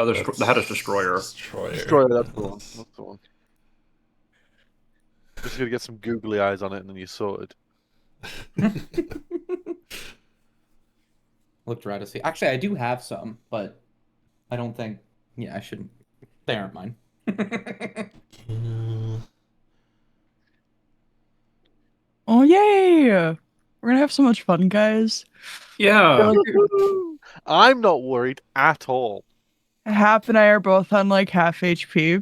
The head is Destroyer. Destroyer, that's the one. That's the one. Just gotta get some googly eyes on it and then you're sorted. Look, try to see. Actually, I do have some, but I don't think. Yeah, I shouldn't. They aren't mine. Oh, yay! We're gonna have so much fun, guys. Yeah. I'm not worried at all. Hap and I are both on like half HP.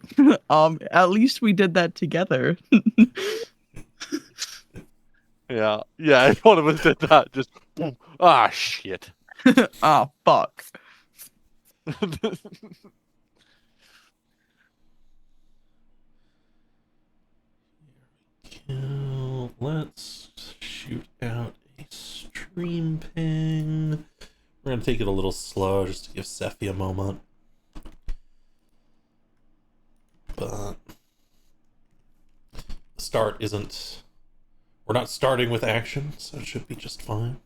At least we did that together. Yeah, if one of us did that, just boom. Ah, shit. Oh, fuck. Let's shoot out a stream ping. We're gonna take it a little slow just to give Sephi a moment. But the start isn't. We're not starting with action, so it should be just fine.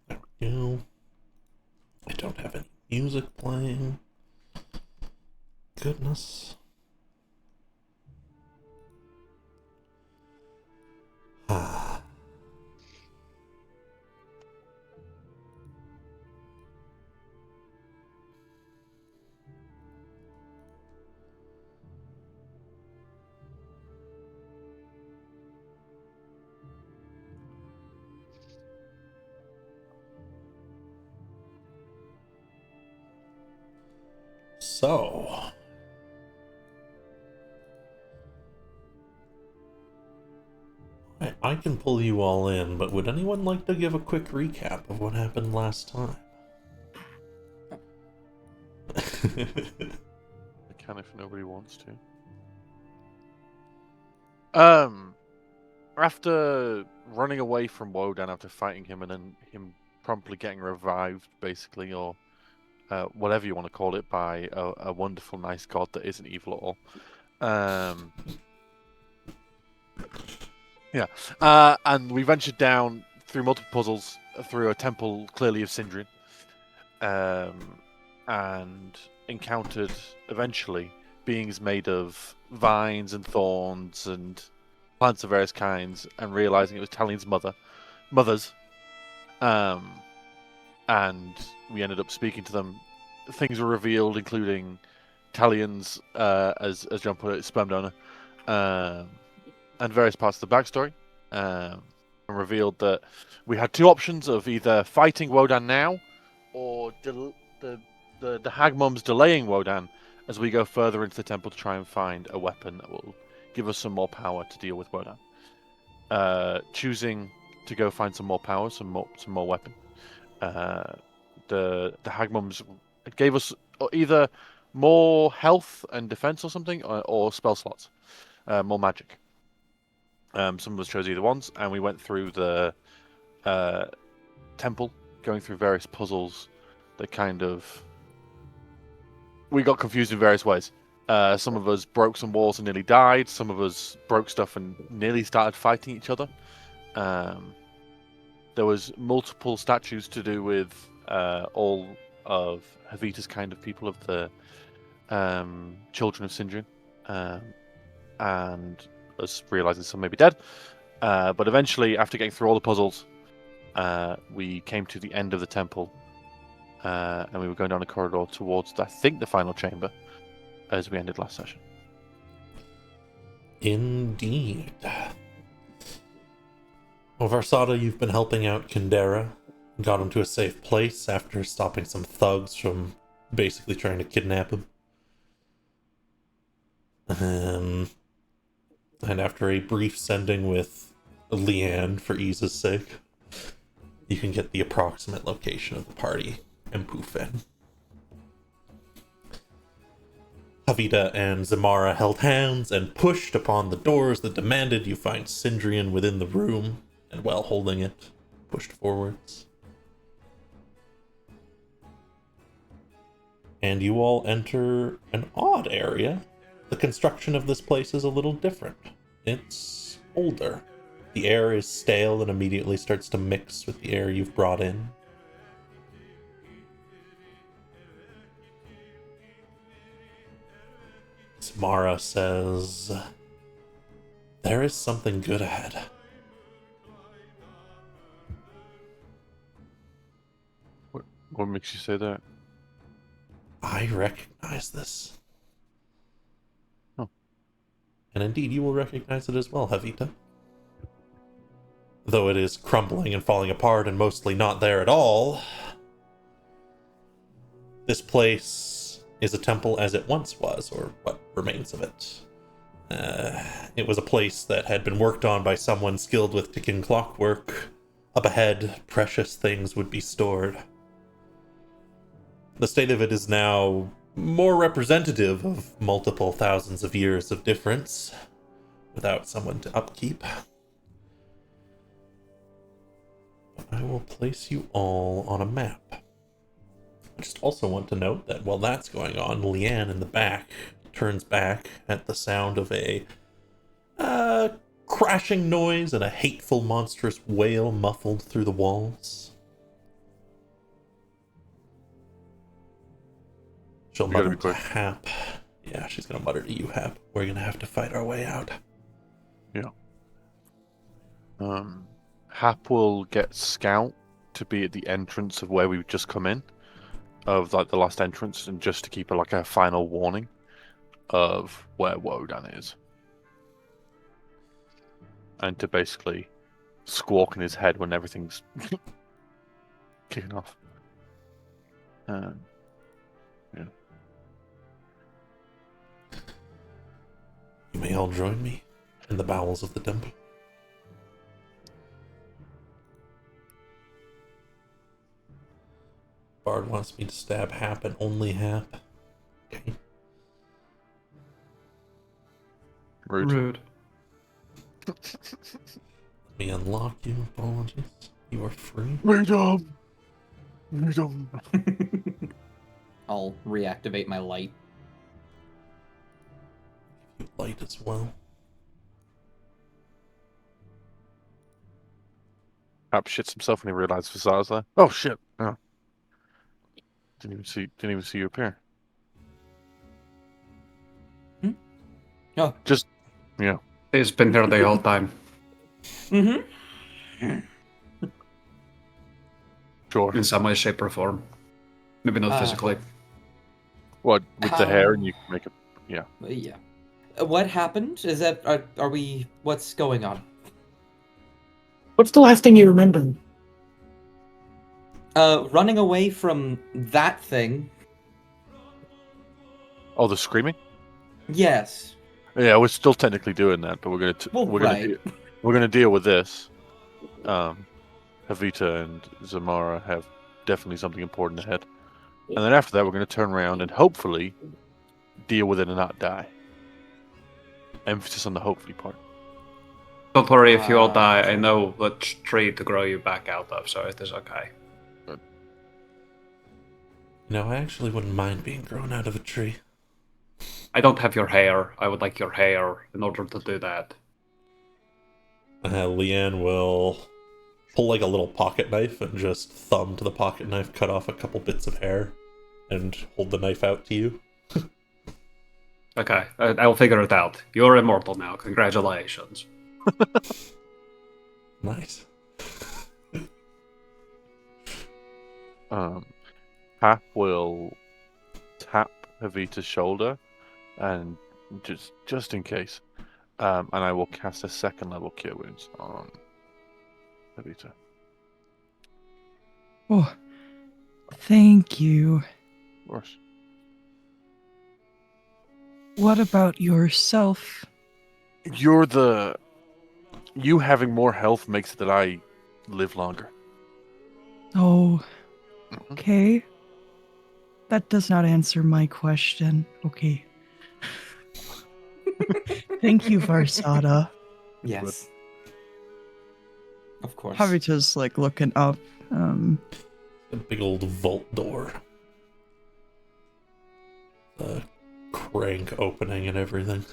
There we go. I don't have any music playing. Goodness. Ah. So, I can pull you all in, but would anyone like to give a quick recap of what happened last time? I can if nobody wants to. After running away from Wodan after fighting him and then him promptly getting revived, basically, or whatever you want to call it, by a wonderful, nice god that isn't evil at all. And we ventured down through multiple puzzles through a temple clearly of Sindrean, and encountered eventually beings made of vines and thorns and plants of various kinds, and realizing it was Talion's mothers. And we ended up speaking to them. Things were revealed, including Talion's, as John put it, sperm donor, and various parts of the backstory. And revealed that we had two options of either fighting Wodan now, or the Hagmums delaying Wodan as we go further into the temple to try and find a weapon that will give us some more power to deal with Wodan. Choosing to go find some more power, some more weapon. The Hagmums gave us either more health and defense or something, or spell slots, more magic. Some of us chose either ones, and we went through the temple, going through various puzzles that kind of... We got confused in various ways. Some of us broke some walls and nearly died. Some of us broke stuff and nearly started fighting each other. There was multiple statues to do with all of Havita's kind of people, of the children of Sindrian, and us realizing some may be dead. But eventually, after getting through all the puzzles, we came to the end of the temple, and we were going down a corridor towards, I think, the final chamber, as we ended last session. Indeed. Well, Varsada, you've been helping out Kandera. Got him to a safe place after stopping some thugs from basically trying to kidnap him. And after a brief sending with Leanne for ease's sake, you can get the approximate location of the party and poof in. Havita and Zamara held hands and pushed upon the doors that demanded you find Sindrian within the room, and while holding it, pushed forwards. and you all enter an odd area. The construction of this place is a little different. It's older. The air is stale and immediately starts to mix with the air you've brought in. Samara says, "There is something good ahead." What makes you say that? I recognize this. Oh. And indeed, you will recognize it as well, Javita. Though it is crumbling and falling apart and mostly not there at all, this place is a temple as it once was, or what remains of it. It was a place that had been worked on by someone skilled with ticking clockwork. Up ahead, precious things would be stored. The state of it is now more representative of multiple thousands of years of difference, without someone to upkeep. I will place you all on a map. I just also want to note that while that's going on, Leanne in the back turns back at the sound of a crashing noise and a hateful, monstrous wail muffled through the walls. She'll We gotta mutter be to quick. Hap. Yeah, she's gonna mutter to you, Hap. We're gonna have to fight our way out. Hap will get Scout to be at the entrance of where we've just come in, of like the last entrance, and just to keep a final warning of where Wodan is, and to basically squawk in his head when everything's kicking off. Yeah. You may all join me in the bowels of the temple. Bard wants me to stab Hap and only Hap. Okay. Rude. Rude. Let me unlock you. Apologies. You are free. Freedom. Freedom. I'll reactivate my light. You light as well. Hap shits himself when he realizes Facades there. Oh shit! Oh. Didn't even see you appear. Oh. Just yeah. He's been here the whole time. Mm-hmm. Sure. In some way, shape, or form. Maybe not physically. What with the hair and you can make it. Yeah. Yeah. What happened? Is that are we? What's going on? What's the last thing you remember? Running away from that thing. Oh, the screaming. Yes. Yeah, we're still technically doing that, but we're gonna Well, right. we're gonna deal with this. Havita and Zamara have definitely something important ahead, and then after that, we're gonna turn around and hopefully deal with it and not die. Emphasis on the hopefully part. Don't worry if you all die. I know which tree to grow you back out of, so it is okay. No, I actually wouldn't mind being grown out of a tree. I don't have your hair. I would like your hair in order to do that. Leanne will pull like a little pocket knife and just thumb to the pocket knife, cut off a couple bits of hair, and hold the knife out to you. Okay, I'll figure it out. You're immortal now. Congratulations. Nice. Hap will tap Havita's shoulder, and just in case, and I will cast a second level Cure Wounds on Havita. Oh, thank you. Of course. What about yourself? You having more health makes it that I live longer. Oh, okay. That does not answer my question. Okay. Thank you, Varsada. Yes. Of course. Havita's like looking up. A big old vault door. the crank opening and everything.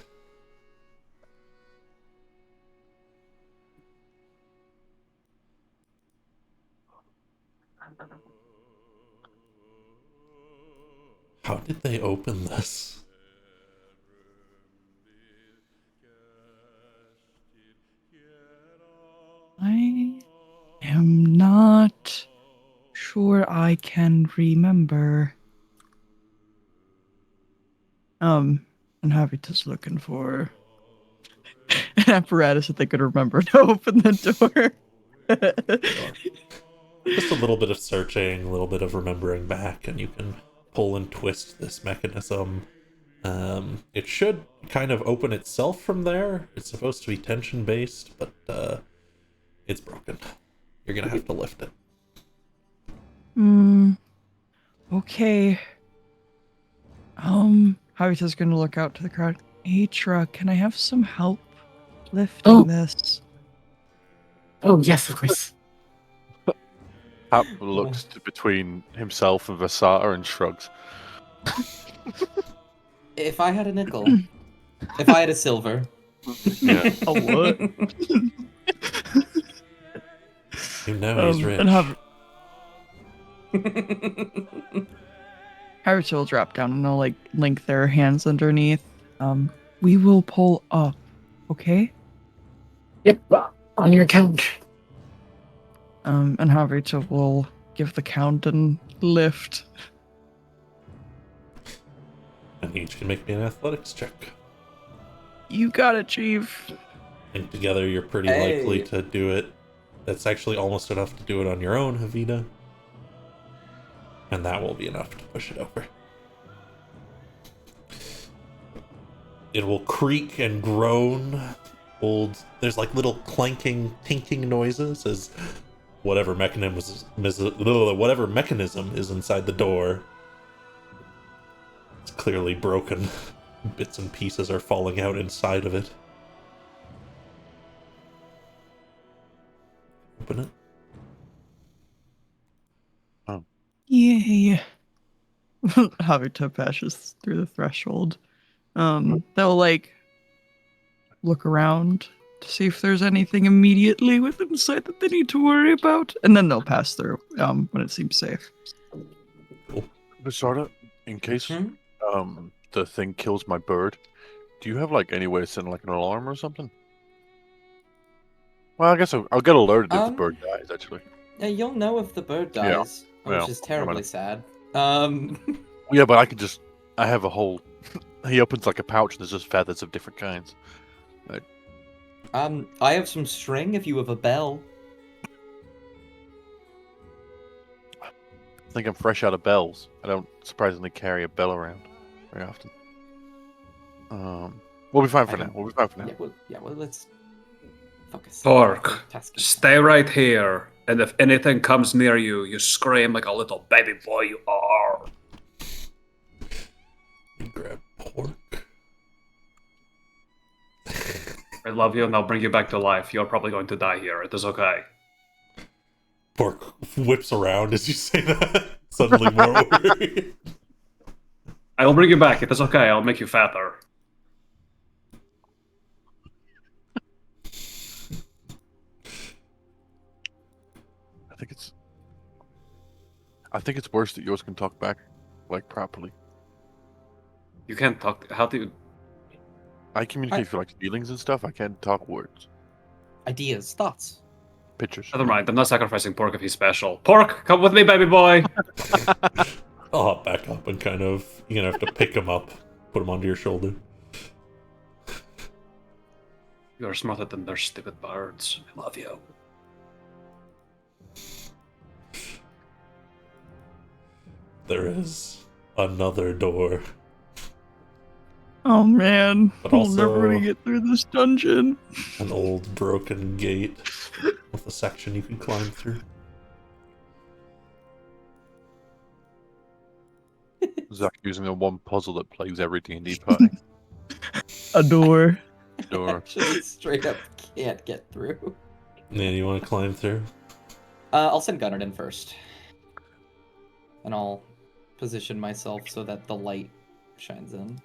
How did they open this? I am not sure I can remember. And Habita's looking for an apparatus that they could remember to open the door. Just a little bit of searching, a little bit of remembering back, and you can pull and twist this mechanism. It should kind of open itself from there. It's supposed to be tension based, but it's broken. You're gonna have to lift it. Okay. Habita's gonna look out to the crowd. Atra, can I have some help lifting this? Oh, yes, of course. Hap looks to between himself and Vasata and shrugs. If I had a nickel, if I had a silver, Yeah. A what? You know he's rich. And Habita will drop down and they'll like link their hands underneath. We will pull up, okay? Yep, on your account. And Habita will give the count and lift. And each can make me an athletics check. You got it, Chief. I think together you're pretty Hey. likely to do it. That's actually almost enough to do it on your own, Havita. And that will be enough to push it over. It will creak and groan. There's like little clanking, tinking noises as whatever mechanism is inside the door. It's clearly broken. Bits and pieces are falling out inside of it. Open it. Yay. Habita passes through the threshold. They'll like look around to see if there's anything immediately within sight that they need to worry about, and then they'll pass through when it seems safe. Vasata, in case the thing kills my bird, do you have like any way to send like an alarm or something? Well, I guess I'll get alerted if the bird dies. Actually, yeah, you'll know if the bird dies, Yeah. which is terribly sad. yeah, but I can just. I have a whole. He opens like a pouch and there's just feathers of different kinds. I have some string if you have a bell. I think I'm fresh out of bells. I don't surprisingly carry a bell around very often. We'll be fine for now. We'll be fine for now. Yeah, well, let's focus. Pork, Tasking. stay right here, and if anything comes near you, you scream like a little baby boy you are. You grab Pork. I love you, and I'll bring you back to life. You're probably going to die here. It is okay. Pork whips around as you say that. Suddenly more worried. I will bring you back. It is okay. I'll make you fatter. I think it's worse that yours can talk back, like properly. You can't talk. How do you? I communicate through like feelings and stuff. I can't talk words. Ideas, thoughts. Pictures. Never mind. I'm not sacrificing Pork if he's special. Pork, come with me, baby boy. I'll hop back up and kind of, you're gonna have to pick him up, put him onto your shoulder. You're smarter than their stupid birds. I love you. There is another door. Oh man, But we'll also- never gonna get through this dungeon. An old broken gate with a section you can climb through. Zach using the one puzzle that plagues every D&D party. A door. Door. Actually, straight up can't get through. Yeah, you want to climb through? I'll send Gunnar in first. And I'll position myself so that the light shines in.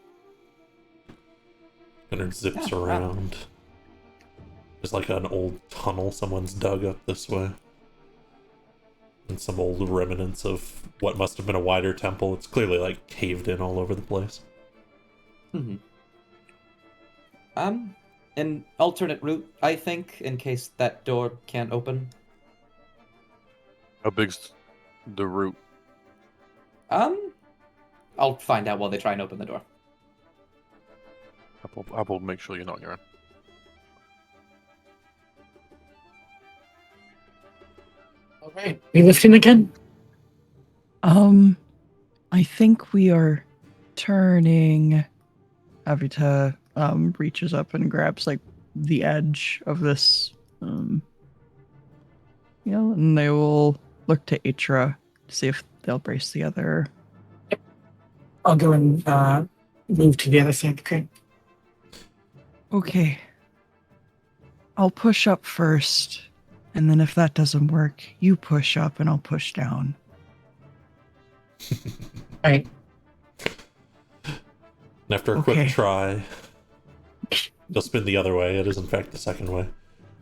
And it zips Yeah, wow. around. There's like an old tunnel someone's dug up this way. And some old remnants of what must have been a wider temple. It's clearly like caved in all over the place. Mm-hmm. An alternate route, I think, in case that door can't open. How big's the route? I'll find out while they try and open the door. Apple, make sure you're not your own. All right, we lifting again? I think we are turning. Avita reaches up and grabs like the edge of this and they will look to Itra to see if they'll brace together. I'll go and move to the other side of the crate. Okay. I'll push up first, and then if that doesn't work, you push up and I'll push down. All right. And after a Okay. quick try, you'll spin the other way. It is in fact the second way.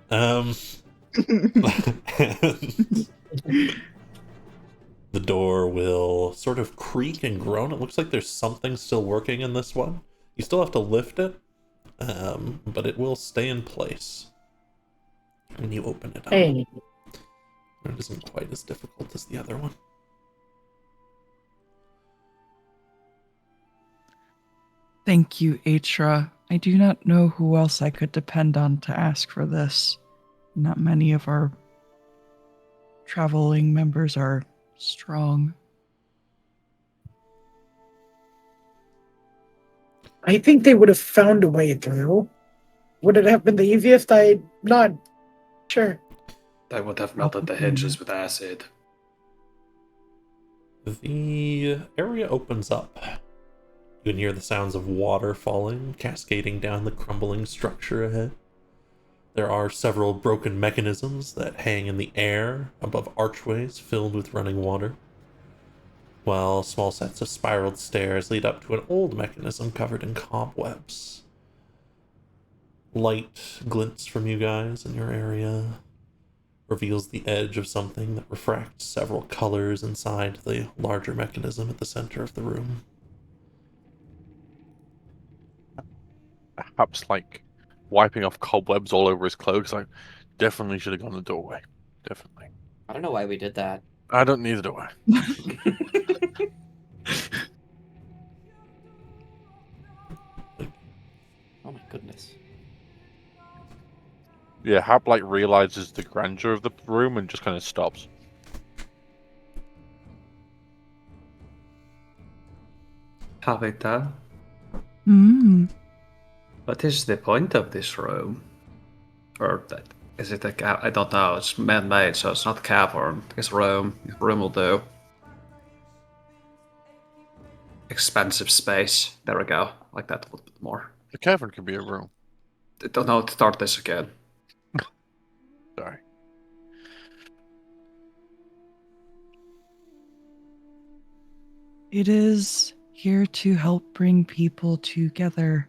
And the door will sort of creak and groan. It looks like there's something still working in this one. You still have to lift it, but it will stay in place when you open it up. Hey, It isn't quite as difficult as the other one. Thank you, Atra. I do not know who else I could depend on to ask for this. Not many of our traveling members are strong. I think they would have found a way through. Would it have been the easiest? I'm not sure. They would have melted the hinges with acid. The area opens up. You can hear the sounds of water falling, cascading down the crumbling structure ahead. There are several broken mechanisms that hang in the air above archways filled with running water, while small sets of spiraled stairs lead up to an old mechanism covered in cobwebs. Light glints from you guys in your area, reveals the edge of something that refracts several colors inside the larger mechanism at the center of the room. Perhaps like wiping off cobwebs all over his clothes. I definitely should have gone the doorway. Definitely. I don't know why we did that. I don't need the doorway. Oh my goodness. Yeah, Hap like realizes the grandeur of the room and just kind of stops. Havita, what is the point of this room? Or is it a cave? I don't know. It's man-made, so it's not a cavern. It's a room. Room will do. Expensive space. There we go. Like that a little bit more. The cavern could be a room. I don't know. Start this again. Sorry. It is here to help bring people together.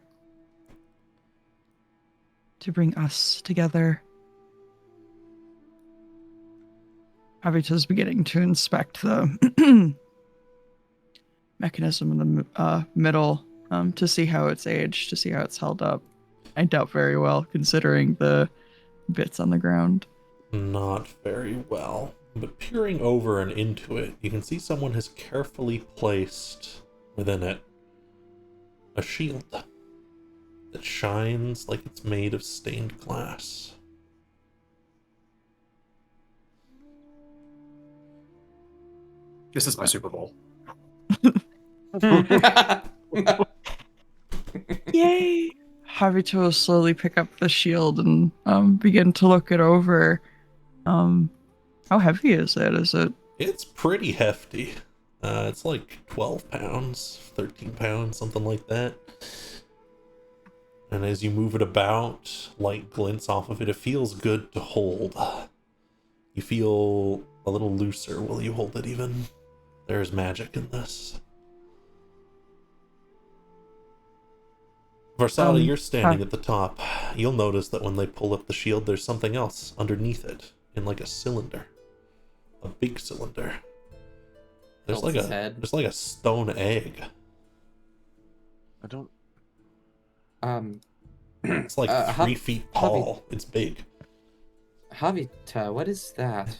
To bring us together. Avita's beginning to inspect the mechanism in the middle to see how it's aged, to see how it's held up. I doubt very well, considering the bits on the ground. Not very well, but peering over and into it, you can see someone has carefully placed within it a shield that shines like it's made of stained glass. This is my Super Bowl. Yay! Havita will slowly pick up the shield and begin to look it over. How heavy is it? Is it? It's pretty hefty. It's like 12 pounds, 13 pounds, something like that. And as you move it about, light glints off of it. It feels good to hold. You feel a little looser while you hold it even. There's magic in this. Varsada, you're standing huh. at the top. You'll notice that when they pull up the shield, there's something else underneath it, in like a cylinder. A big cylinder. There's Tilts his head. there's like a stone egg. I don't. It's like 3 feet tall. It's big. Javita, what is that?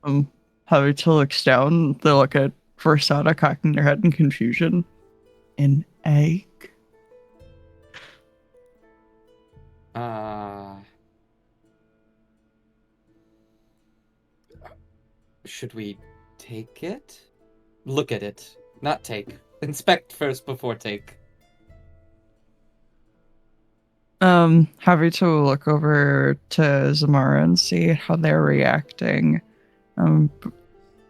Havita looks down. They look at Versada, cocking their head in confusion. An egg? Should we take it? Look at it. Not take. Inspect first before take. Havita will look over to Zamara and see how they're reacting.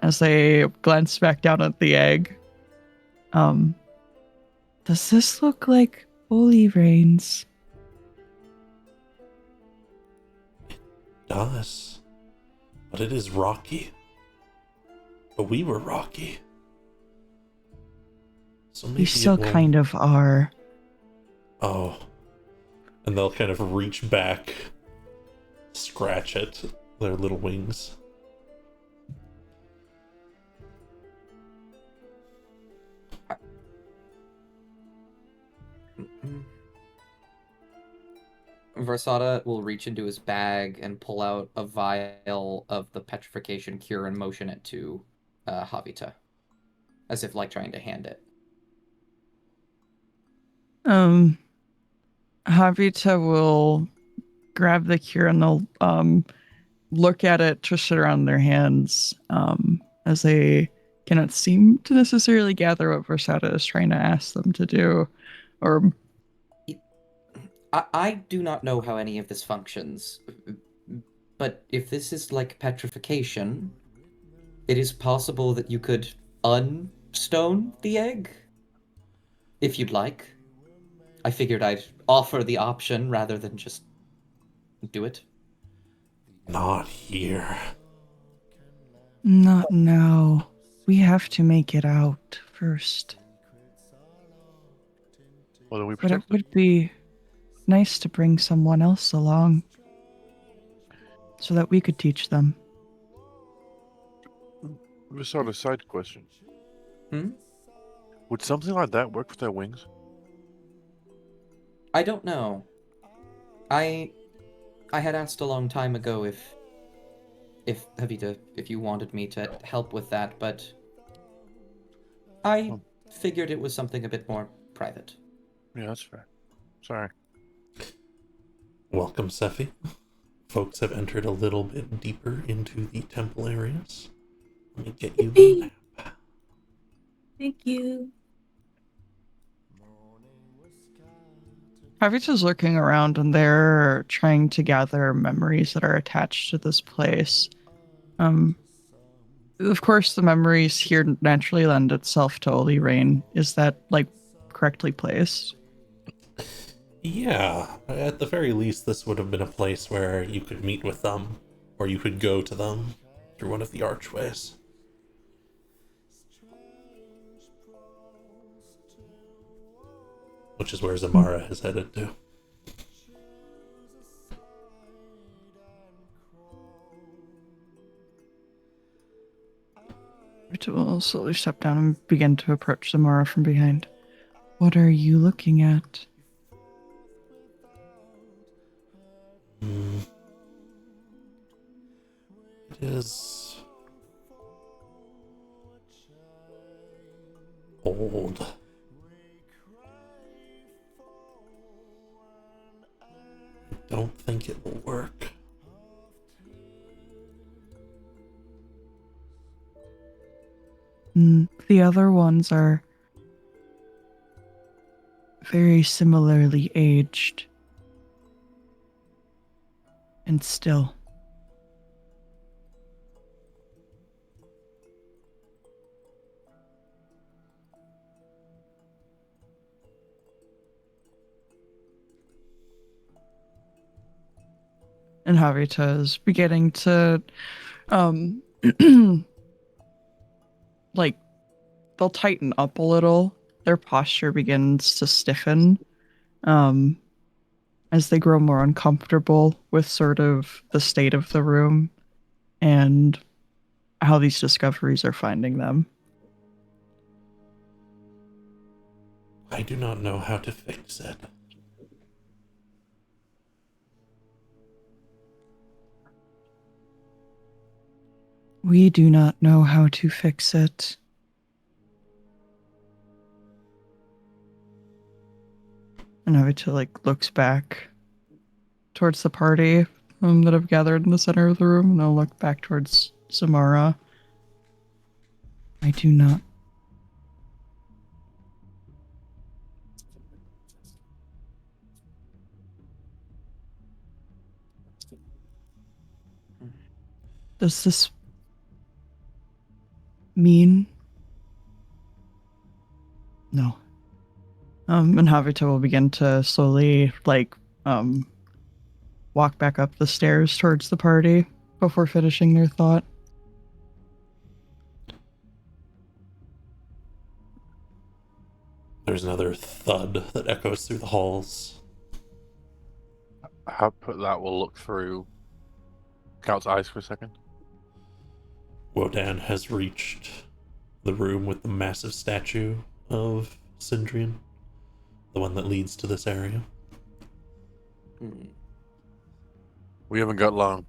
As they glance back down at the egg. Does this look like holy rains? Does. But it is rocky. But we were rocky. So maybe We still kind of are. Oh. And they'll kind of reach back, scratch at their little wings. Versada will reach into his bag and pull out a vial of the petrification cure and motion it to Javita, as if like trying to hand it. Javita will grab the cure and they'll look at it, twist it around their hands, as they cannot seem to necessarily gather what Versada is trying to ask them to do. Or I do not know how any of this functions, but if this is like petrification, it is possible that you could unstone the egg, if you'd like. I figured I'd offer the option rather than just do it. Not here. not now. We have to make it out first. Well, then we But it protect it. would be nice to bring someone else along so that we could teach them. A sort of side question. Hmm? Would something like that work with their wings? I don't know. I had asked a long time ago if Javita, if you wanted me to help with that, but I figured it was something a bit more private. Yeah, that's fair. Sorry. Welcome, Sephi. Folks have entered a little bit deeper into the temple areas. Let me get you the map. Thank you. Javita's looking around and they're trying to gather memories that are attached to this place. Of course, the memories here naturally lend itself to Holy Rain. Is that, like, correctly placed? Yeah, at the very least, this would have been a place where you could meet with them, or you could go to them through one of the archways. Which is where Zamara is headed to. Javita will slowly step down and begin to approach Zamara from behind. What are you looking at? It is old. I don't think it will work. The other ones are very similarly aged. And still. And Javita is beginning to, like, they'll tighten up a little their posture begins to stiffen um, as they grow more uncomfortable with sort of the state of the room and how these discoveries are finding them. I do not know how to fix it. We do not know how to fix it. And Avita looks back towards the party that have gathered in the center of the room, and they'll look back towards Samara. I do not. Does this mean? No. And Havita will begin to slowly, walk back up the stairs towards the party before finishing their thought. There's another thud that echoes through the halls. How put that will look through Scout's eyes for a second. Wodan has reached the room with the massive statue of Sindrean, the one that leads to this area. We haven't got long.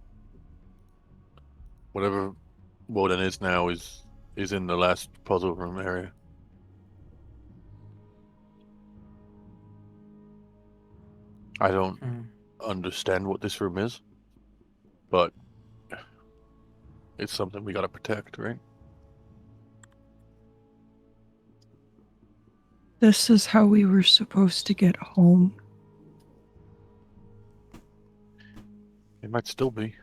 Whatever Woden is now is in the last puzzle room area. I don't understand what this room is, but it's something we gotta protect, right? This is how we were supposed to get home. It might still be.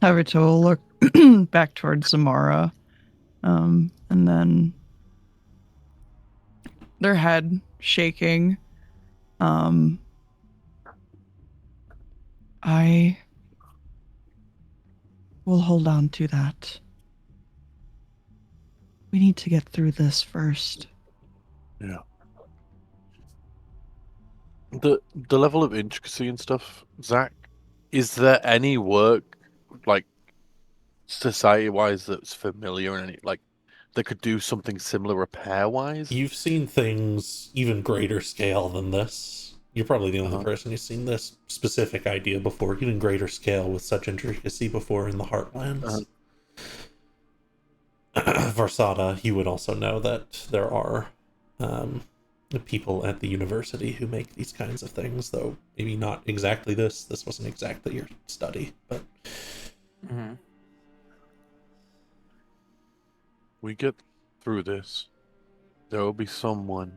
Havita will look back towards Samara, and then their head shaking. I will hold on to that. We need to get through this first. Yeah. The level of intricacy and stuff, Zach, is there any work, like, society-wise that's familiar and any, like, that could do something similar repair-wise? You've seen things even greater scale than this. You're probably the only person who's seen this specific idea before, even greater scale with such intricacy before in the Heartlands. Varsada, you would also know that there are people at the university who make these kinds of things, though maybe not exactly this. This wasn't exactly your study, but... We get through this, there will be someone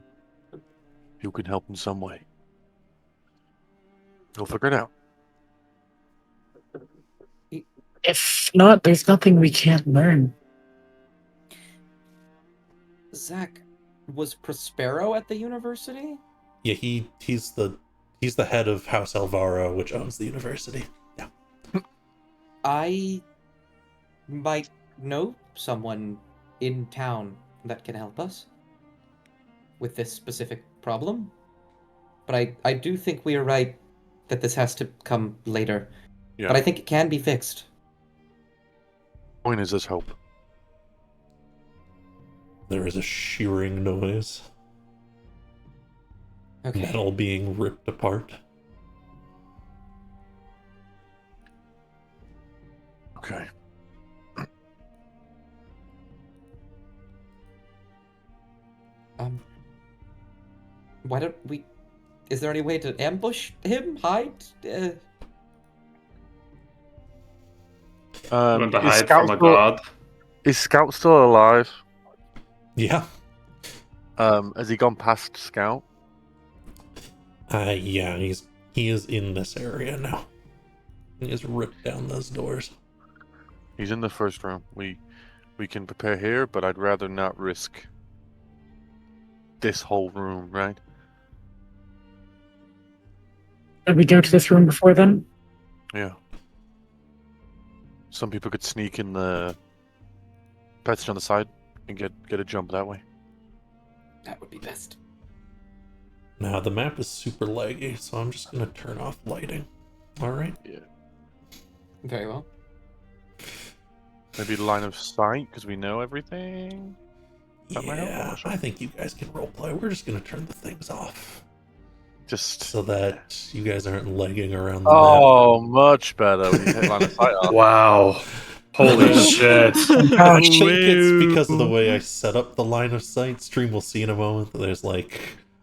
who can help in some way. We'll figure it out. If not, there's nothing we can't learn. Zach, was Prospero at the university? Yeah, he's the head of House Alvaro, which owns the university. Yeah. I might know someone in town that can help us with this specific problem. But I do think we are right that this has to come later. Yeah. But I think it can be fixed. Point is, there's hope. There is a shearing noise. Okay. Metal being ripped apart. Okay. Why don't we... Is there any way to ambush him? Hide? Want to Is hide Scout from a still- god. Is Scout still alive? Yeah. Has he gone past Scout? Yeah, he is in this area now. He has ripped down those doors. He's in the first room. We can prepare here, but I'd rather not risk this whole room, right? Did we go to this room before then? Yeah. Some people could sneak in the passage on the side and get a jump that way. That would be best. Now, the map is super laggy, so I'm just going to turn off lighting. Alright? Yeah. Very well. Maybe line of sight because we know everything. That might help, I'm Yeah, not sure. I think you guys can roleplay. We're just going to turn the things off Just. so that you guys aren't lagging around the Oh, much better when you hit line of sight off. Wow. Holy shit. map. I think it's because of the Woo. way I set up the line of sight. Stream will see in a moment that there's like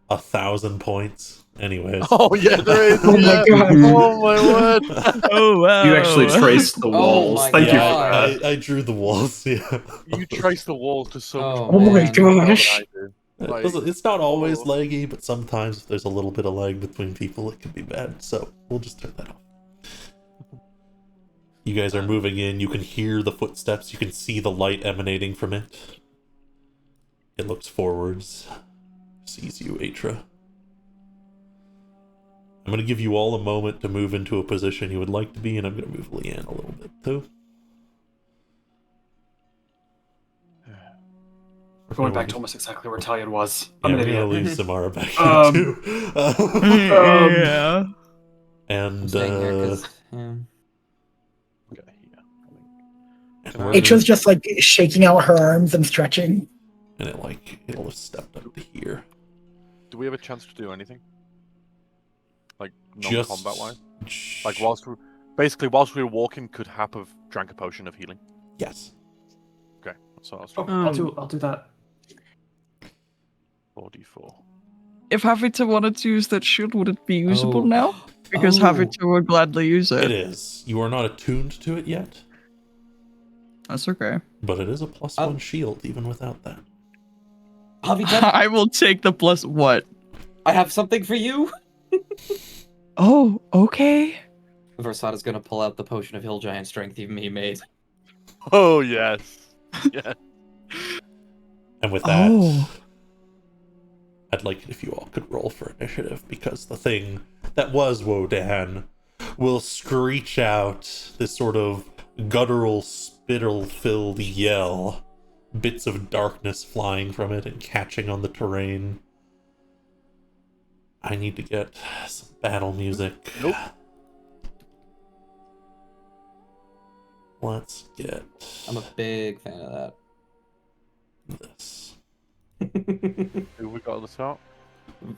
1,000 points. Anyways. Oh yeah, there is. Oh my yeah. God. Oh my word. Oh wow! You actually traced the Oh walls. my Thank you Yeah, for that. I drew the walls, yeah. You trace the walls to so much Oh, Oh my man. more than gosh. I do. It Like, doesn't- it's not always oh. laggy, but sometimes if there's a little bit of lag between people, it can be bad. So we'll just turn that off. You guys are moving in. You can hear the footsteps. You can see the light emanating from it. It looks forwards. Sees you, Atra. I'm going to give you all a moment to move into a position you would like to be, and I'm going to move Leanne a little bit, too. We're going back to almost exactly where Talion was. I'm Yeah, an we're going to idiot. leave Samara back Um, here, too. Yeah. And, I'm staying here because. Yeah. Okay, yeah. and Can I- we're Atra's gonna- just like shaking out her arms and stretching. and it'll have stepped up to here. Do we have a chance to do anything? Like Just non-combat wise? Like whilst we were walking, could Hap have drank a potion of healing? Yes. Okay, so I was Oh, trying. I'll do that. 4d4. If Havita wanted to use that shield, would it be usable Oh. now? Because Oh. Havita would gladly use it. It is. You are not attuned to it yet, That's okay. but it is a +1 shield even without that. Havita, I will take the plus what? I have something for you. Oh, okay. Versada's gonna pull out the potion of hill giant strength he made. Oh yes. Yeah. And with that, Oh. I'd like it if you all could roll for initiative, because the thing that was Wodan will screech out this sort of guttural, spittle-filled yell, bits of darkness flying from it and catching on the terrain. I need to get some battle music. Nope. Let's get I'm a big fan of this. that. Who we got at the top?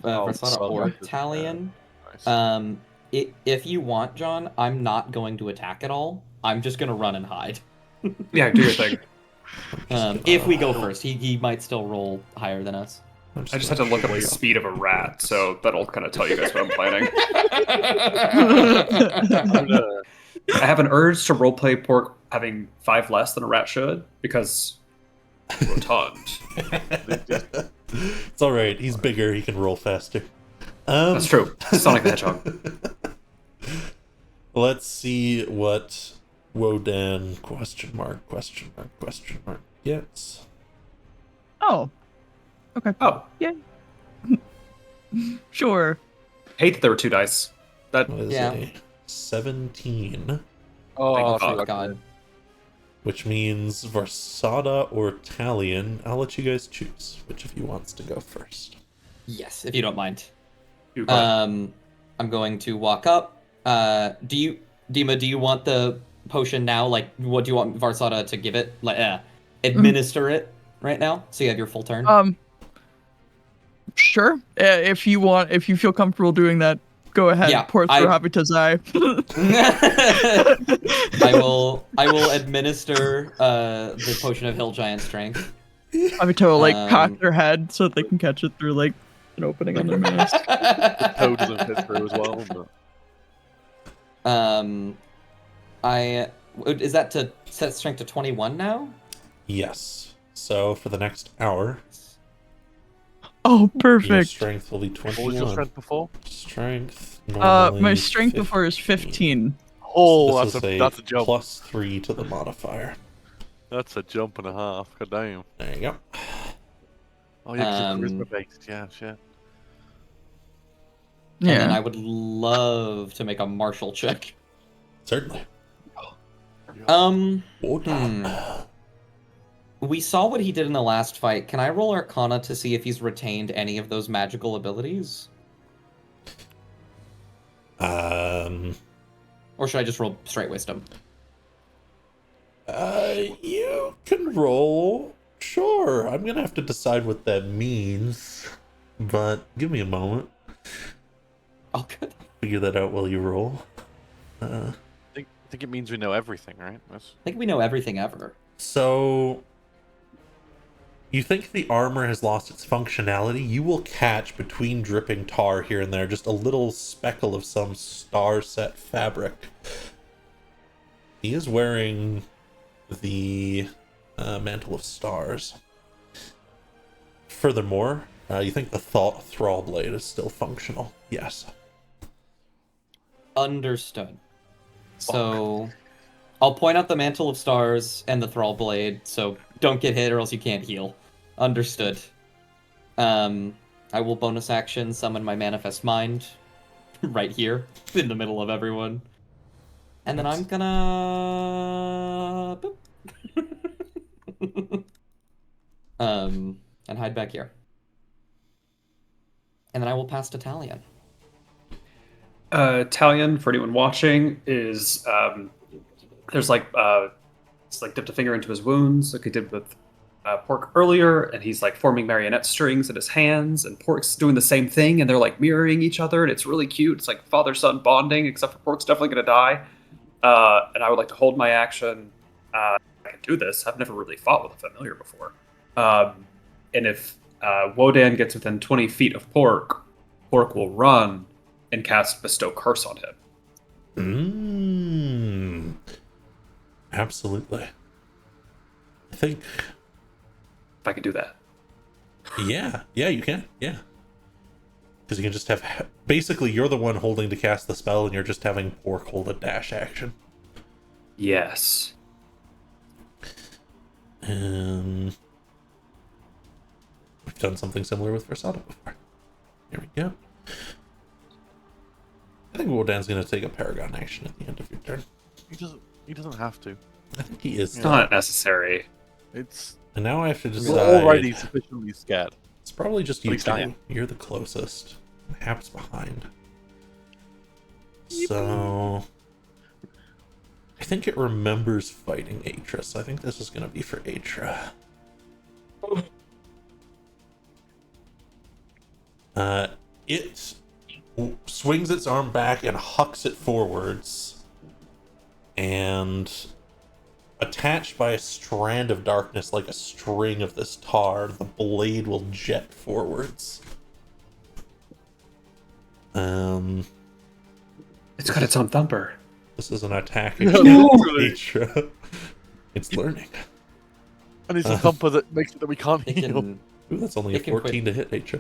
Versada well, or that's- Talion. Nice. If you want, John, I'm not going to attack at all. I'm just gonna run and hide. Yeah, do your thing. If we go first, he might still roll higher than us. I just had to look up the speed of a rat, so that'll kind of tell you guys what I'm planning. I'm gonna- I have an urge to roleplay Pork having 5 less than a rat should, because rotund. It's alright, he's bigger, he can roll faster. That's true. Sonic the Hedgehog. Let's see what Wodan question mark gets. Oh. Okay. Oh, Sure. hate that there were 2 dice. That What is Yeah. a 17, Oh, Thank that's fuck. really God. good. which means Varsada or Talion. I'll let you guys choose which of you wants to go first. Yes, if you don't mind. you got I'm going to walk up. Dima, do you want the potion now? Like, what do you want Varsada to give it? Like, administer it right now, so you have your full turn. Sure. If you feel comfortable doing that, go ahead. Yeah, Pour through Havita's eye. I will administer the potion of hill giant strength. Havita will cock Um, their head so that they can catch it through an opening on their nose. Toe doesn't fit through as well. But... Is that to set strength to 21 now? Yes. So for the next hour, Oh, your perfect. strength will be What was 21. your strength before? Strength. My normally strength before is 15. Oh, This that's is a jump. +3 to the modifier. That's a jump and a half. God damn. There you go. Oh yeah, 'cause it's Um, charisma based. Yeah, shit. And then Yeah. I would love to make a martial check. Certainly. Um, Wodan. We saw what he did in the last fight. Can I roll Arcana to see if he's retained any of those magical abilities? Or should I just roll straight wisdom? You can roll. Sure. I'm gonna have to decide what that means, but give me a moment. Oh, good. Figure that out while you roll. I think it means we know everything, right? I think we know everything ever. So, you think the armor has lost its functionality? You will catch between dripping tar here and there just a little speckle of some star-set fabric. He is wearing the mantle of stars. Furthermore, you think the thrall blade is still functional? Yes. Understood. So, I'll point out the Mantle of Stars and the Thrall Blade, so don't get hit or else you can't heal. Understood. I will bonus action summon my Manifest Mind right here, in the middle of everyone. And then I'm gonna... boop. And hide back here. And then I will pass to Talion. Talion, for anyone watching, is there's it's like dipped a finger into his wounds, like he did with Pork earlier, and he's like forming marionette strings in his hands, and Pork's doing the same thing, and they're like mirroring each other, and it's really cute. It's like father-son bonding, except for Pork's definitely gonna die. And I would like to hold my action. I can do this. I've never really fought with a familiar before. And if Wodan gets within 20 feet of Pork, Pork will run and cast Bestow Curse on him. Absolutely. I think... If I could do that. Yeah, you can. Yeah. Because you can just have... Basically, you're the one holding to cast the spell, and you're just having Pork hold a dash action. Yes. We've done something similar with Versata before. Here we go. I think Wodan's going to take a Paragon action at the end of your turn. He doesn't have to. I think he is. It's not necessary. It's And now I have to we're decide. already sufficiently scared. It's probably just you least I two. am. You're the closest. Hap's behind. So... I think it remembers fighting Atra, so I think this is going to be for Atra. It swings its arm back and hucks it forwards, and attached by a strand of darkness like a string of this tar, the blade will jet forwards. It's got its own thumper. This is an attack No, against literally. Atra. It's learning. And it's a thumper that makes it that we can't It heal. can... Ooh, that's only a It can 14 to hit Atra.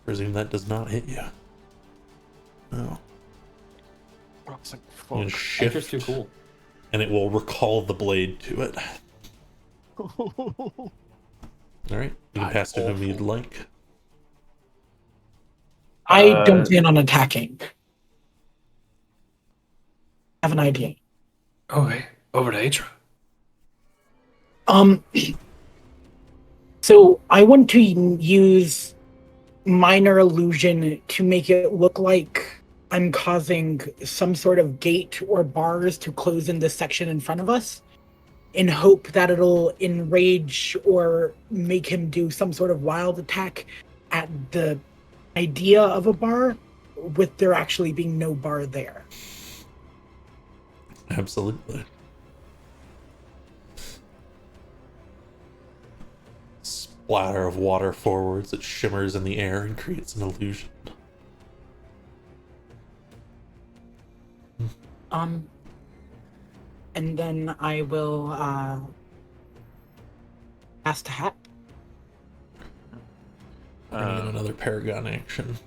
Presume that does not hit you. No. Oh, it's like, You can fuck. shift, Atra's too cool. and it will recall the blade to it. Alright, you can pass to whom you'd like. I don't plan on attacking. I have an idea. Okay, over to Atra. So I want to use minor illusion to make it look like I'm causing some sort of gate or bars to close in this section in front of us, in hope that it'll enrage or make him do some sort of wild attack at the idea of a bar, with there actually being no bar there. Absolutely. Splatter of water forwards, it shimmers in the air and creates an illusion. And then I will cast a hat. We're gonna get another Paragon action.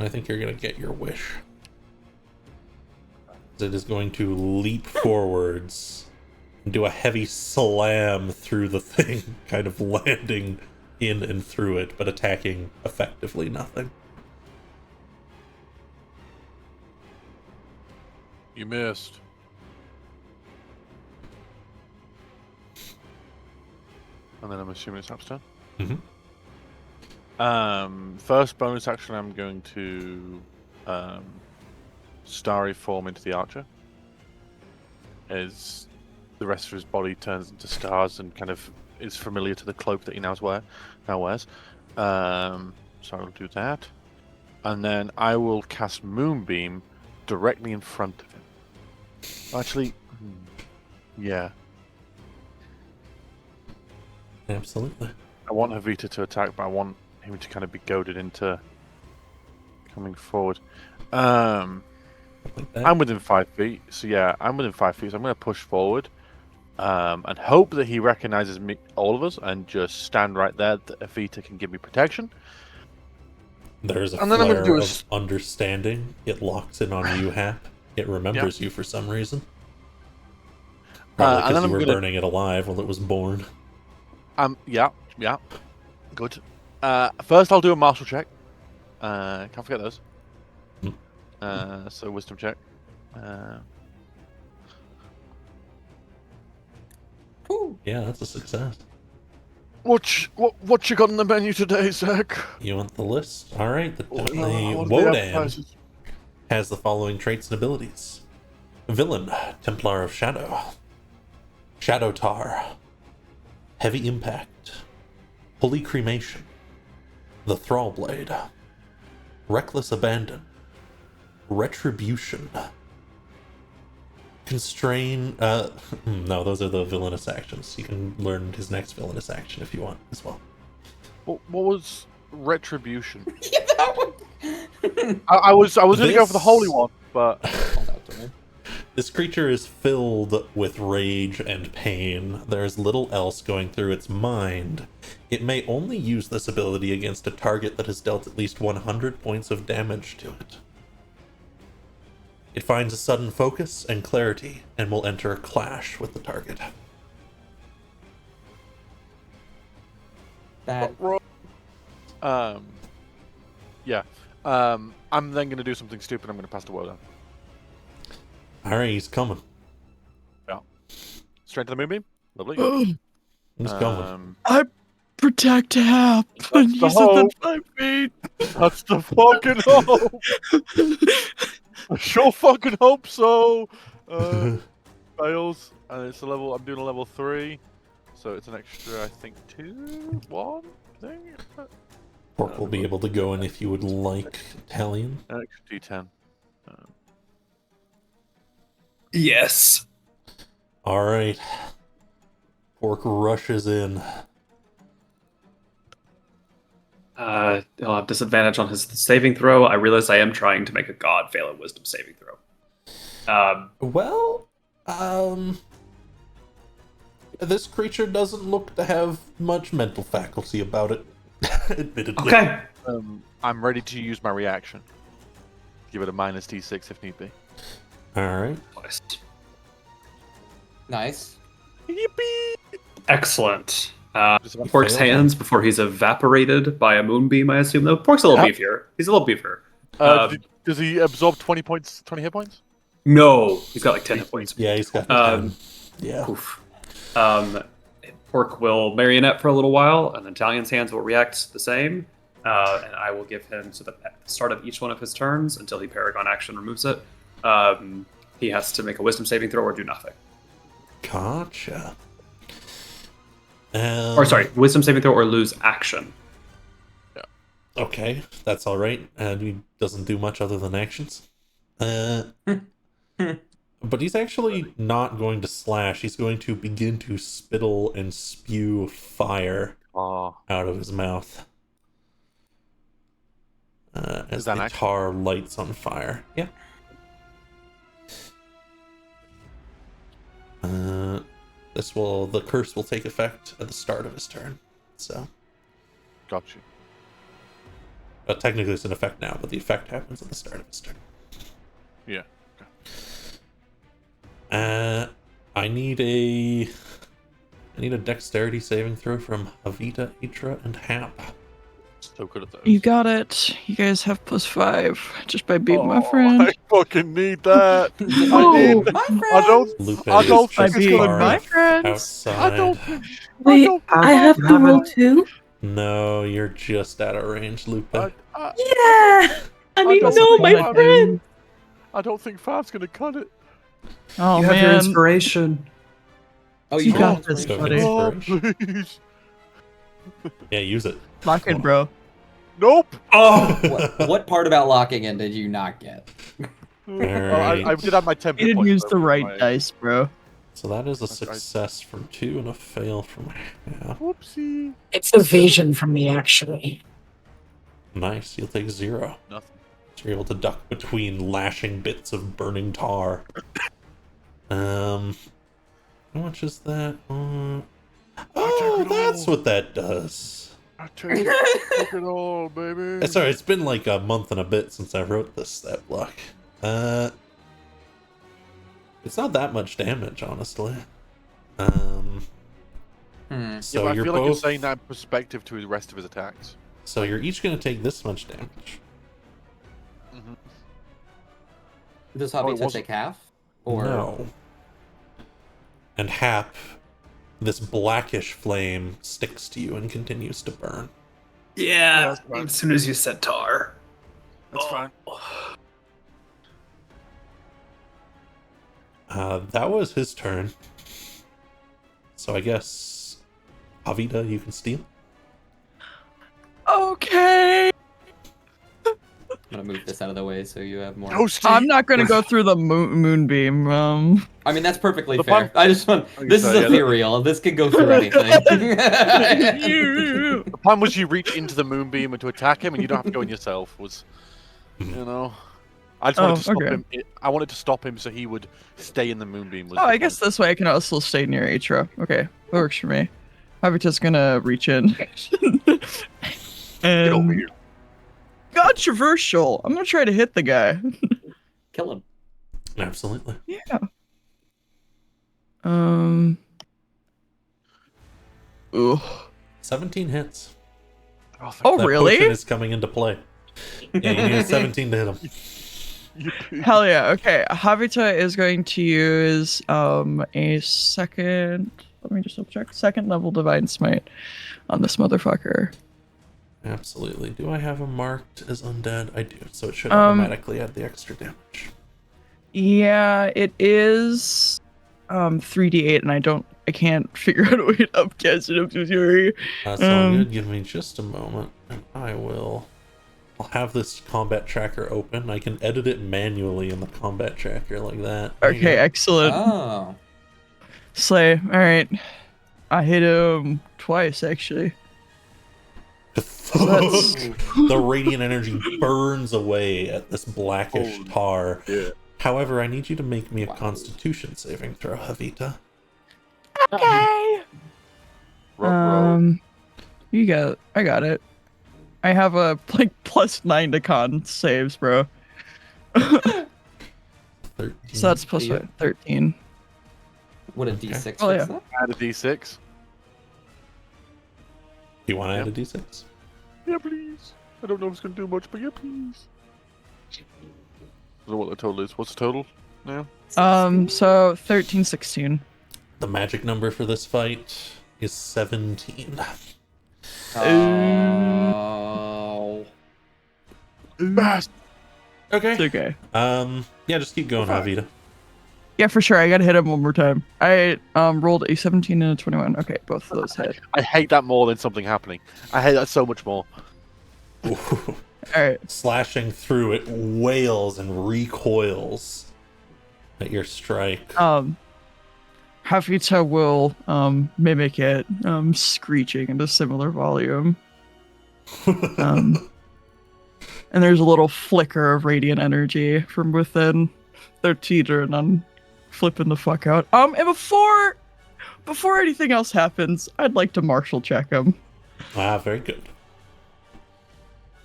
I think you're gonna get your wish. It is going to leap forwards and do a heavy slam through the thing, kind of landing in and through it, but attacking effectively nothing. You missed. and then I'm assuming it's Hap's turn. Mhm. First bonus action, I'm going to starry form into the archer. As the rest of his body turns into stars and kind of is familiar to the cloak that he now wears. So I'll do that, and then I will cast Moonbeam directly in front of him. Actually, yeah, Absolutely. I want Havita to attack, but I want him to kind of be goaded into coming forward. Like that. I'm within 5 feet, so yeah, I'm within 5 feet, so I'm going to push forward and hope that he recognizes me, all of us, and just stand right there that Avita can give me protection. There's a And then I'm gonna flare do a of understanding. It locks in on you, Hap. It remembers you for some reason. Probably and because then you I'm were gonna- burning it alive while it was born. Yeah, good. First, I'll do a martial check. Can't forget those. So wisdom check. Whew. Yeah, that's a success. What you got on the menu today, Zach? You want the list? Alright, the What are the Wodan appetizers? has the following traits and abilities. Villain, Templar of Shadow. Shadow Tar. Heavy Impact. Holy Cremation. The Thrall Blade. Reckless Abandon. Retribution. Constrain. No, those are the villainous actions. You can learn his next villainous action if you want as well. What was retribution? Yeah, that one. I was going to go for the This- holy one, but Hold out to me. This creature is filled with rage and pain. There's little else going through its mind. It may only use this ability against a target that has dealt at least 100 points of damage to it. It finds a sudden focus and clarity and will enter a clash with the target. That yeah. I'm then going to do something stupid. I'm going to pass the word on. Alright, he's coming. Straight to the moonbeam. Lovely. He's coming. I protect Hap, and the he's within hope. 5 feet. That's the fucking hope. I sure fucking hope so. Fails, and it's a level. I'm doing a level 3, so it's an extra, I think, 1 thing. Pork will be able to go in if you would like, Italian. An extra D10. Yes. Alright. Pork rushes in. He'll have disadvantage on his saving throw. I realize I am trying to make a god fail a wisdom saving throw. Well, this creature doesn't look to have much mental faculty about it, admittedly. Okay. I'm ready to use my reaction. Give it a minus D6 if need be. Alright. nice. Yippee! Excellent. Just about Pork's failed. hands before he's evaporated by a moonbeam, I assume. Though Pork's a little Yep. beefier. He's a little beefier. Does he absorb 20 hit points? No, he's got like 10 hit points. Yeah, he's got yeah. Oof. Pork will marionette for a little while, and then Talion's hands will react the same. And I will give him, so that at the start of each one of his turns, until he Paragon action removes it, he has to make a wisdom saving throw or do nothing. Gotcha. Or sorry, wisdom saving throw or lose action. Okay, that's alright. And he doesn't do much other than actions. But he's actually not going to slash. He's going to begin to spittle and spew fire Oh, out of his mouth. As that the action? tar lights on fire. Yeah. The curse will take effect at the start of his turn. So, got you. technically it's an effect now, but the effect happens at the start of his turn. Yeah. I need a dexterity saving throw from Avita, Itra, and Hap. So good at those. You got it. You guys have +5 just by being my Oh, friend. I fucking need that. Oh, My friend. I don't. Lupe I don't is By think just it's being gonna far my enough friends. outside. I don't. Wait, don't I have to roll too? No, you're just out of range, Lupe. I Yeah! I mean, don't no, think my I do. friend! I don't think 5's gonna cut it. Oh you have your man. inspiration. Oh, You do got have this, inspiration. buddy. Oh, Inspiration? please. Yeah, use it. Lock in, bro. Nope. Oh! What part about locking in did you not get? Alright. I did have my 10 You didn't points, use though, the for right my- dice, bro. So that is a That's right. success from 2 and a fail from half. Whoopsie. it's evasion from me, actually. Nice, you'll take 0. Nothing. So you're able to duck between lashing bits of burning tar. How much is that? Oh, that's what that does. I take it all, baby. Sorry, it's been like a month and a bit since I wrote this stat block. It's not that much damage, honestly. Hmm. So Yeah, but I you're feel like you're both. saying that in perspective to the rest of his attacks. So you're each going to take this much damage. Does Oh, it Habitat wasn't- take half? Or No. And Hap, this blackish flame sticks to you and continues to burn. Yeah, that's fine. as soon as you said tar. That's fine. That was his turn. So I guess, Avita, you can steal. Okay. I'm gonna move this out of the way so you have more. Toasty. I'm not gonna go through the moonbeam. I mean, that's perfectly The fair. fun- I just want. Okay, This so, is yeah, that- ethereal. This can go through anything. The plan was you reach into the moonbeam and to attack him, and you don't have to go in yourself. Was, you know, I just wanted to stop okay. him. I wanted to stop him so he would stay in the moonbeam. Was Oh, the I guess plan. this way I can also stay near Atra. Okay, that works for me. Habitat's gonna reach in. Get over and here. controversial. I'm gonna try to hit the guy. Kill him. Absolutely. Yeah. Ooh. 17 hits. Oh, That really? potion is coming into play. Yeah, you need a 17 to hit him. Hell yeah. Okay. Habitat is going to use a second. Let me just double check. Second level Divine Smite on this motherfucker. Absolutely. Do I have him marked as undead? I do, so it should Um, automatically add the extra damage. Yeah, it is 3d8, and I can't figure out a way to upcast it. I'm so sorry. That's all good. Give me just a moment, and I'll have this combat tracker open. I can edit it manually in the combat tracker like that. There you Okay, go. excellent. Oh. Slay. All right. I hit him twice, actually. that's- The radiant energy burns away at this blackish Holy tar. yeah. However, I need you to make me a Constitution saving throw, Havita. Okay. I got it. I have a like +9 to con saves, bro. 13. So that's plus Yeah. 13. Would a D6 Oh, fix yeah. that? Add a d6. Do you want to add a d6? Yeah, please. I don't know if it's gonna do much, but yeah, please. I don't know what the total is. What's the total now? So 13, 16. The magic number for this fight is 17. Oh. Bast. Okay. It's okay. Yeah, just keep going, Havita. Yeah, for sure. I gotta hit him one more time. I rolled a 17 and a 21. Okay, both of those hit. I hate that more than something happening. I hate that so much more. Ooh. All right. Slashing through, it wails and recoils at your strike. Havita will mimic it, screeching in a similar volume. And there's a little flicker of radiant energy from within their teeter, and I'm flipping the fuck out. And before anything else happens, I'd like to martial check him. Ah, very good.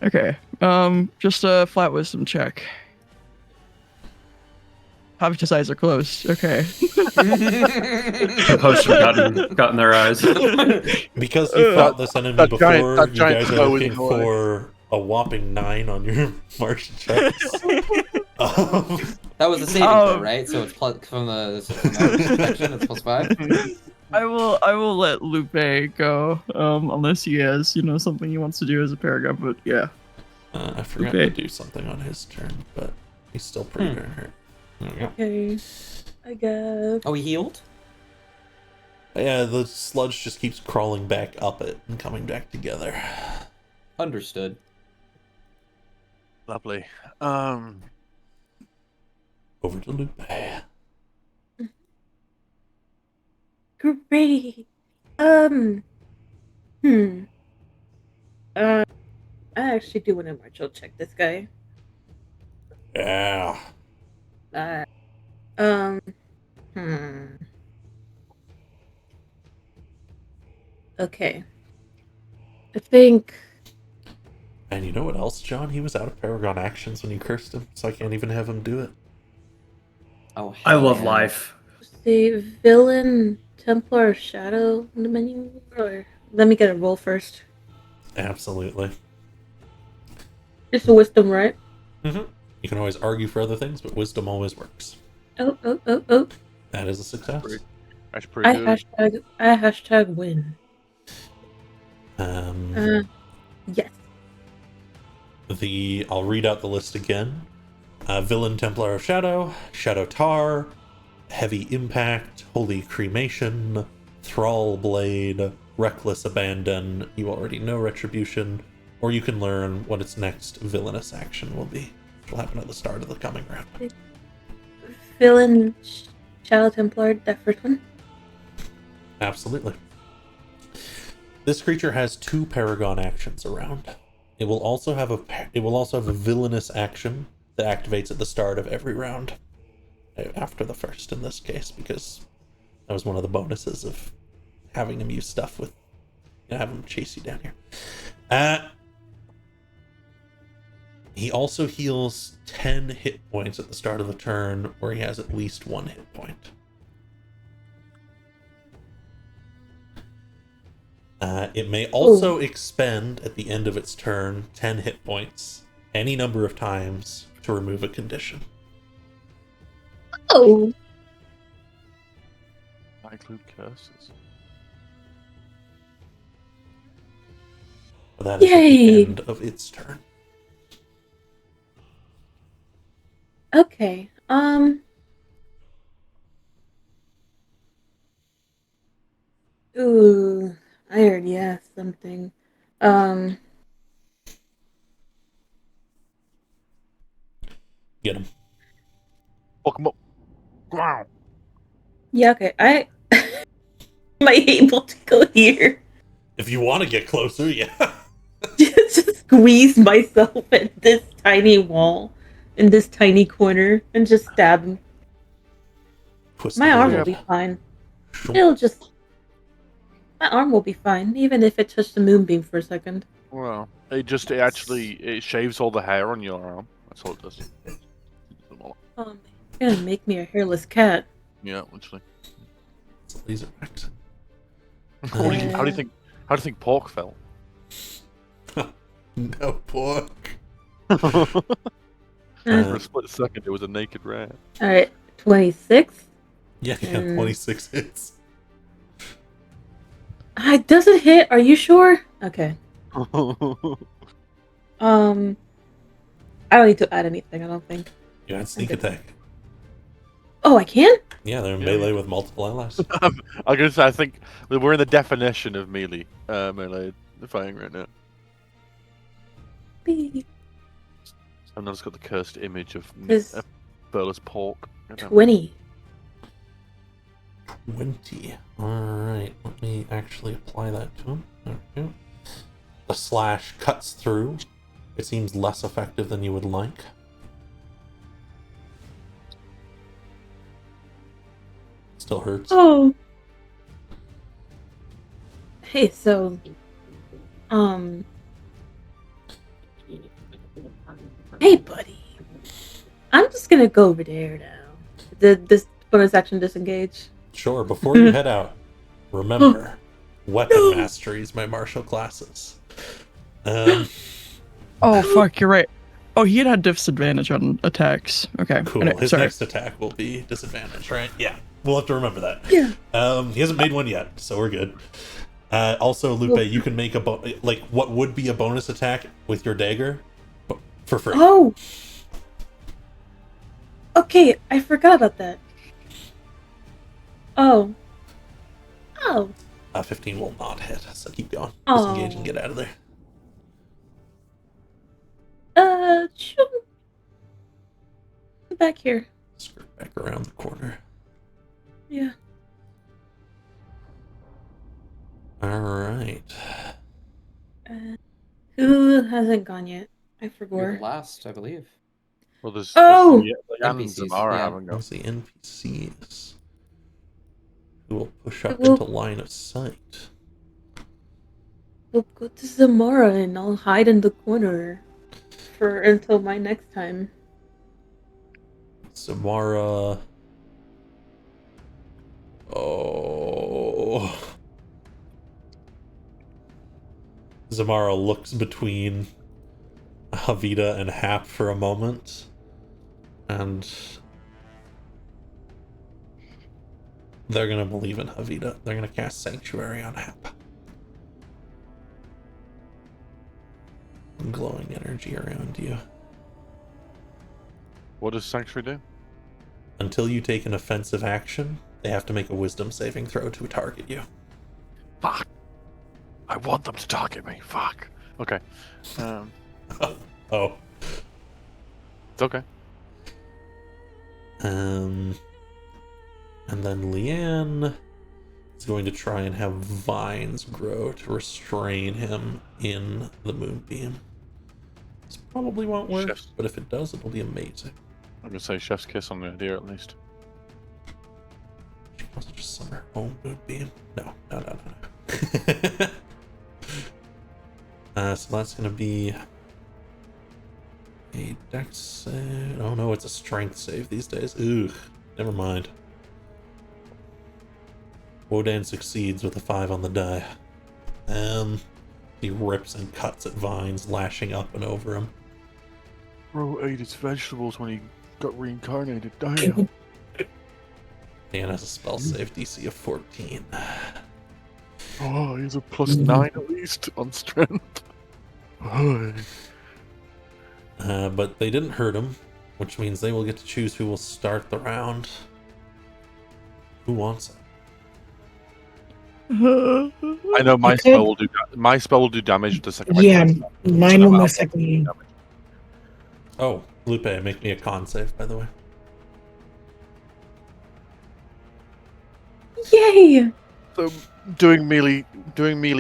Okay. Just a flat wisdom check. Habitus eyes are closed. Okay. Composure got in their eyes. Because you fought this enemy before, that you giant guys are bow is looking annoying. for a whopping 9 on your martial checks. That was a saving throw, Um, right? So it's plus from the section. It's +5. I will let Lupe go, unless he has, something he wants to do as a paragraph, but yeah. I forgot Okay. to do something on his turn, but he's still pretty darn hurt. There we go. Okay. I guess. Oh, he healed? Yeah, the sludge just keeps crawling back up it and coming back together. Understood. Lovely. Over to Lupe. Great. I actually do want to martial check this guy. Yeah. Okay. I think. And you know what else, John? He was out of Paragon actions when you cursed him, so I can't even have him do it. Oh, I love hell. life. The villain, Templar, Shadow in the menu? Or let me get a roll first. Absolutely. It's a wisdom, right? You can always argue for other things, but wisdom always works. Oh. That is a success. That's pretty good. I hashtag win. Yes. I'll read out the list again. Villain Templar of Shadow, Shadow Tar, Heavy Impact, Holy Cremation, Thrall Blade, Reckless Abandon. You already know Retribution, or you can learn what its next villainous action will be, which will happen at the start of the coming round. Villain, Shadow Templar, that first one. Absolutely. This creature has 2 Paragon actions around. It will also have a villainous action that activates at the start of every round. After the first in this case, because that was one of the bonuses of having him use stuff with have him chase you down here. He also heals 10 hit points at the start of the turn where he has at least 1 hit point. It may also expend at the end of its turn 10 hit points any number of times to remove a condition. Oh. That include curses. That is at Yay! the end of its turn. Okay. Ooh, I already asked something. Get him. Fuck him up. Wow. Yeah, okay. Am I able to go here? If you want to get closer, yeah. Just squeeze myself at this tiny wall in this tiny corner and just stab him. Twist My the arm blade. will be fine. Shoom. It'll just. My arm will be fine, even if it touched the moonbeam for a second. Well, it shaves all the hair on your arm. That's all it does. You're gonna make me a hairless cat. Yeah, literally. It's a laser axe. How do you think? How do you think Pork felt? No pork. For a split second, it was a naked rat. Alright, 26. Yeah, 26 hits. It doesn't hit, are you sure? Okay. I don't need to add anything, I don't think. You had sneak attack. Oh, I can? Yeah, they're in Yeah. melee with multiple allies. I guess I think we're in the definition of melee fighting right now. I've now just got the cursed image of This Burles Pork. 20. 20. Alright, let me actually apply that to him. There we go. The slash cuts through. It seems less effective than you would like. Still hurts. Oh. Hey, so, hey, buddy. I'm just gonna go over there now. this bonus action disengage. Sure, before you head out, remember, weapon mastery is my martial classes. Oh fuck, you're right. Oh, he had disadvantage on attacks. Okay. Cool. Anyway, His sorry. next attack will be disadvantage, right? Yeah. We'll have to remember that. Yeah. He hasn't made one yet, so we're good. Also, Lupe, you can make what would be a bonus attack with your dagger for free. Oh. Okay, I forgot about that. Oh. Oh. 15 will not hit, so keep going. Oh. Disengage and get out of there. Sure. Back here. Skirt back around the corner. Yeah. Alright. Who hasn't gone yet? I You're forgot. the last, I believe. Well, there's Oh! Leanne and NPCs, Zamara yeah. haven't gone. Those the NPCs who will push up Well- into line of sight. We'll go to Zamora and I'll hide in the corner until my next time. Samara. Oh. Zamara looks between Havita and Hap for a moment, and they're gonna believe in Havita. They're gonna cast Sanctuary on Hap. Glowing energy around you. What does Sanctuary do? Until you take an offensive action, they have to make a wisdom saving throw to target you. Fuck. I want them to target me. Fuck. Okay. Oh. It's okay. And then Leanne is going to try and have vines grow to restrain him in the moonbeam. This probably won't work, Chef's- but if it does, it'll be amazing. I'm gonna say chef's kiss on the idea at least. She wants to just summon her own moonbeam. No. So that's going to be a dex save. Oh no, it's a strength save these days. Ugh, never mind. Wodan succeeds with a 5 on the die. He rips and cuts at vines, lashing up and over him. Bro ate his vegetables when he got reincarnated. Damn. Dan has a spell save DC of 14. Oh, he's a +9 at least on strength. Oh. But they didn't hurt him, which means they will get to choose who will start the round. Who wants it? I know my Okay. spell will do damage the second. I Yeah, cast it. mine So will I'm most likely. Oh, Lupe, make me a con save, by the way. Yay! So doing melee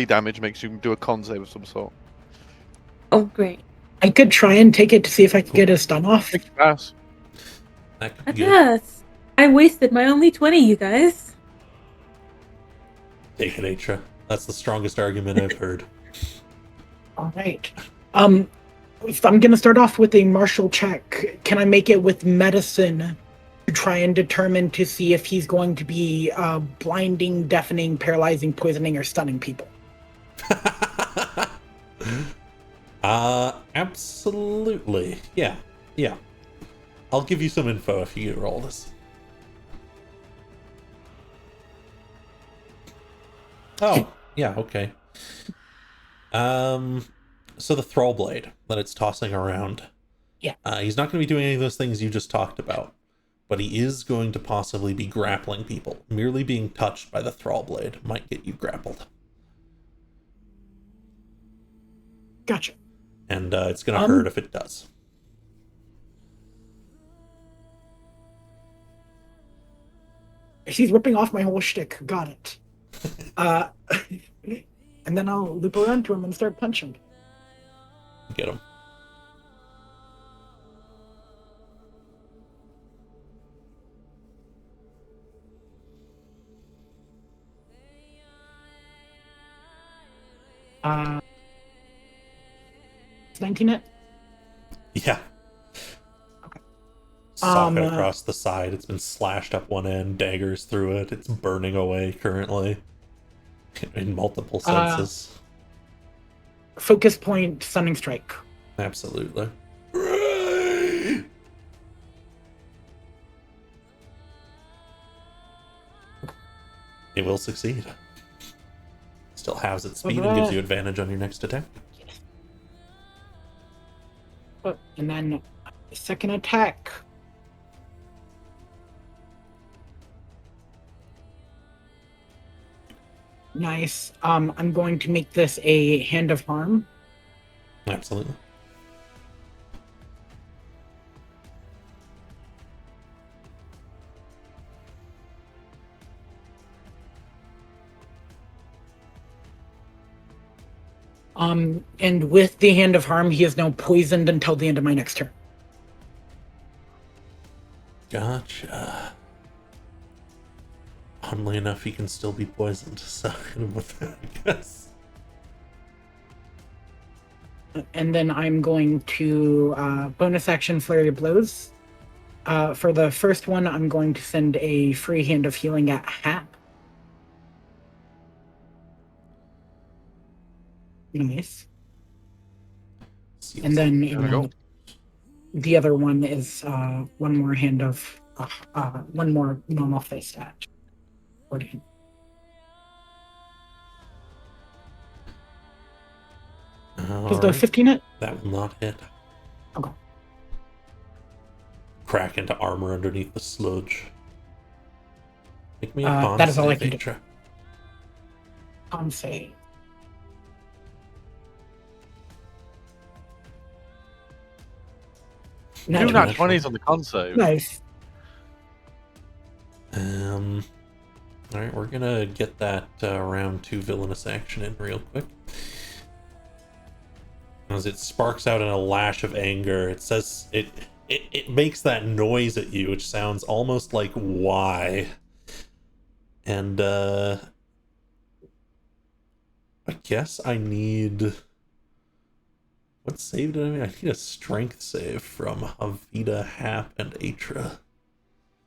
damage makes you do a con save of some sort. Oh, great. I could try and take it to see if I could get a stun off. Make you pass. That could I be good. pass. I wasted my only 20, you guys. Take it, Atra. That's the strongest argument I've heard. All right. If I'm gonna start off with a martial check. Can I make it with medicine to try and determine to see if he's going to be blinding, deafening, paralyzing, poisoning, or stunning people? Absolutely. Yeah. I'll give you some info if you roll this. Oh, yeah, okay. So the Thrall Blade that it's tossing around. Yeah. He's not going to be doing any of those things you just talked about, but he is going to possibly be grappling people. Merely being touched by the Thrall Blade might get you grappled. Gotcha. And it's going to hurt if it does. He's ripping off my whole shtick. Got it. And then I'll loop around to him and start punching. Get him. It's 19 hit? Yeah. Okay. socket across the side. It's been slashed up one end, daggers through it. It's burning away currently in multiple senses. Focus point, stunning strike. Absolutely. It will succeed. Still has its speed and gives you advantage on your next attack. And then second attack. Nice. I'm going to make this a hand of harm. Absolutely. And with the hand of harm, he is now poisoned until the end of my next turn. Gotcha. Oddly enough, he can still be poisoned, so with that, I guess. And then I'm going to bonus action flurry of blows. For the first one, I'm going to send a free hand of healing at Hap. Nice. And then the other one is one more hand of one more normal face touch. Does the 15 hit? That will not hit. Okay. Crack into armor underneath the sludge. Make me a that is all I con can save, do. Con save. You got 20s on the con save. Nice. Alright, we're gonna get that round 2 villainous action in real quick. As it sparks out in a lash of anger, it says it makes that noise at you, which sounds almost like why. And I guess I need, what save did I make? I need a strength save from Havita, Hap, and Atra.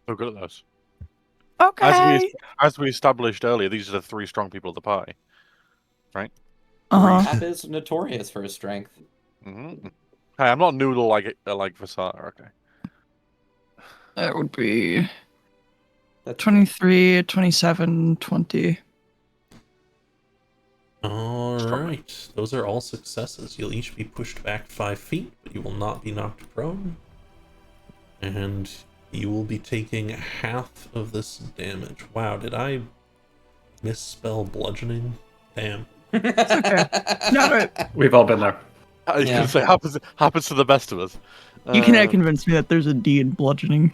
So good at those. Okay. As we established earlier, these are the 3 strong people of the party, right? Hap is notorious for his strength. Mm-hmm. Hey, I'm not noodle like Vasar. Okay. That would be 23, 27, 20. Alright, those are all successes. You'll each be pushed back 5 feet, but you will not be knocked prone. And you will be taking half of this damage. Wow, did I misspell bludgeoning? Damn. It's okay. No, We've all been there. I was gonna say happens to the best of us. you cannot convince me that there's a D in bludgeoning.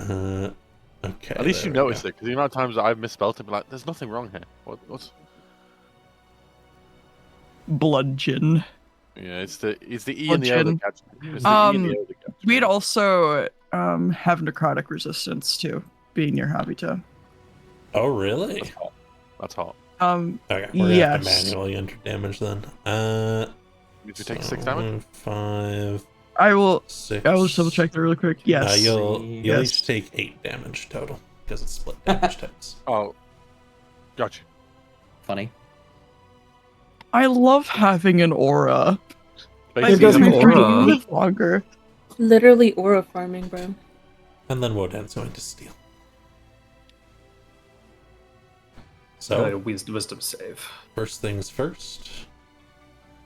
Okay. At least you noticed it, because the amount of times that I've misspelled it, be like, there's nothing wrong here. What's? Bludgeon. Yeah, it's the E and the O that catch. It's the E and the O that catch. We'd also have necrotic resistance too, being near Habita. Oh, really? That's hot. Okay, we're gonna have to Yes. manually enter damage then. Did you take 6 damage? 5, I will 6. just double check that really quick. Yes. You'll Yes. each take 8 damage total because it's split damage types. Oh, gotcha. Funny. I love having an aura. I Basically, does think an I aura. can live longer. Literally aura farming, bro. And then Wodan's going to steal. So So, wisdom save. first things first.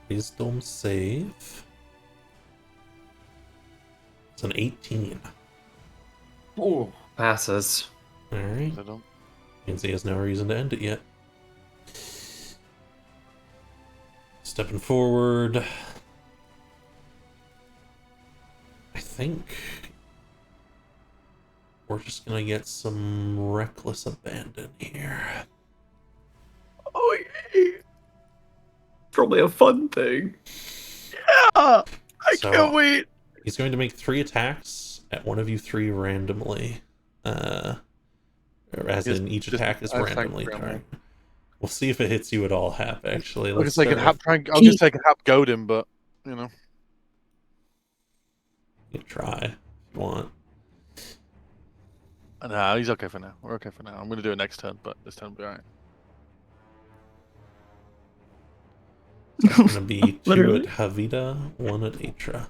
Wisdom save. It's an 18. Oh, Passes. Alright. I don't. Means he has no reason to end it yet. Stepping forward. I think we're just gonna get some reckless abandon here. Oh, yay. Probably a fun thing. I So- can't wait. He's going to make 3 attacks at one of you 3 randomly. Or as in each attack is randomly. We'll see if it hits you at all, Hap, actually. I was Let's just start Hap with- goad him, but you know. You can try if you want. No, he's okay for now. We're okay for now. I'm going to do it next turn, but this turn will be alright. It's going to be 2 Literally. at Havita, 1 at Atra.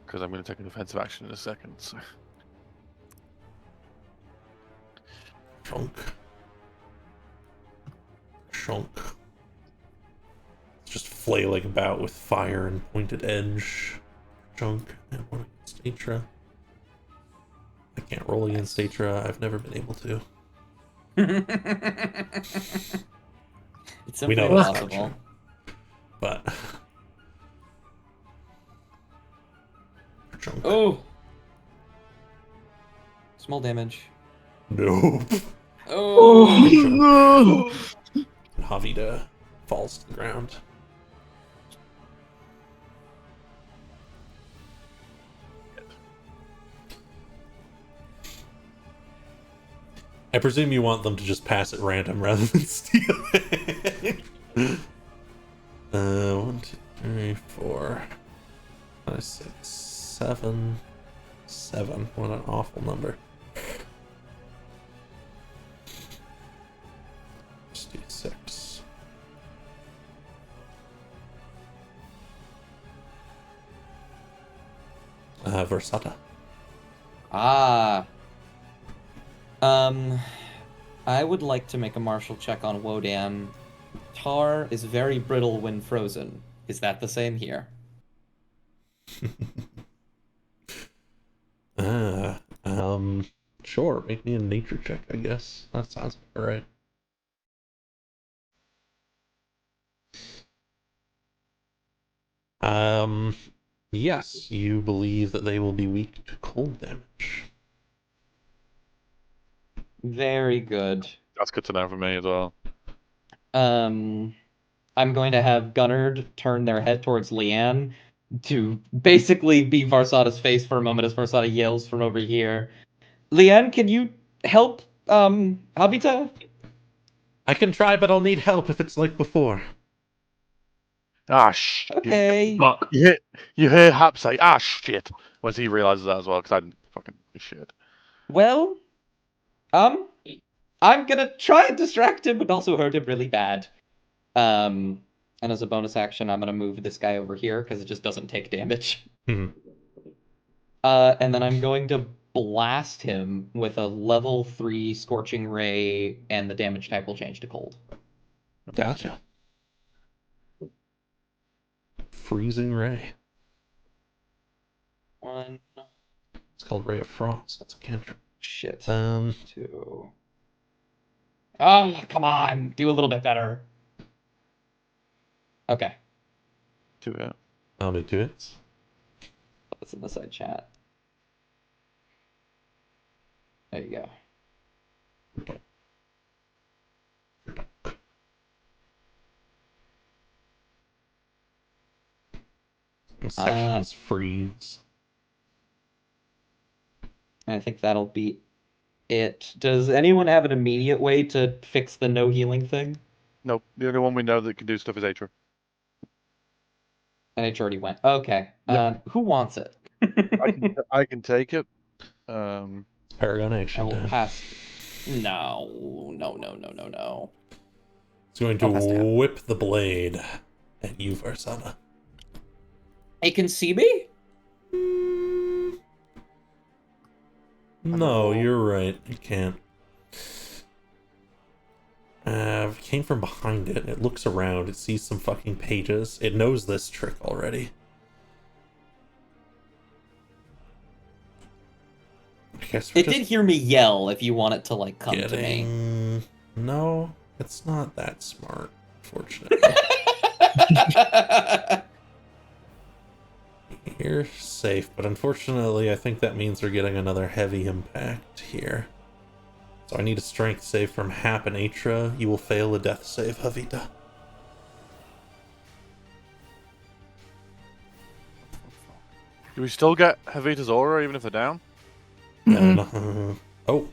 Because I'm going to take a defensive action in a second. So. Chunk. Chunk. It's just flailing about with fire and pointed edge. Chunk. And 1 against Atra. I can't roll against Atra. I've never been able to. It's We simply know that's not impossible. true. But Chunk. Oh! Small damage. Nope. Oh! no! And Havita falls to the ground. I presume you want them to just pass at random rather than steal it. 1, 2, 3, 4, 5, 6, 7. 7. What an awful number. Just do 6. Versata. Ah. I would like to make a martial check on Wodan. Tar is very brittle when frozen. Is that the same here? Sure, make me a nature check, I guess. That sounds alright. Yes, you believe that they will be weak to cold damage. Very good. That's good to know for me as well. I'm going to have Gunnard turn their head towards Leanne to basically be Varsada's face for a moment as Varsada yells from over here. Leanne, can you help, Habita? I can try, but I'll need help if it's like before. Ah, shit. Okay. Fuck. You hear Hap say, ah, shit, once he realizes that as well, because I didn't fucking shit. Well, I'm gonna try and distract him, but also hurt him really bad. And as a bonus action, I'm gonna move this guy over here, because it just doesn't take damage. Mhm. And then I'm going to blast him with a level 3 Scorching Ray, and the damage type will change to cold. Gotcha. Freezing Ray. 1, It's called Ray of Frost. That's a cantrip. shit, 2. 2. Oh, come on, do a little bit better. Okay, 2 out. I'll do 2 hits. put this in the side chat. There you go. Sections freeze. And I think that'll be it. Does anyone have an immediate way to fix the no healing thing? Nope, the only one we know that can do stuff is Atra. And it already went. Okay. Yep. Who wants it? I can take it. Paragon I action. will Dan. pass. No. It's going to I'll pass down. whip the blade at you, Varsana. It can see me? No, you're right. It can't. It came from behind it. It looks around. It sees some fucking pages. It knows this trick already. I guess we're It did hear me yell if you want it to, like, come to me. No, it's not that smart, fortunately. You're safe, but unfortunately, I think that means we're getting another heavy impact here. So I need a strength save from Hap and Atra. You will fail a death save, Havita. Do we still get Havita's aura even if they're down? Oh,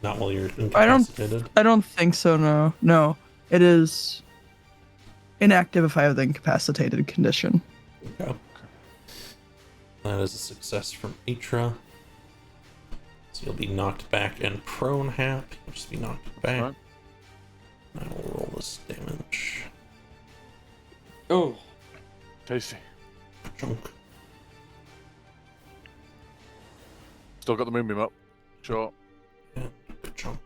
not while you're incapacitated. I don't think so. No. It is inactive if I have the incapacitated condition. Okay. That is a success from Atra. So you'll be knocked back and prone, Hap. You'll just be knocked back. Right. I will roll this damage. Oh, Tasty. Chunk. Still got the moonbeam up. Sure. Yeah, chunk.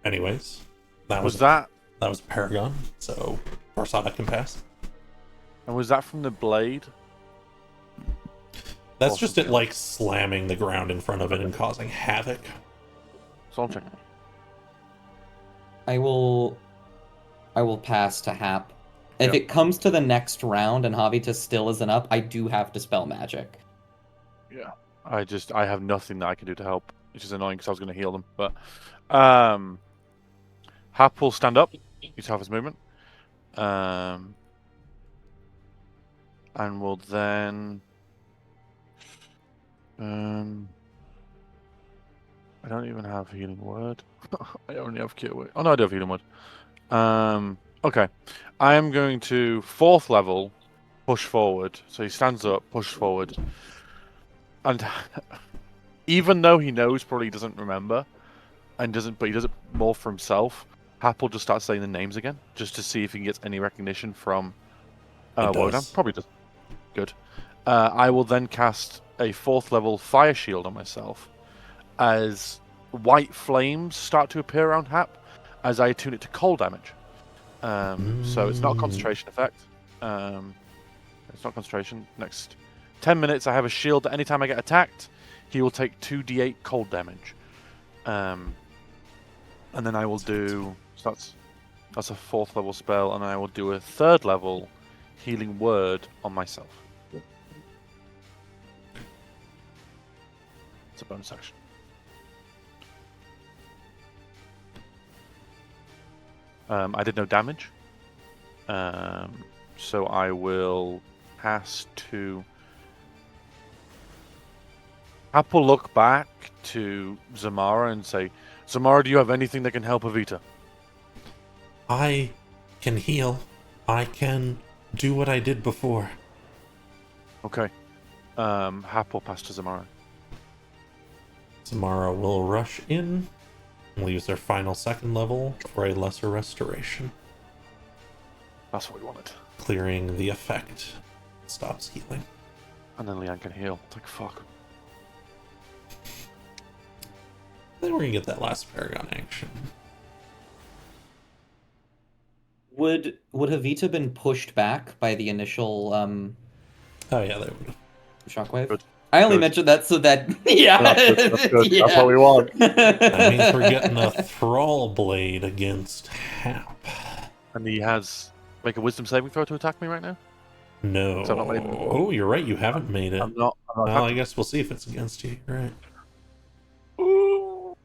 Anyways, that was that a Paragon, so Varsada can pass. and was that from the blade? That's Awesome. just it, like slamming the ground in front of it and causing havoc. So I'm checking. I will pass to Hap. If Yep. it comes to the next round and Javita still isn't up, I do have to spell magic. Yeah. I have nothing that I can do to help, which is annoying because I was going to heal them. But Hap will stand up. Use half his movement. And will then I don't even have healing word. I only have cure word. Oh no, I do have healing word. Okay. I am going to 4th level push forward. So he stands up, pushes forward. And even though he knows, probably doesn't remember, and but he does it more for himself, Hap will just start saying the names again, just to see if he gets any recognition from It Wodan. does. Probably does. Good. I will then cast a 4th level fire shield on myself as white flames start to appear around Hap as I attune it to cold damage. So it's not a concentration effect. It's not concentration. Next 10 minutes, I have a shield that anytime I get attacked, he will take 2d8 cold damage. And then I will do... So that's a 4th level spell, and I will do a 3rd level healing word on myself. It's a bonus action. I did no damage. So I will pass to... Hap will look back to Zamara and say, Zamara, do you have anything that can help Avita? I can heal. I can do what I did before. Okay. Hap will pass to Zamara. Samara will rush in and will use their final 2nd level for a lesser restoration, That's what we wanted. clearing the effect. Stops healing. And then Leanne can heal. It's like, fuck. Then we're gonna get that last Paragon action. Would Javita been pushed back by the initial Oh yeah, they would. shockwave? Good. I only Good. mentioned that so that yeah, That's good. yeah. That's what we want. That means we're getting a Thrall Blade against Hap. And he has... Make a wisdom saving throw to attack me right now? No. So I've not made it. Oh, you're right. You haven't made it. I'm not Well, I attacking. guess we'll see if it's against you. You're right. Ooh.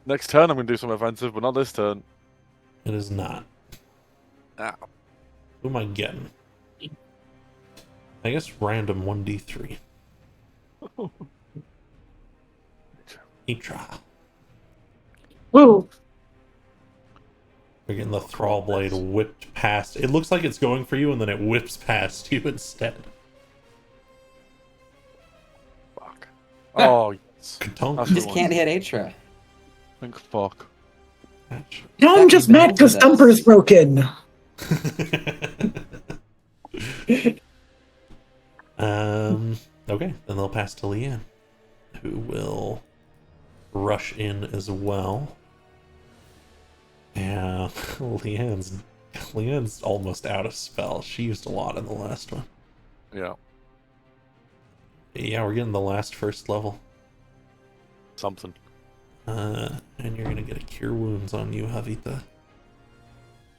Next turn, I'm going to do something offensive, but not this turn. It is not. Ow. Who am I getting? I guess random 1d3. Itra. Woo! You're getting the Thrall Blade whipped past. It looks like it's going for you, and then it whips past you instead. Fuck. Oh, yes. Katonk. That's You just the can't one. hit Atra. Think fuck. Now I'm just mad because Thumper's broken. Okay, then they'll pass to Leanne, who will rush in as well. Yeah, Leanne's almost out of spells. She used a lot in the last one. Yeah. Yeah, we're getting the last 1st level. Something. And you're gonna get a Cure Wounds on you, Javita.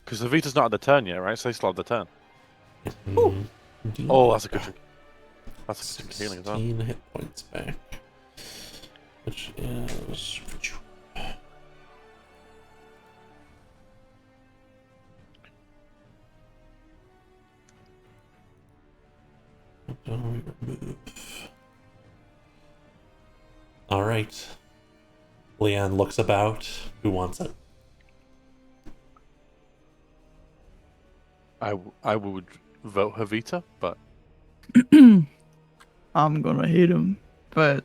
Because the Vita's not at the turn yet, right? So they still have the turn. Indeed. Oh, that's a good thing. That's a good healing as well. 16 hit points back. Which is... Remove. Alright. Leanne looks about. Who wants it? I would vote Havita, but I'm gonna hit him, but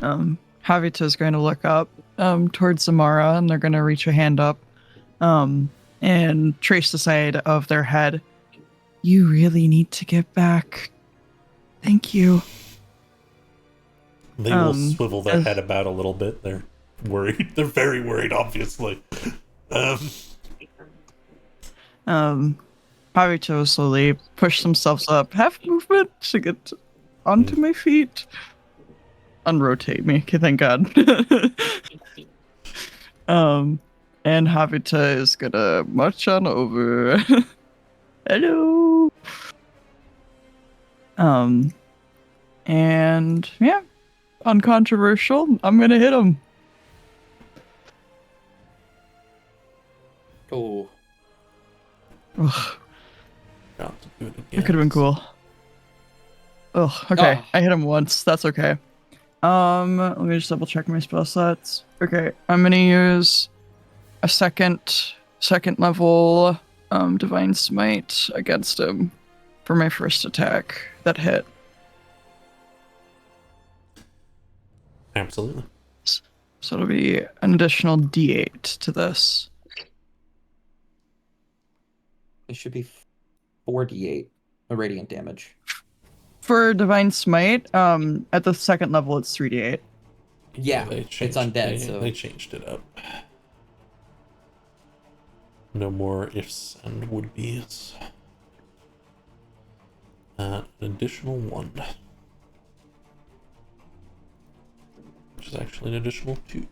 Havita's going to look up towards Samara, and they're going to reach a hand up and trace the side of their head. You really need to get back. Thank you. They will swivel their head about a little bit. They're worried. They're very worried, obviously. Havita will slowly push themselves up, half movement to get onto my feet. Unrotate me. Okay, thank God. And Havita is gonna march on over. Hello. And yeah, uncontroversial. I'm gonna hit him. Oh, Ugh, Got to do it that again. could have been cool. Oh, okay. Ah. I hit him once. That's okay. Let me just double check my spell sets. Okay, I'm gonna use a second level divine smite against him for my first attack that hit. Absolutely. So it'll be an additional D8 to this. it should be 4d8 radiant damage. For divine smite, at the second level it's 3d8. Yeah, they it's changed, undead, so they changed it up. No more ifs and would-be's. An additional 1. Which is actually an additional 2.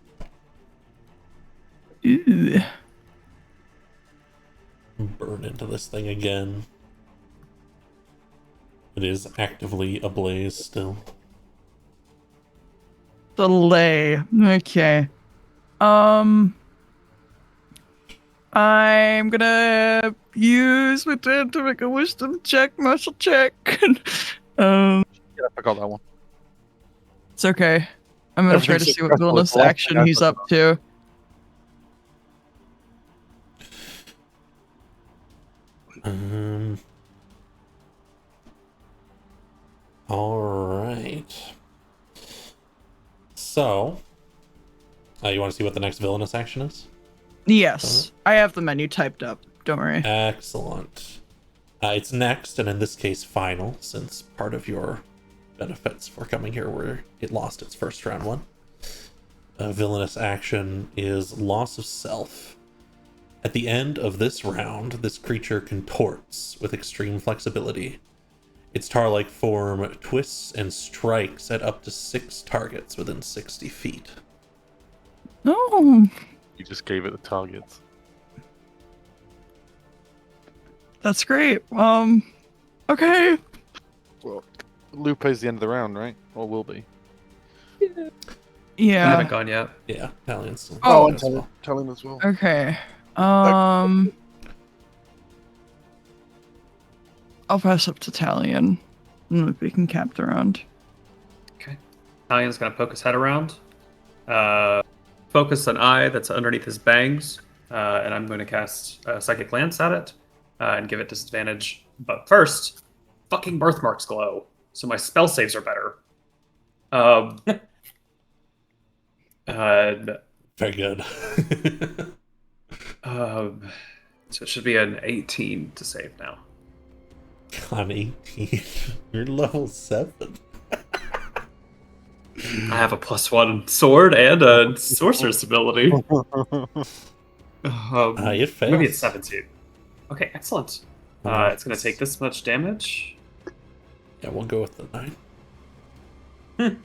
Ooh. Burn into this thing again. It is actively ablaze still. Delay. Okay. I'm gonna use my turn to make a wisdom check, martial check. yeah, I forgot that one. It's okay. I'm gonna try to Everything's see what successful, villainous it's lost, action guys, he's that's up to. All right. So, you want to see what the next villainous action is? Yes, I have the menu typed up. Don't worry. Excellent. It's next, and in this case, final, since part of your benefits for coming here were it lost its first round one. Villainous action is loss of self. At the end of this round, this creature contorts with extreme flexibility. Its tar-like form twists and strikes at up to 6 targets within 60 feet. No, You just gave it the targets. that's great. Okay. Well, Lupe's the end of the round, right? Or will be. I Yeah. haven't gone yet. Yeah, Italian's still Oh, as well. Tell him as well. Okay. I'll pass up to Talion. And we can cap the round. Italian's gonna poke his head around. Focus an eye that's underneath his bangs, and I'm going to cast a Psychic Glance at it and give it disadvantage. But first, fucking birthmarks glow, so my spell saves are better. Very good. So it should be an 18 to save now. I'm 18. You're level 7. I have a +1 sword and a sorceress ability. It fails. Maybe it's 17. Okay, excellent. It's going to take this much damage. Yeah, we'll go with the 9.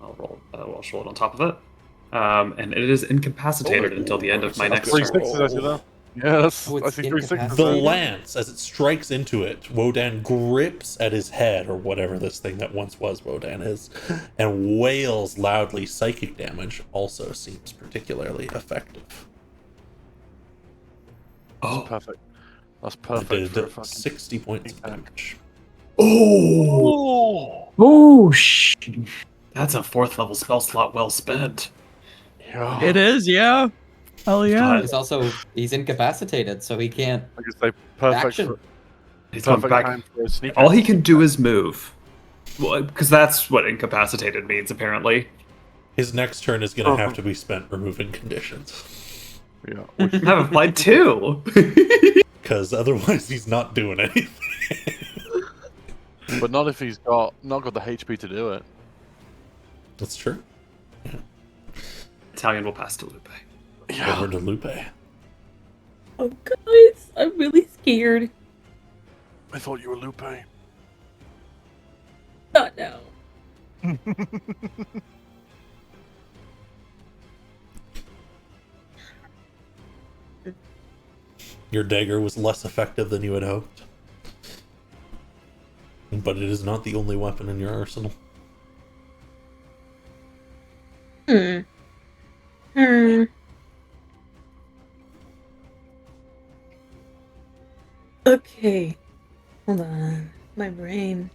I'll roll it on top of it. And it is incapacitated until the end of my next turn. 3 6s, I see that. Yes, Oh, I it's see 3 6s. incapacitated. The lance, as it strikes into it, Wodan grips at his head, or whatever this thing that once was Wodan is, and wails loudly. Psychic damage also seems particularly effective. Oh, Perfect. That's It perfect for a did fucking 60 points of tank. damage. Oh, that's a 4th level spell slot well spent. Yeah. It is, yeah. Hell yeah. He's incapacitated, so he can't I guess they perfect action. He's going perfect back. time for a sneak. All he can do is move. Well, because that's what incapacitated means, apparently. His next turn is going to have to be spent removing conditions. Yeah. I have applied two. Because otherwise he's not doing anything. But not if he's not got the HP to do it. That's true. Italian will pass to Lupe. Over to Lupe. Oh, guys, I'm really scared. I thought you were Lupe. Not now. Your dagger was less effective than you had hoped. But it is not the only weapon in your arsenal. Hmm. Okay. Hold on. My brain.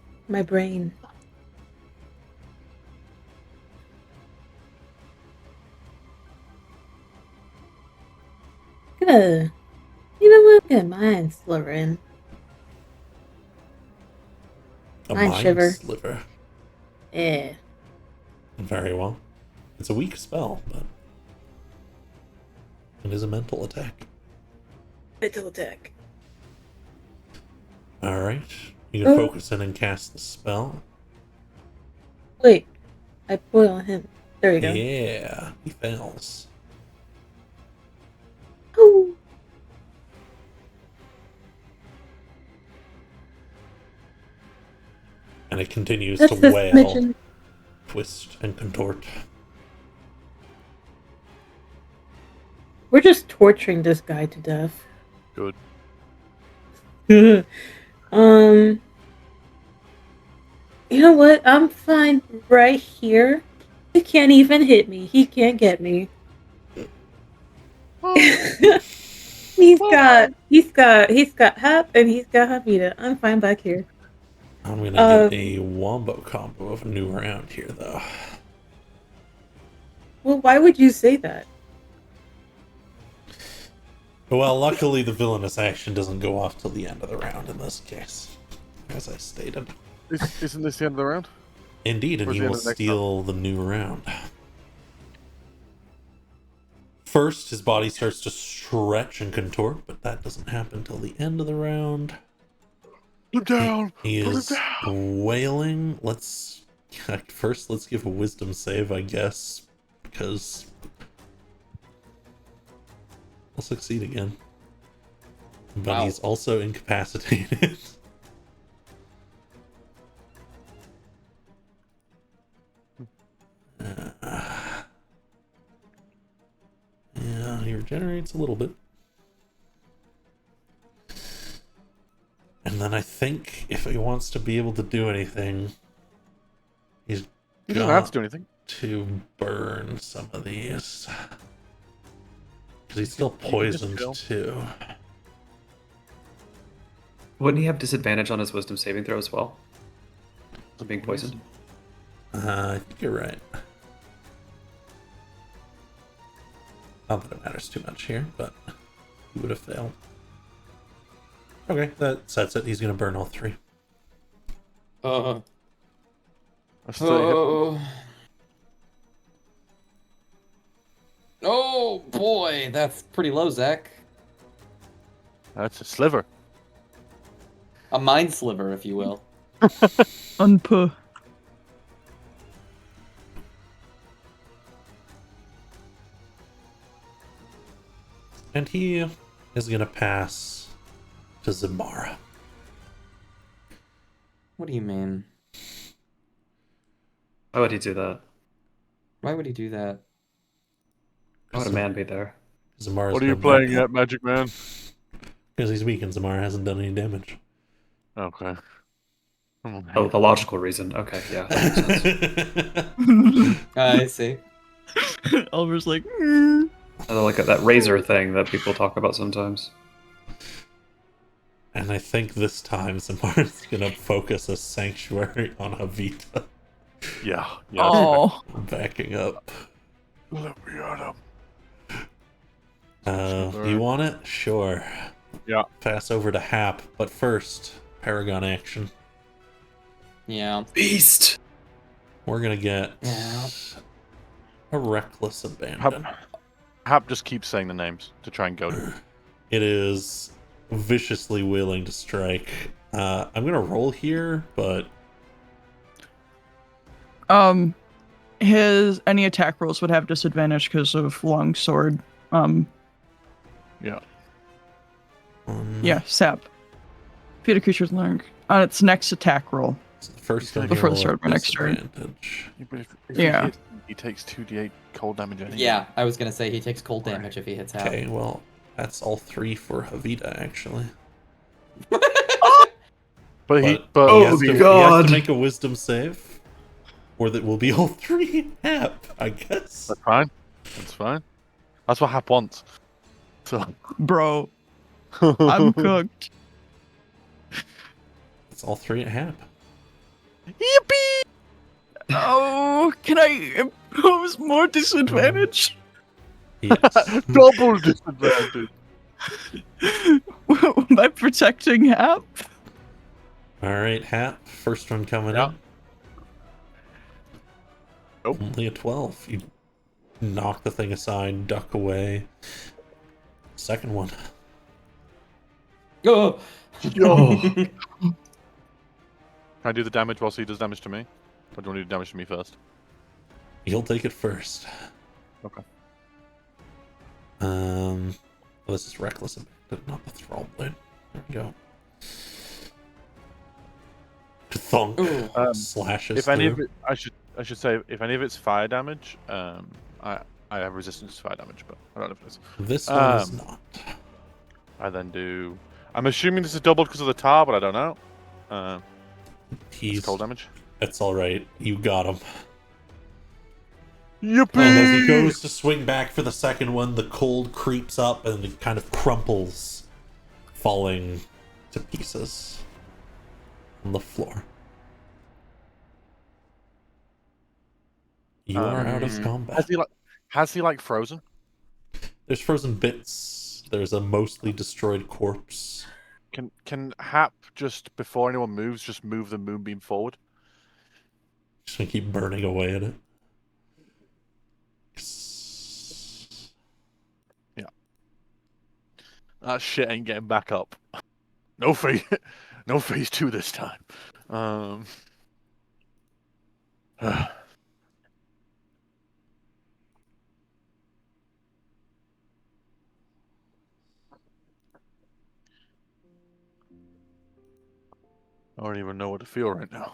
Good. You know what? Good mind slivering. A Mind mind shiver. sliver. Yeah. Very well. It's a weak spell, but it is a mental attack. Mental attack. Alright. You can focus in and cast the spell. Wait. I put on him. There we go. Yeah, he fails. Oh. And it continues Just to this wail, smidgen. twist, and contort. We're just torturing this guy to death. Good. You know what? I'm fine right here. He can't even hit me. He can't get me. he's got Hap and he's got Hamida. I'm fine back here. I'm gonna get a wombo combo of a new round here, though. Well, why would you say that? Well, luckily the villainous action doesn't go off till the end of the round in this case, as I stated. Isn't this the end of the round? Indeed, and Towards he the will end of the next steal the new round. First, his body starts to stretch and contort, but that doesn't happen till the end of the round. Put him down! He Put him is down! wailing. Let's give a wisdom save, I guess, because I'll succeed again. But Wow. he's also incapacitated. Yeah, he regenerates a little bit. And then I think if he wants to be able to do anything, he's He doesn't have got to do anything. to burn some of these. Because he's still poisoned chill. too. Wouldn't he have disadvantage on his wisdom saving throw as well? For being poisoned? I think you're right. Not that it matters too much here, but he would have failed. Okay, that sets it. He's going to burn all three. I still Oh boy, that's pretty low, Zach. That's a sliver. A mind sliver, if you will. Unpuh. And he is going to pass to Zamara. What do you mean? Why would he do that? Why would he do that? Why would a man be there? Zamara's What are you been playing knocked out. at, Magic Man? Because he's weak and Zamara hasn't done any damage. Okay. Oh, the logical reason. Okay, yeah, that makes sense. I see. Oliver's like, I like that razor thing that people talk about sometimes. And I think this time Zamara's going to focus a sanctuary on Havita. Yeah. oh, Backing up. Let me at him. You want it? Sure. Yeah. Pass over to Hap, but first, Paragon action. Yeah. Beast. We're gonna get Yeah. a reckless abandon. Hap just keeps saying the names to try and go to. It is viciously willing to strike. I'm gonna roll here, but His any attack rolls would have disadvantage because of long sword. Yeah. Yeah, sap. Feed a creature's learn on its next attack roll. it's the first time Before you the roll sword at my next turn. disadvantage. But if Yeah. he hits, he takes 2d8 cold damage anyway. Yeah, I was gonna say he takes cold damage if he hits Hap. Okay, well, that's all 3 for Havita, actually. But he, But but he, Oh has my to, he has God. to make a wisdom save, or that will be all 3 Hap, I guess. that's fine. That's fine. That's what Hap wants. So. Bro, I'm cooked. It's all 3 at Hap. Yippee! Oh, can I impose more disadvantage? Yes. Double disadvantage. By protecting Hap? Alright, Hap, first one coming Yeah. in. Nope. Only a 12. You knock the thing aside, duck away. Second one. Oh! Yo. Can I do the damage whilst he does damage to me? Or do you want to do damage to me first? You'll take it first. Okay. Well, this is reckless, but not the thrall blade. There we go. Thunk Ooh. slashes If any through. of it, I should say, if any of it's fire damage, I have resistance to fire damage, but I don't know if it is. This one is not. I then do. I'm assuming this is doubled because of the tar, but I don't know. He's It's cold damage. That's all right. You got him. Yippee! And as he goes to swing back for the second one, the cold creeps up and it kind of crumples, falling to pieces on the floor. You are out of combat. Has he like frozen? There's frozen bits. There's a mostly destroyed corpse. Can Hap just before anyone moves, just move the moonbeam forward? Just gonna keep burning away at it. Yeah. That shit ain't getting back up. No phase, no phase 2 this time. I don't even know what to feel right now.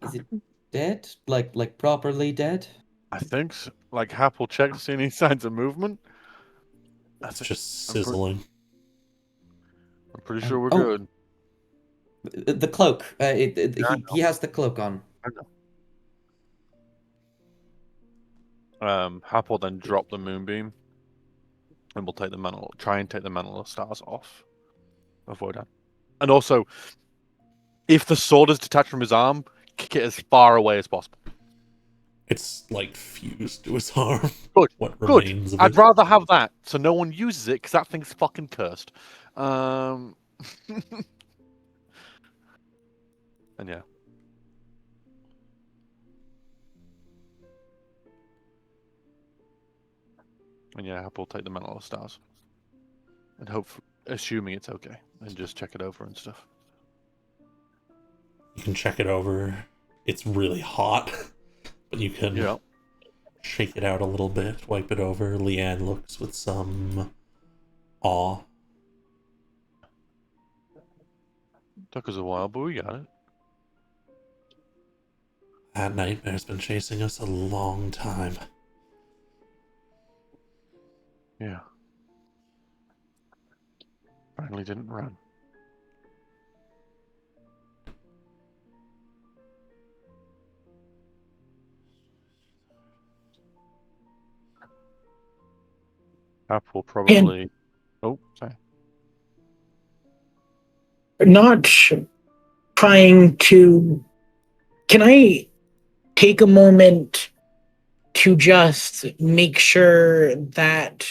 Is it dead? Like properly dead? I think so. Like Hap will check to see any signs of movement. That's just sizzling. I'm pretty sure we're Oh. good. The cloak. He has the cloak on. I know. Hap will then drop the moonbeam, and we'll take the mantle. Try and take the mantle of stars off of Wodan. And also, if the sword is detached from his arm, kick it as far away as possible. It's like fused to his arm. Good. What Good. remains of I'd it. rather have that, so no one uses it, because that thing's fucking cursed. And yeah. And yeah, Hap will take the mantle of stars. And hope, assuming it's okay, and just check it over and stuff. You can check it over. It's really hot, but you can shake it out a little bit, wipe it over. Leanne looks with some awe. Took us a while, but we got it. That nightmare's been chasing us a long time. Yeah. Finally didn't run. Hap will probably... Oh, sorry. Not trying to. Can I take a moment to just make sure that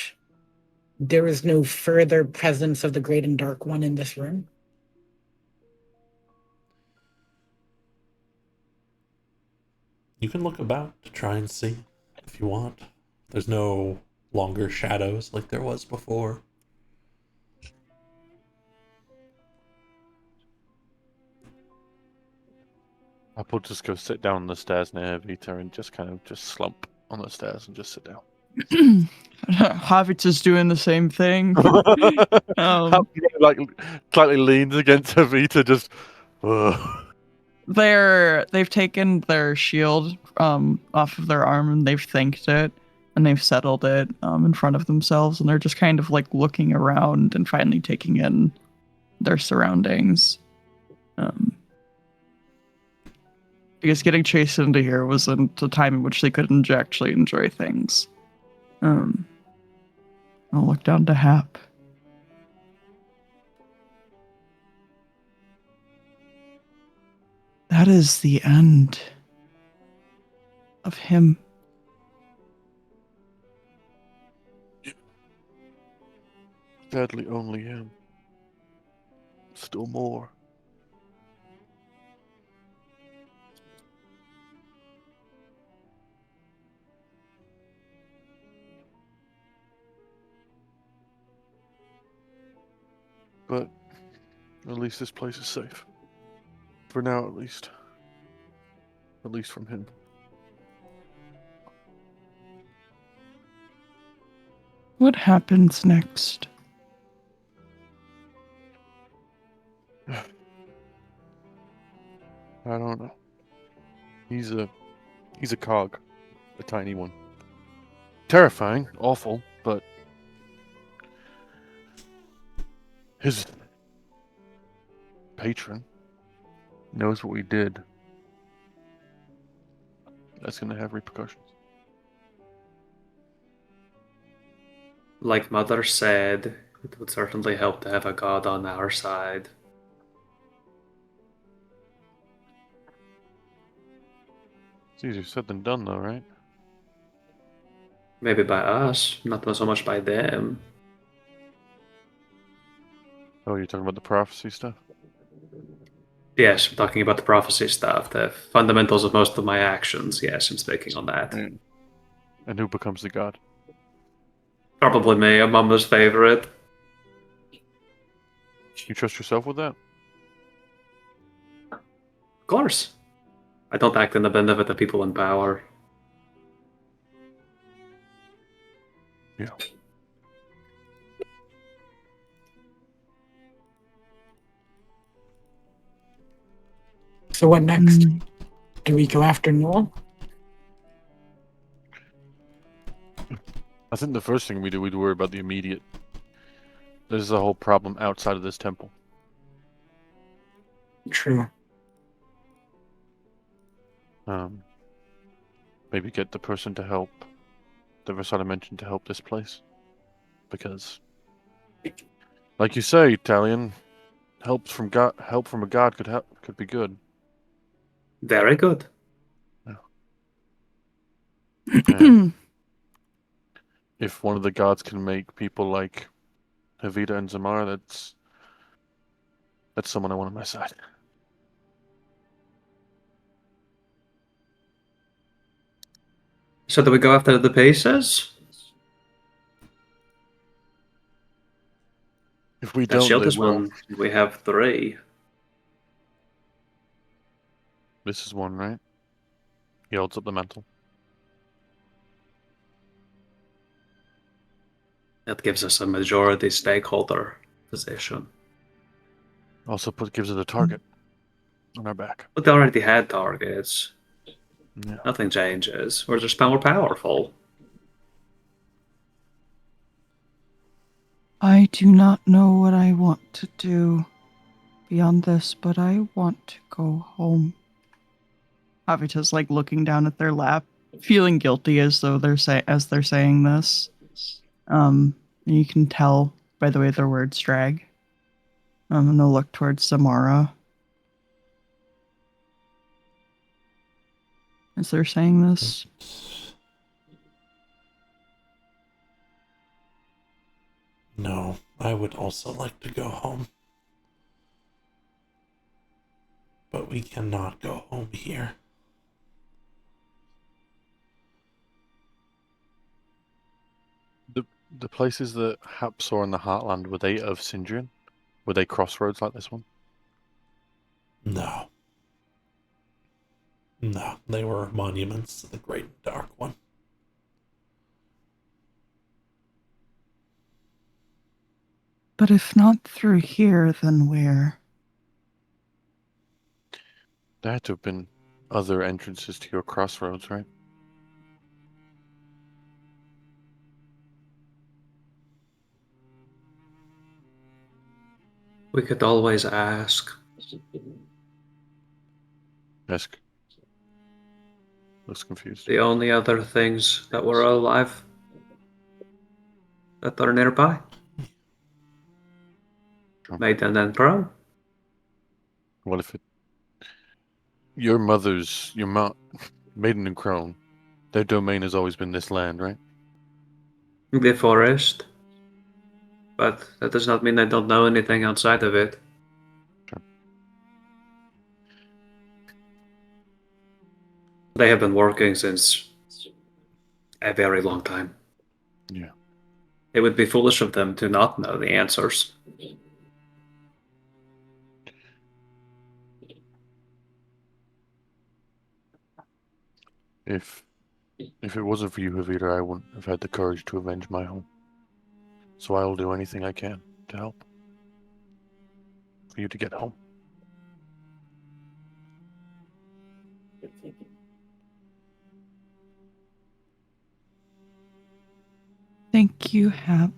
there is no further presence of the Great and Dark One in this room? You can look about to try and see if you want. There's no longer shadows like there was before. I'll just go sit down on the stairs near Vita and just kind of just slump on the stairs and just sit down. Havit's doing the same thing. Like slightly leans against Vita, just. They've taken their shield off of their arm and they've thanked it and they've settled it in front of themselves, and they're just kind of like looking around and finally taking in their surroundings. Because getting chased into here wasn't a time in which they could actually enjoy things. I'll look down to Hap. That is the end of him. Sadly, only him. Still more. But at least this place is safe. For now, at least. At least from him. What happens next? I don't know. He's a cog. A tiny one. Terrifying, awful, but his patron knows what we did. That's gonna have repercussions. Like Mother said, it would certainly help to have a god on our side. It's easier said than done, though, right? Maybe by us, not so much by them. Oh, you're talking about the prophecy stuff? Yes, I'm talking about the prophecy stuff, the fundamentals of most of my actions. Yes, I'm speaking on that. And who becomes the god? Probably me, a mama's favorite. You trust yourself with that? Of course. I don't act in the benefit of people in power. Yeah. So what next? Do we go after Noel? I think the first thing we do, we'd worry about the immediate. There's a whole problem outside of this temple. True. Maybe get the person to help, the Versada mentioned, to help this place. Because, like you say, Talion, help from a god could be good. Very good. And if one of the gods can make people like Havita and Zamara, that's someone I want on my side. So do we go after the pieces? If we The don't, shield they is will. one. We have 3. This is one, right? He holds up the mantle. That gives us a majority stakeholder position. Also gives it a target on our back. But they already had targets. Yeah. Nothing changes. We're just more powerful. I do not know what I want to do beyond this, but I want to go home. Havita's like looking down at their lap, feeling guilty as though they're saying this. You can tell by the way their words drag. And they'll look towards Samara. as they're saying this. No, I would also like to go home. But we cannot go home here. The places that Hap saw in the Heartland, were they of Sindrian? Were they crossroads like this one? No. No, they were monuments to the Great and Dark One. But if not through here, then where? There had to have been other entrances to your crossroads, right? We could always ask. Esk looks confused. The only other things that were alive that are nearby. Sure. Maiden and Pearl. What if your Maiden and Crone, their domain has always been this land, right? The forest. But that does not mean I don't know anything outside of it. Sure. They have been working since a very long time. Yeah. It would be foolish of them to not know the answers. If it wasn't for you, Havita, I wouldn't have had the courage to avenge my home. So I will do anything I can to help. For you to get home. Thank you, Hap.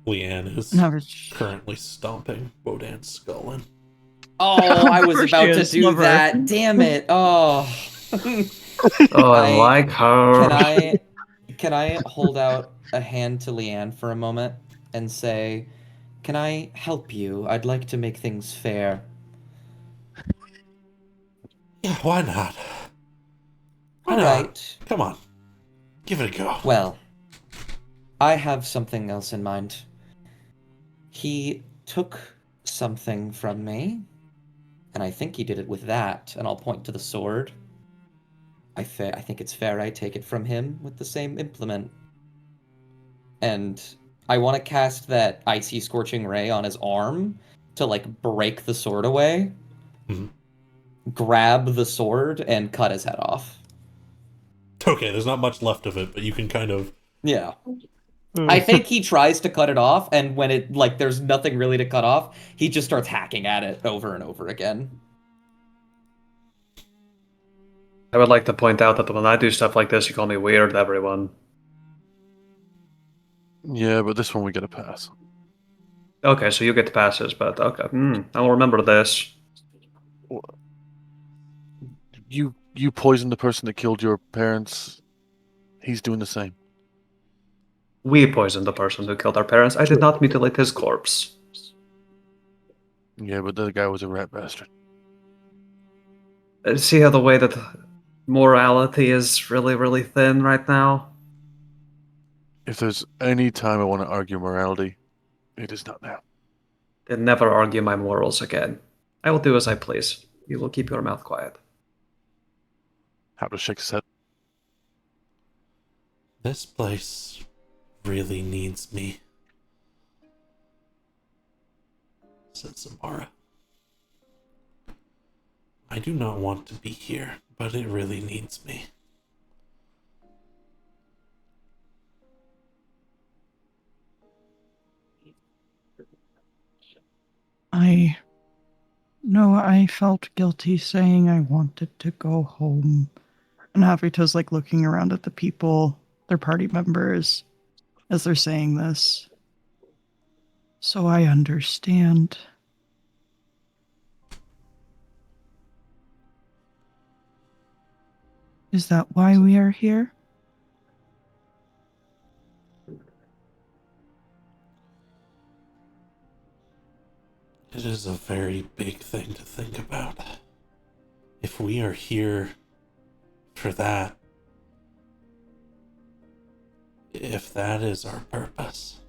Leanne is Now it's- currently stomping Bodan's skull in. Oh, I was Of course about she to is, do love her. that. Damn it. Oh. Oh, I I- like her. Can I hold out a hand to Leanne for a moment and say, "Can I help you? I'd like to make things fair." Yeah, why not? Why All not? right. Come on. Give it a go. Well, I have something else in mind. He took something from me, and I think he did it with that, and I'll point to the sword. I think it's fair I take it from him with the same implement. And I want to cast that icy scorching ray on his arm to like break the sword away. Mhm. Grab the sword and cut his head off. Okay, there's not much left of it, but you can kind of... Yeah. I think he tries to cut it off, and when it, like, there's nothing really to cut off, he just starts hacking at it over and over again. I would like to point out that when I do stuff like this, you call me weird, everyone. Yeah, but this one we get a pass. Okay, so you get the passes, but okay. I'll remember this. You poisoned the person that killed your parents. He's doing the same. We poisoned the person who killed our parents. I did not mutilate his corpse. Yeah, but the guy was a rat bastard. See how the way that morality is really, really thin right now? If there's any time I want to argue morality, it is not now. Then never argue my morals again. I will do as I please. You will keep your mouth quiet. Have to shake his head. This place really needs me, said Samara. I do not want to be here, but it really needs me. I felt guilty saying I wanted to go home. And Havita's like looking around at the people, their party members, as they're saying this. So I understand. Is that why we are here? It is a very big thing to think about. If we are here for that, if that is our purpose,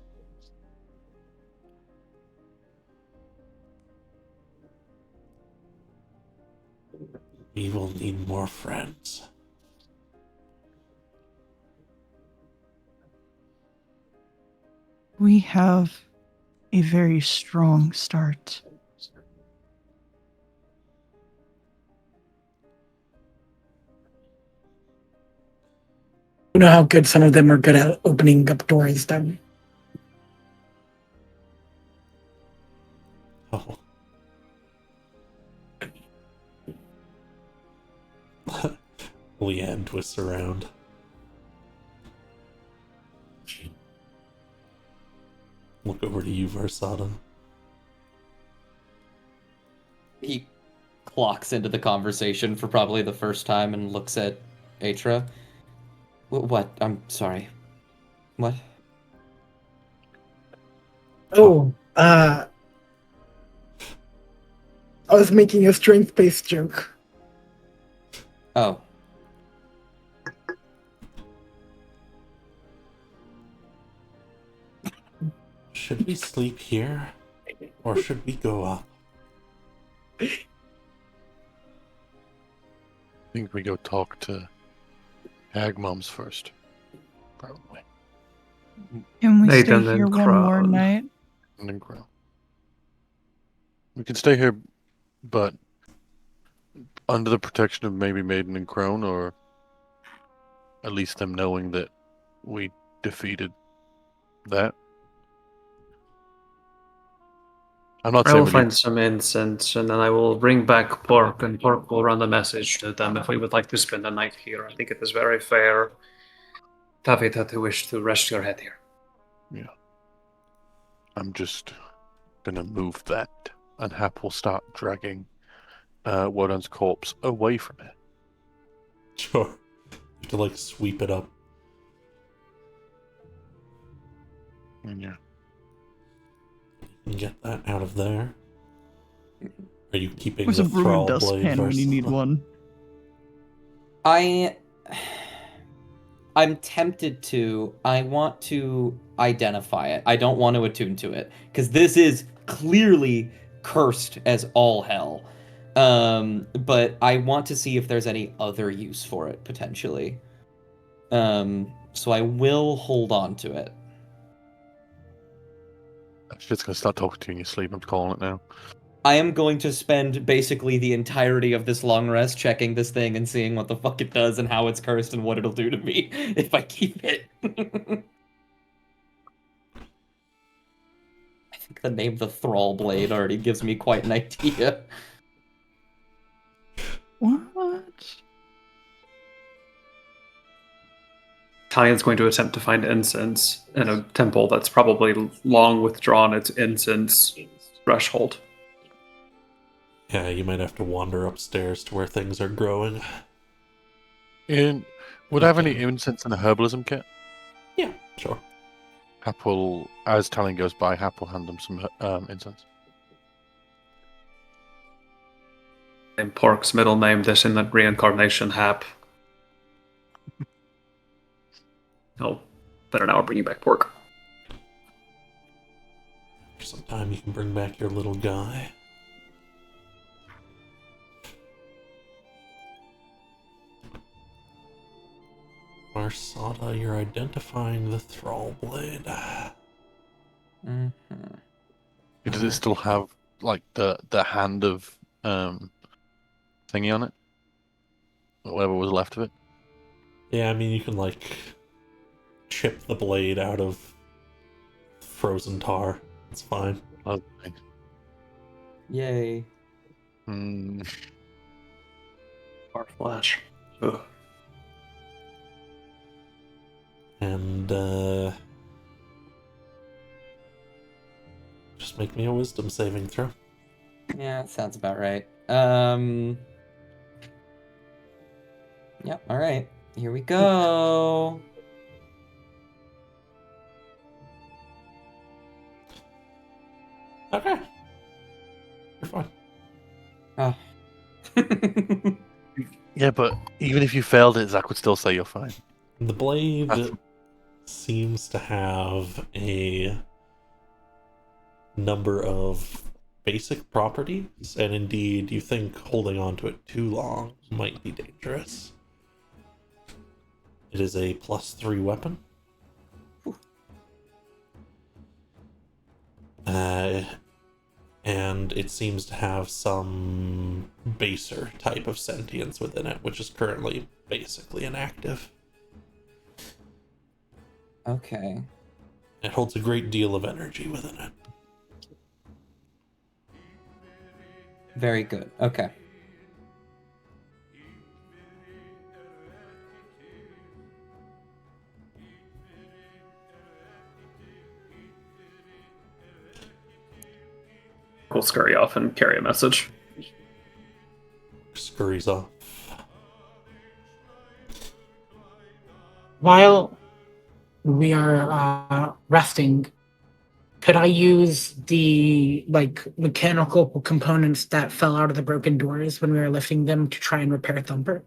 we will need more friends. We have a very strong start. You know how good some of them are good at opening up doors, then. Oh. Leanne twists around. Look over to you, Versada. He clocks into the conversation for probably the first time and looks at Atra. What? I'm sorry. What? Oh, I was making a strength-based joke. Oh. Should we sleep here? Or should we go up? I think we go talk to Hag Moms first. Probably. Can we Nathan stay here and one more Crown. night? And then grow. We can stay here, but under the protection of maybe Maiden and Crone, or at least them knowing that we defeated that. I'm not I saying will we find need... some incense, and then I will bring back Pork, and Pork will run the message to them if we would like to spend the night here. I think it is very fair, Tavita, to wish to rest your head here. Yeah. I'm just gonna move that, and Hap will start dragging Wodan's corpse away from it. Sure. You have to, like, sweep it up. Yeah. And get that out of there. Are you keeping Where's the a broom thrall and blade, dustpan when you need Versada? one? I'm tempted to. I want to identify it. I don't want to attune to it because this is clearly cursed as all hell. But I want to see if there's any other use for it potentially. So I will hold on to it. Shit's gonna start talking to you in your sleep. I'm calling it now. I am going to spend basically the entirety of this long rest checking this thing and seeing what the fuck it does and how it's cursed and what it'll do to me if I keep it. I think the name the Thrall Blade already gives me quite an idea. What? Talian's going to attempt to find incense in a temple that's probably long withdrawn its incense threshold. Yeah, you might have to wander upstairs to where things are growing. And would I have any Okay. incense in a herbalism kit? Yeah, sure. Hap will, as Talion goes by, Hap will hand them some incense. And Pork's middle name, this in the reincarnation Hap. Oh, better now I'll bring you back Pork. For some time you can bring back your little guy. Versada, you're identifying the thrall blade. Mm-hmm. Does it still have like the hand of thingy on it? Or whatever was left of it? Yeah, I mean, you can, like, chip the blade out of frozen tar. It's fine. Okay. Yay. Hmm. Bar flash. Ugh. And, just make me a wisdom saving throw. Yeah, that sounds about right. Yep, alright. Here we go. Okay. Yeah, but even if you failed it, Zach would still say you're fine. The blade That's- seems to have a number of basic properties, and indeed, you think holding on to it too long might be dangerous. It is a +3 weapon. And it seems to have some baser type of sentience within it, which is currently basically inactive. Okay. It holds a great deal of energy within it. Very good. Okay. We'll scurry off and carry a message. Scurries off. While we are resting, could I use the mechanical components that fell out of the broken doors when we were lifting them to try and repair Thumper?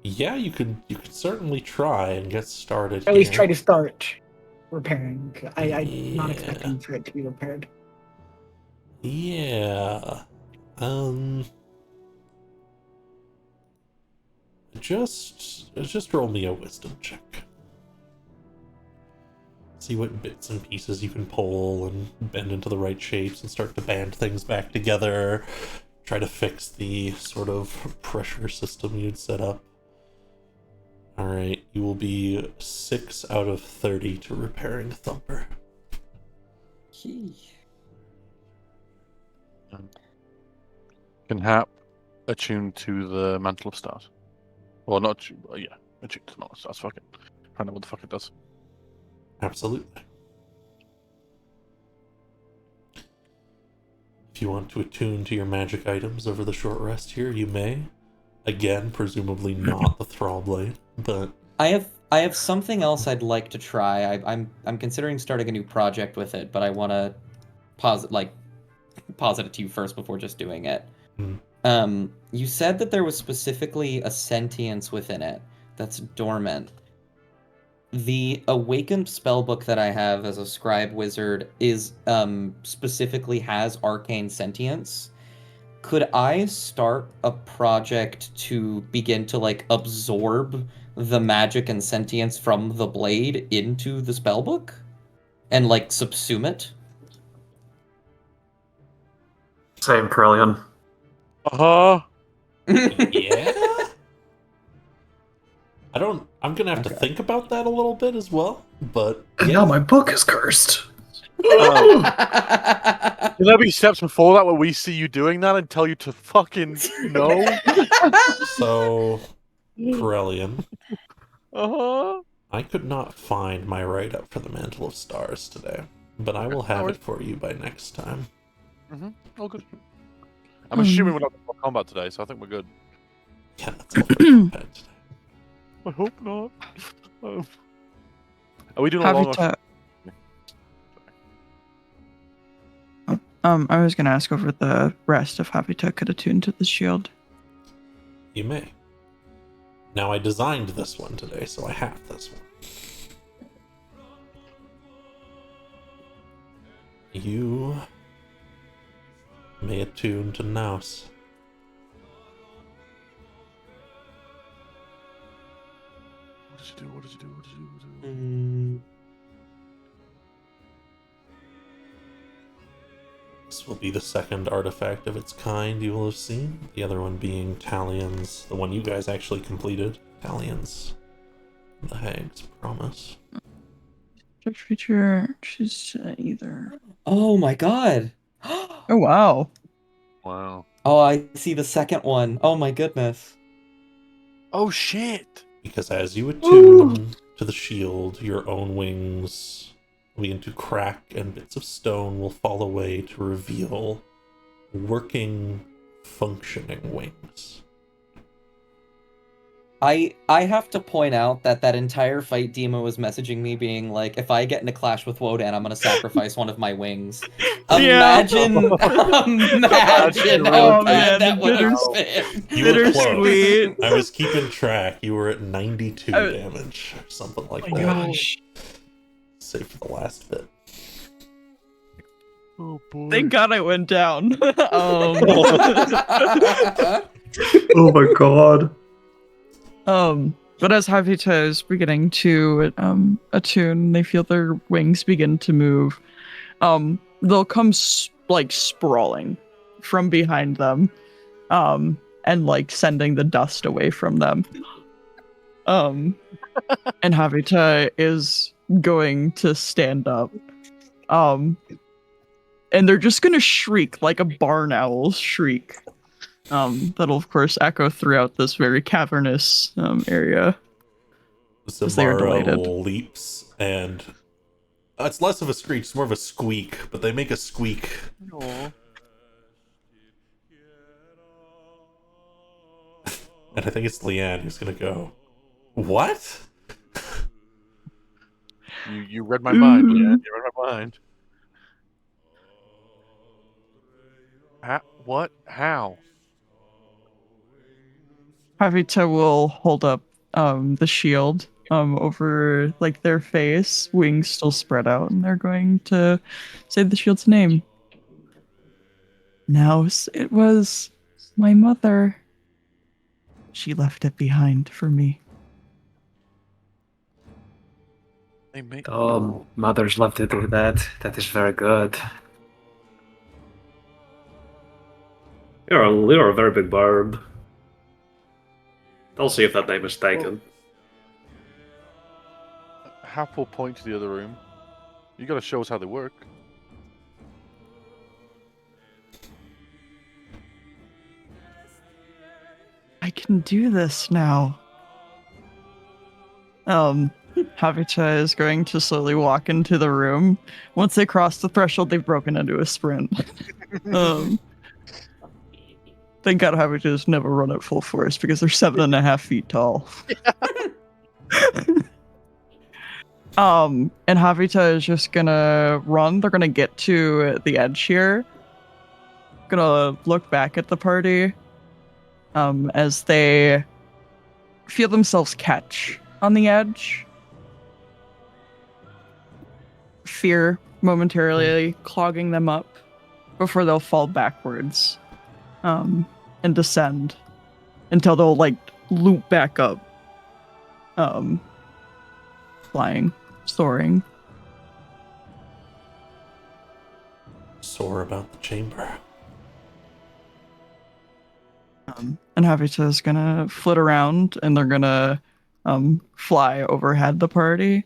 Yeah, you could certainly try and get started. At least here. try to start repairing. I'm not Yeah. expecting for it to be repaired. Yeah. Just roll me a wisdom check. See what bits and pieces you can pull and bend into the right shapes and start to band things back together. Try to fix the sort of pressure system you'd set up. Alright, you will be 6 out of 30 to repairing Thumper. Can Hap attune to the Mantle of Stars? Well, not attune, but yeah, attune to the Mantle of Stars. Fuck it. Find out what the fuck it does. Absolutely. If you want to attune to your magic items over the short rest here, you may. Again, presumably not the Thrall Blade, but I have something else I'd like to try. I'm considering starting a new project with it, but I want to posit it to you first before just doing it. You said that there was specifically a sentience within it that's dormant. The awakened spellbook that I have as a scribe wizard is specifically has arcane sentience. Could I start a project to begin to absorb the magic and sentience from the blade into the spellbook and subsume it? Same, Perillion. yeah. I'm gonna have to Okay. think about that a little bit as well, but And yeah. now my book is cursed. Will there be steps before that where we see you doing that and tell you to fucking no? So, Corellian, Uh-huh. I could not find my write-up for the Mantle of Stars today, but I will have it for you by next time. All good. I'm assuming we're not going to combat today, so I think we're good. Yeah, that's all for combat today. I hope not. Are we doing a long? Habitat. I was gonna ask over the rest if Habitat could attune to the shield. You may. Now, I designed this one today, so I have this one. You may attune to Naus. What does it do? What does it do? What does it do? What does it do? This will be the second artifact of its kind you will have seen. The other one being Talion's, the one you guys actually completed. Talion's, the Hag's Promise. Subject feature, choose either. Oh my god. Oh wow. Wow. Oh, I see the second one. Oh my goodness. Oh shit! Because as you attune to the shield, your own wings begin to crack and bits of stone will fall away to reveal working, functioning wings. I have to point out that that entire fight Dima was messaging me being like, if I get in a clash with Wodan, I'm gonna sacrifice one of my wings. Yeah. Imagine Imagine how Oh, bad man, that would have bitters- been. You were close. Bittersweet. I was keeping track. You were at 92 I- damage, or something like Oh my that. gosh. Save for the last bit. Oh boy. Thank God I went down. Oh my god. But as Havita is beginning to attune, they feel their wings begin to move. They'll come like sprawling from behind them, and like sending the dust away from them. And Havita is going to stand up. And they're just gonna shriek like a barn owl shriek. That'll of course echo throughout this very cavernous area. As they are Zamara delighted. leaps, and it's less of a screech, it's more of a squeak, but they make a squeak. Aw. And I think it's Leanne who's gonna go, "What?" You read my mind, yeah. You read my mind. What? How? Havita will hold up the shield over like their face, wings still spread out, and they're going to say the shield's name. Now it was my mother. She left it behind for me. They make Mothers love to do that. That is very good. You're a very big bird. I'll see if that name is taken. Hap will point to the other room. You gotta show us how they work. I can do this now. Havita is going to slowly walk into the room. Once they cross the threshold, they've broken into a sprint. Thank God Havita's never run at full force because they're 7.5 feet tall. And Havita is just gonna run. They're gonna get to the edge here. Gonna look back at the party. As they feel themselves catch on the edge. Fear momentarily clogging them up before they'll fall backwards and descend until they'll like loop back up, flying, soaring. Soar about the chamber. And Havita is gonna flit around and they're gonna fly overhead the party.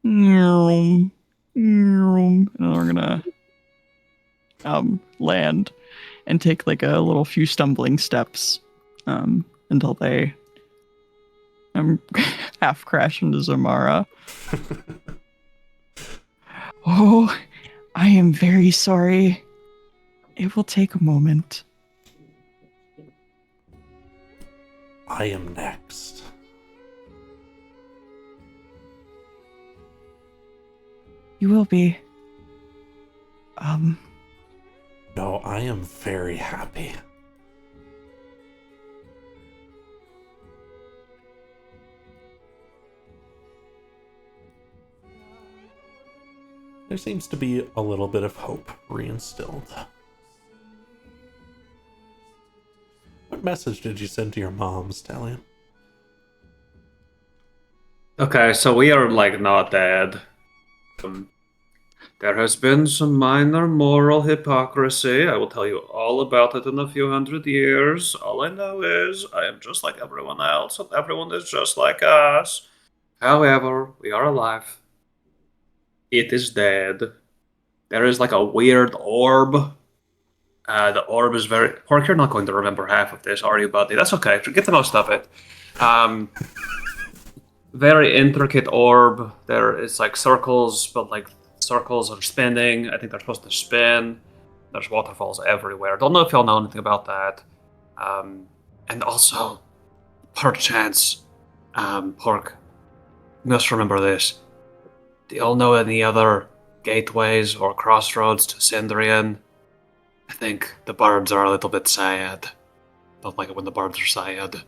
And they're gonna land and take like a little few stumbling steps until they half crash into Zamara. Oh, I am very sorry. It will take a moment. I am next. You will be. No, I am very happy. There seems to be a little bit of hope reinstilled. What message did you send to your mom, Stallion? Okay, so we are like not dead. There has been some minor moral hypocrisy. I will tell you all about it in a few hundred years. All I know is I am just like everyone else, and everyone is just like us. However, we are alive. It is dead. There is like a weird orb. The orb is very... Pork, you're not going to remember half of this, are you, buddy? That's okay. Get the most of it. Very intricate orb. There is like circles, but like circles are spinning. I think they're supposed to spin. There's waterfalls everywhere. Don't know if y'all know anything about that. And also, perchance, Pork, you must remember this. Do you all know any other gateways or crossroads to Sindrean? I think the birds are a little bit sad. Don't like it when the birds are sad.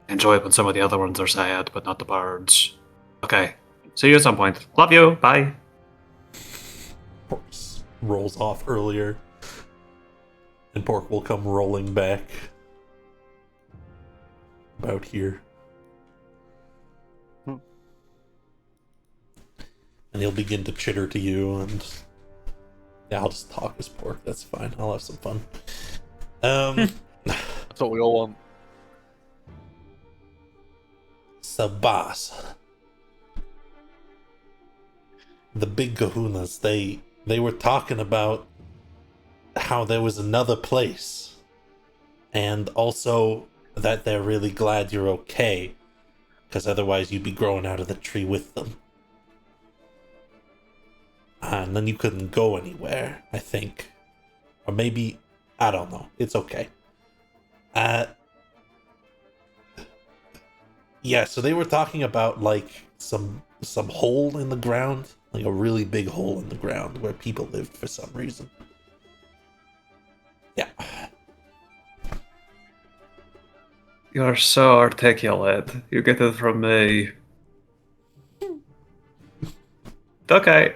Enjoy it when some of the other ones are sad, but not the birds. Okay. See you at some point. Love you. Bye. Pork rolls off earlier, and Pork will come rolling back about here. And he'll begin to chitter to you, and yeah, I'll just talk as Pork. That's fine. I'll have some fun. That's what we all want. So, boss, the big kahunas, they were talking about how there was another place, and also that they're really glad you're okay, because otherwise you'd be growing out of the tree with them. And then you couldn't go anywhere, I think. Or maybe, I don't know. It's okay. Yeah, so they were talking about, like, some hole in the ground. Like a really big hole in the ground where people lived for some reason. Yeah. You're so articulate. You get it from me. Okay,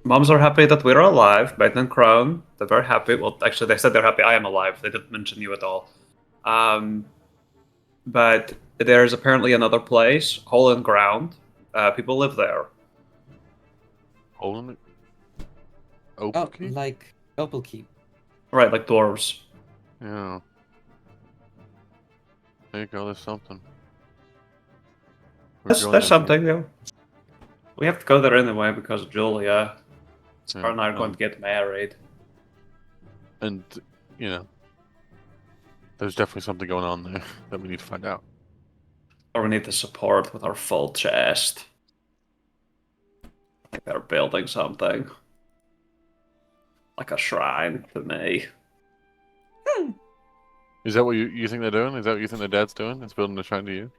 moms are happy that we're alive, Beth and Crone. They're very happy. Well, actually, they said they're happy I am alive. They didn't mention you at all. But there's apparently another place, hole in ground. People live there. Hole in it? Oh, Okay. like Opalkeep. Right, like dwarves. Yeah. There you go, there's something. We're There's going there. something, yeah. We have to go there anyway because of Julia. Scar and I are going to get married. And, you know, there's definitely something going on there that we need to find out. Or we need the support with our full chest. Like they're building something. Like a shrine to me. Is that what you think they're doing? Is that what you think their dad's doing? It's building a shrine to you?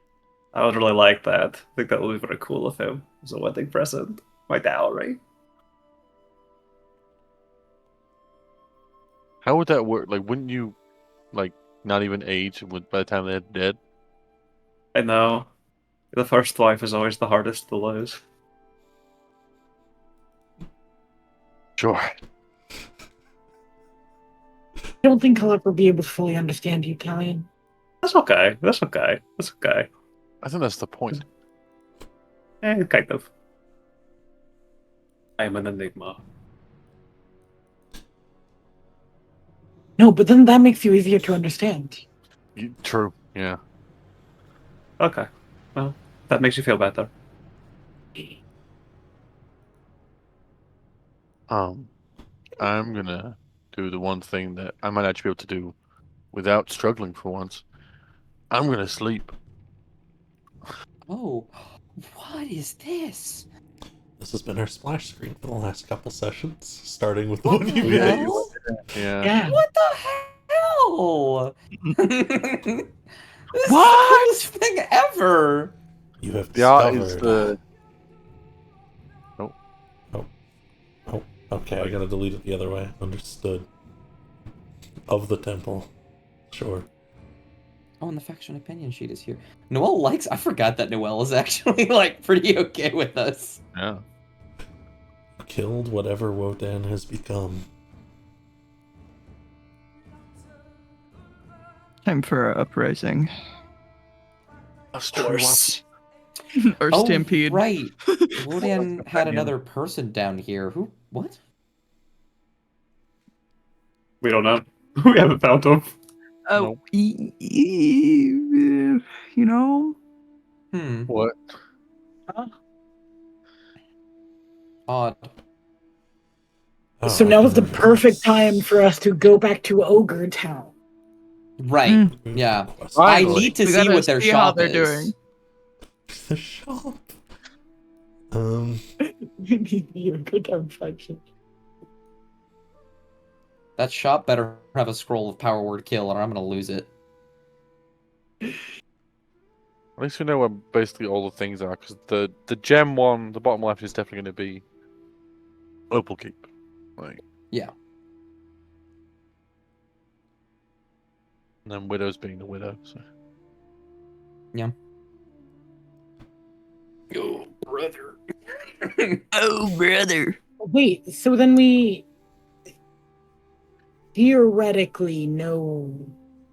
I would really like that. I think that would be very cool of him as a wedding present. My dowry. How would that work? Like, wouldn't you, like, not even age by the time they're dead? I know. The first wife is always the hardest to lose. Sure. I don't think I'll ever be able to fully understand you, Italian. That's okay. That's okay. That's okay. I think that's the point. Kind of. I am an enigma. No, but then that makes you easier to understand. True, yeah. Okay. Well, that makes you feel better. I'm gonna do the one thing that I might actually be able to do without struggling for once. I'm gonna sleep. Oh, what is this? This has been our splash screen for the last couple sessions, starting with the What one the you guys. hell? Yeah. Yeah. What the hell? This is the What? coolest thing ever. You have The art discovered. is the. Oh, okay, I gotta delete it the other way. Understood. Of the temple. Sure. Oh, and the faction opinion sheet is here. Noelle likes. I forgot that Noelle is actually like pretty okay with us. Yeah. Killed whatever Wotan has become. Time for a uprising That's Horse. or Oh, stampede. right. Wodan had another person down here. Who? What? We don't know. We haven't found him. Oh, you know, Hmm. What? Odd. Oh, So I now is the can- perfect time for us to go back to Ogre Town. Right. Hmm. Yeah. Quest. I Finally. need to We see gotta what their see how shop they're is. doing. The shop. We need the Ogre Town faction. That shop better have a scroll of power word kill, or I'm gonna lose it. At least we know where basically all the things are, because the gem one, the bottom left, is definitely going to be Opal Keep. Like, Yeah. and then Widow's being the Widow. So. Oh, brother. Oh, brother. Wait, so then we theoretically know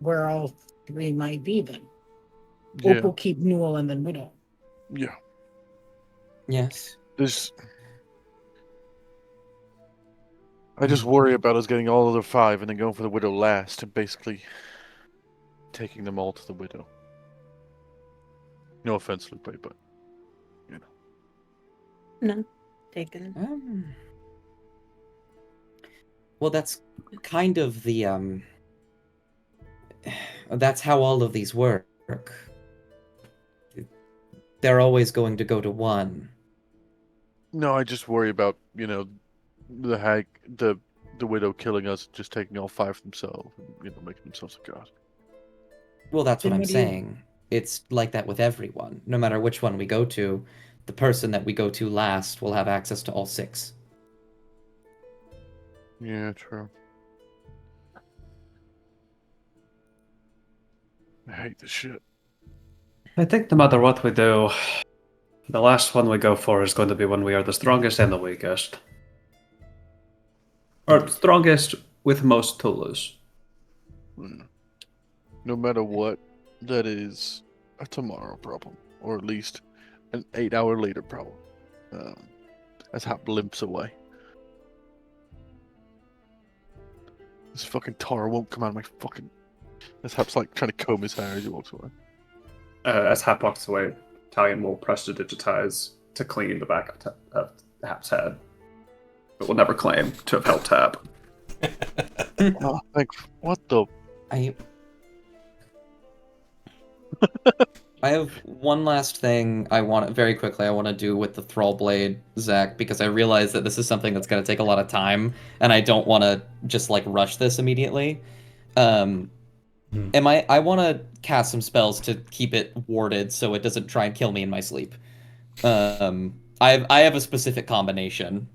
where all three might be then. Yeah, Opal, Keep, Newell, and then Widow. yeah. Yes. I just worry about us getting all of the 5 and then going for the Widow last and basically taking them all to the Widow. No offense, Lupe, but you know. None taken. Well, that's kind of the that's how all of these work. They're always going to go to one. No, I just worry about, the hag, the Widow killing us, just taking all 5 themselves, and, making themselves a god. Well, that's what Then I'm what do you- saying. It's like that with everyone. No matter which one we go to, the person that we go to last will have access to all 6. Yeah, true. I hate this shit. I think no matter what we do, the last one we go for is going to be when we are the strongest and the weakest. Or strongest with most to lose. No matter what, that is a tomorrow problem, or at least an 8-hour later problem. As Hap limps away. This fucking tar won't come out of my fucking... As Hap's like trying to comb his hair as he walks away. As Hap walks away, Talion will press to digitize to clean the back of Hap's head, but will never claim to have helped Hap. Oh, thanks. What the... I have one last thing I want to do with the Thrall Blade, Zach, because I realize that this is something that's going to take a lot of time, and I don't want to just rush this immediately. I want to cast some spells to keep it warded so it doesn't try and kill me in my sleep. I have a specific combination.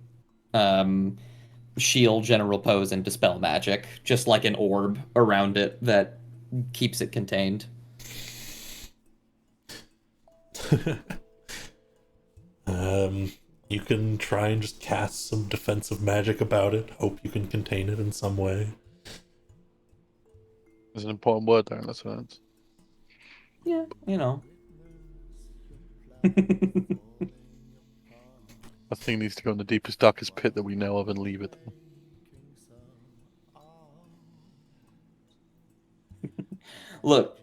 Shield, General Pose, and Dispel Magic, just like an orb around it that keeps it contained. You can try and just cast some defensive magic about it. Hope you can contain it in some way. There's an important word there in that sentence. Yeah, That thing needs to go in the deepest, darkest pit that we know of and leave it. Look,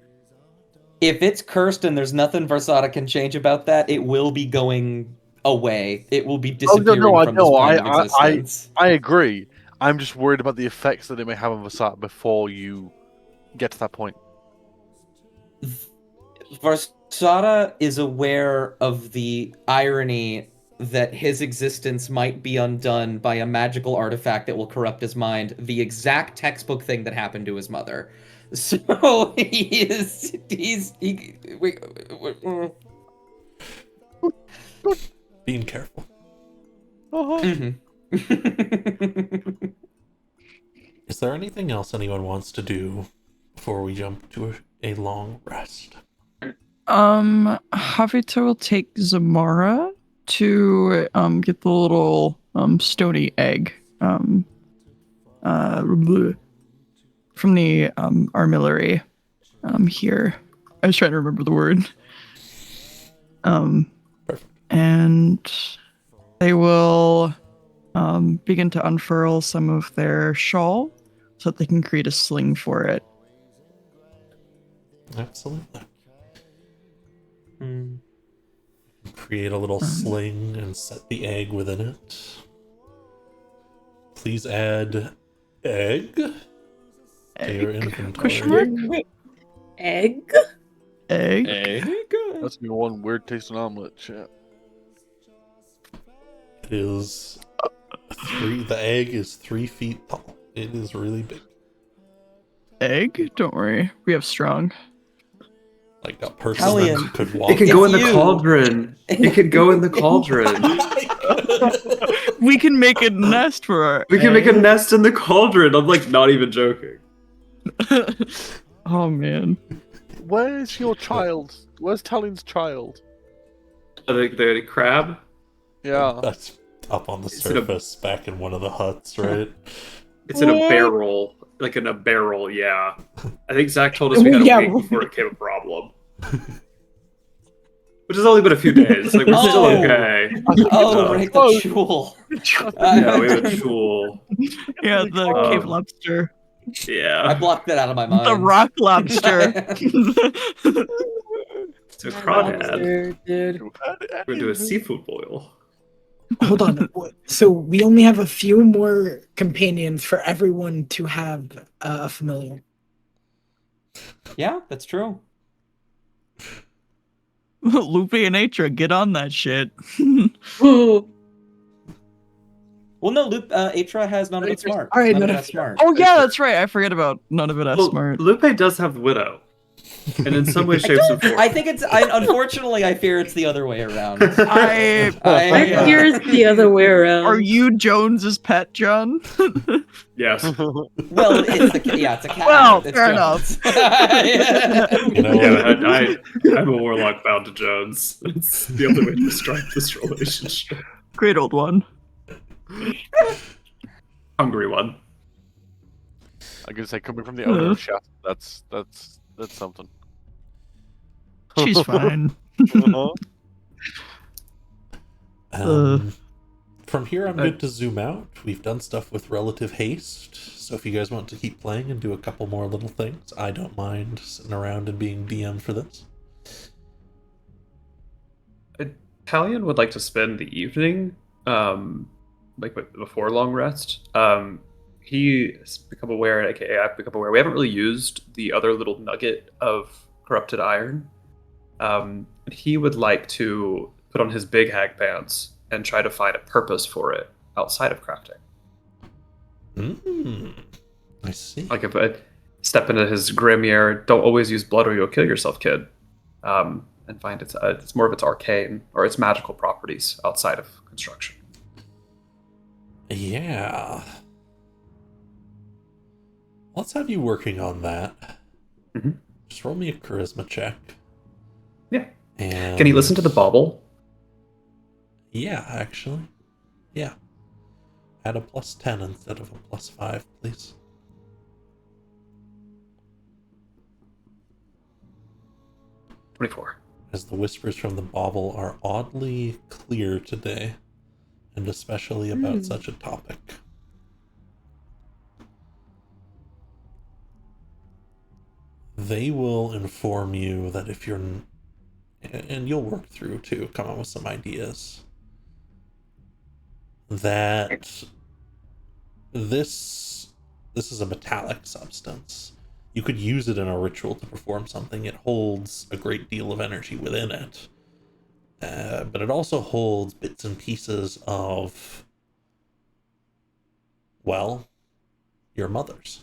if it's cursed and there's nothing Versada can change about that, it will be going away. It will be disappearing from this plane of existence. I agree. I'm just worried about the effects that it may have on Versata before you get to that point. Versada is aware of the irony that his existence might be undone by a magical artifact that will corrupt his mind, the exact textbook thing that happened to his mother. So he's Being careful. Is there anything else anyone wants to do before we jump to a long rest? Javita will take Zamara to get the little stony egg from the armillary here. I was trying to remember the word. And they will begin to unfurl some of their shawl so that they can create a sling for it. Absolutely. Create a little sling and set the egg within it. Please add egg to your inventory. Question mark? Egg? Egg? That's gonna be one weird tasting omelet. Shit. It is the egg is 3 feet tall. It is really big. Egg? Don't worry. We have strong. like a person Hellion. that could walk. It could go in the you. cauldron. It could go in the cauldron. We can make a nest for our We can make a egg. nest in the cauldron. I'm like not even joking. Oh man. Where's your child? Where's Talion's child? The crab. Yeah. That's up on the It's in a- surface, back in one of the huts, right? It's in a What? barrel. Like in a barrel, yeah. I think Zach told us we had to Yeah, wait before it became a problem. Which has only been a few days. Like, we're still Oh. okay. Oh, right, the Oh. jewel. Yeah, we have a jewel. Yeah, the Oh. cave lobster. I Yeah. blocked that out of my mind. The rock lobster. So crawdad. Lobster, dude. We're gonna do a seafood boil. Hold on. So we only have a few more companions for everyone to have a familiar. Yeah, that's true. Lupe and Atra, get on that shit. Ooh. Well, no, Atra has none of it smart. All right, none of none that's of- smart. Oh yeah, that's right. I forget about none of it as Well, smart. Lupe does have the widow. And in some way, shapes, and forms. I think unfortunately, I fear it's the other way around. I I hear it's the other way around. Are you Jones's pet, John? Yes. Well, it's a cat. Well, It's fair Jones. You know, Yeah, I'm a warlock bound to Jones. It's the only way to describe this relationship. Great old one. Hungry one. I'm gonna say coming from the owner of Chef, that's something. She's fine. Uh-huh. From here, I'm good to zoom out. We've done stuff with relative haste, so if you guys want to keep playing and do a couple more little things, I don't mind sitting around and being DM for this. Talion would like to spend the evening, before long rest. He's become aware, aka I've become aware, we haven't really used the other little nugget of corrupted iron. He would like to put on his big hag pants and try to find a purpose for it outside of crafting. I see. Like if I step into his grimier, don't always use blood or you'll kill yourself, kid. And find it's more of its arcane or its magical properties outside of construction. Yeah. Let's have you working on that. Mhm. Just roll me a charisma check. Yeah. And Can he listen to the bauble? Yeah, actually. Yeah. Add a +10 instead of a +5, please. '24. As the whispers from the bauble are oddly clear today, and especially about such a topic. They will inform you that if you're, and you'll work through to come up with some ideas, that this is a metallic substance. You could use it in a ritual to perform something. It holds a great deal of energy within it. But it also holds bits and pieces of, well, your mother's.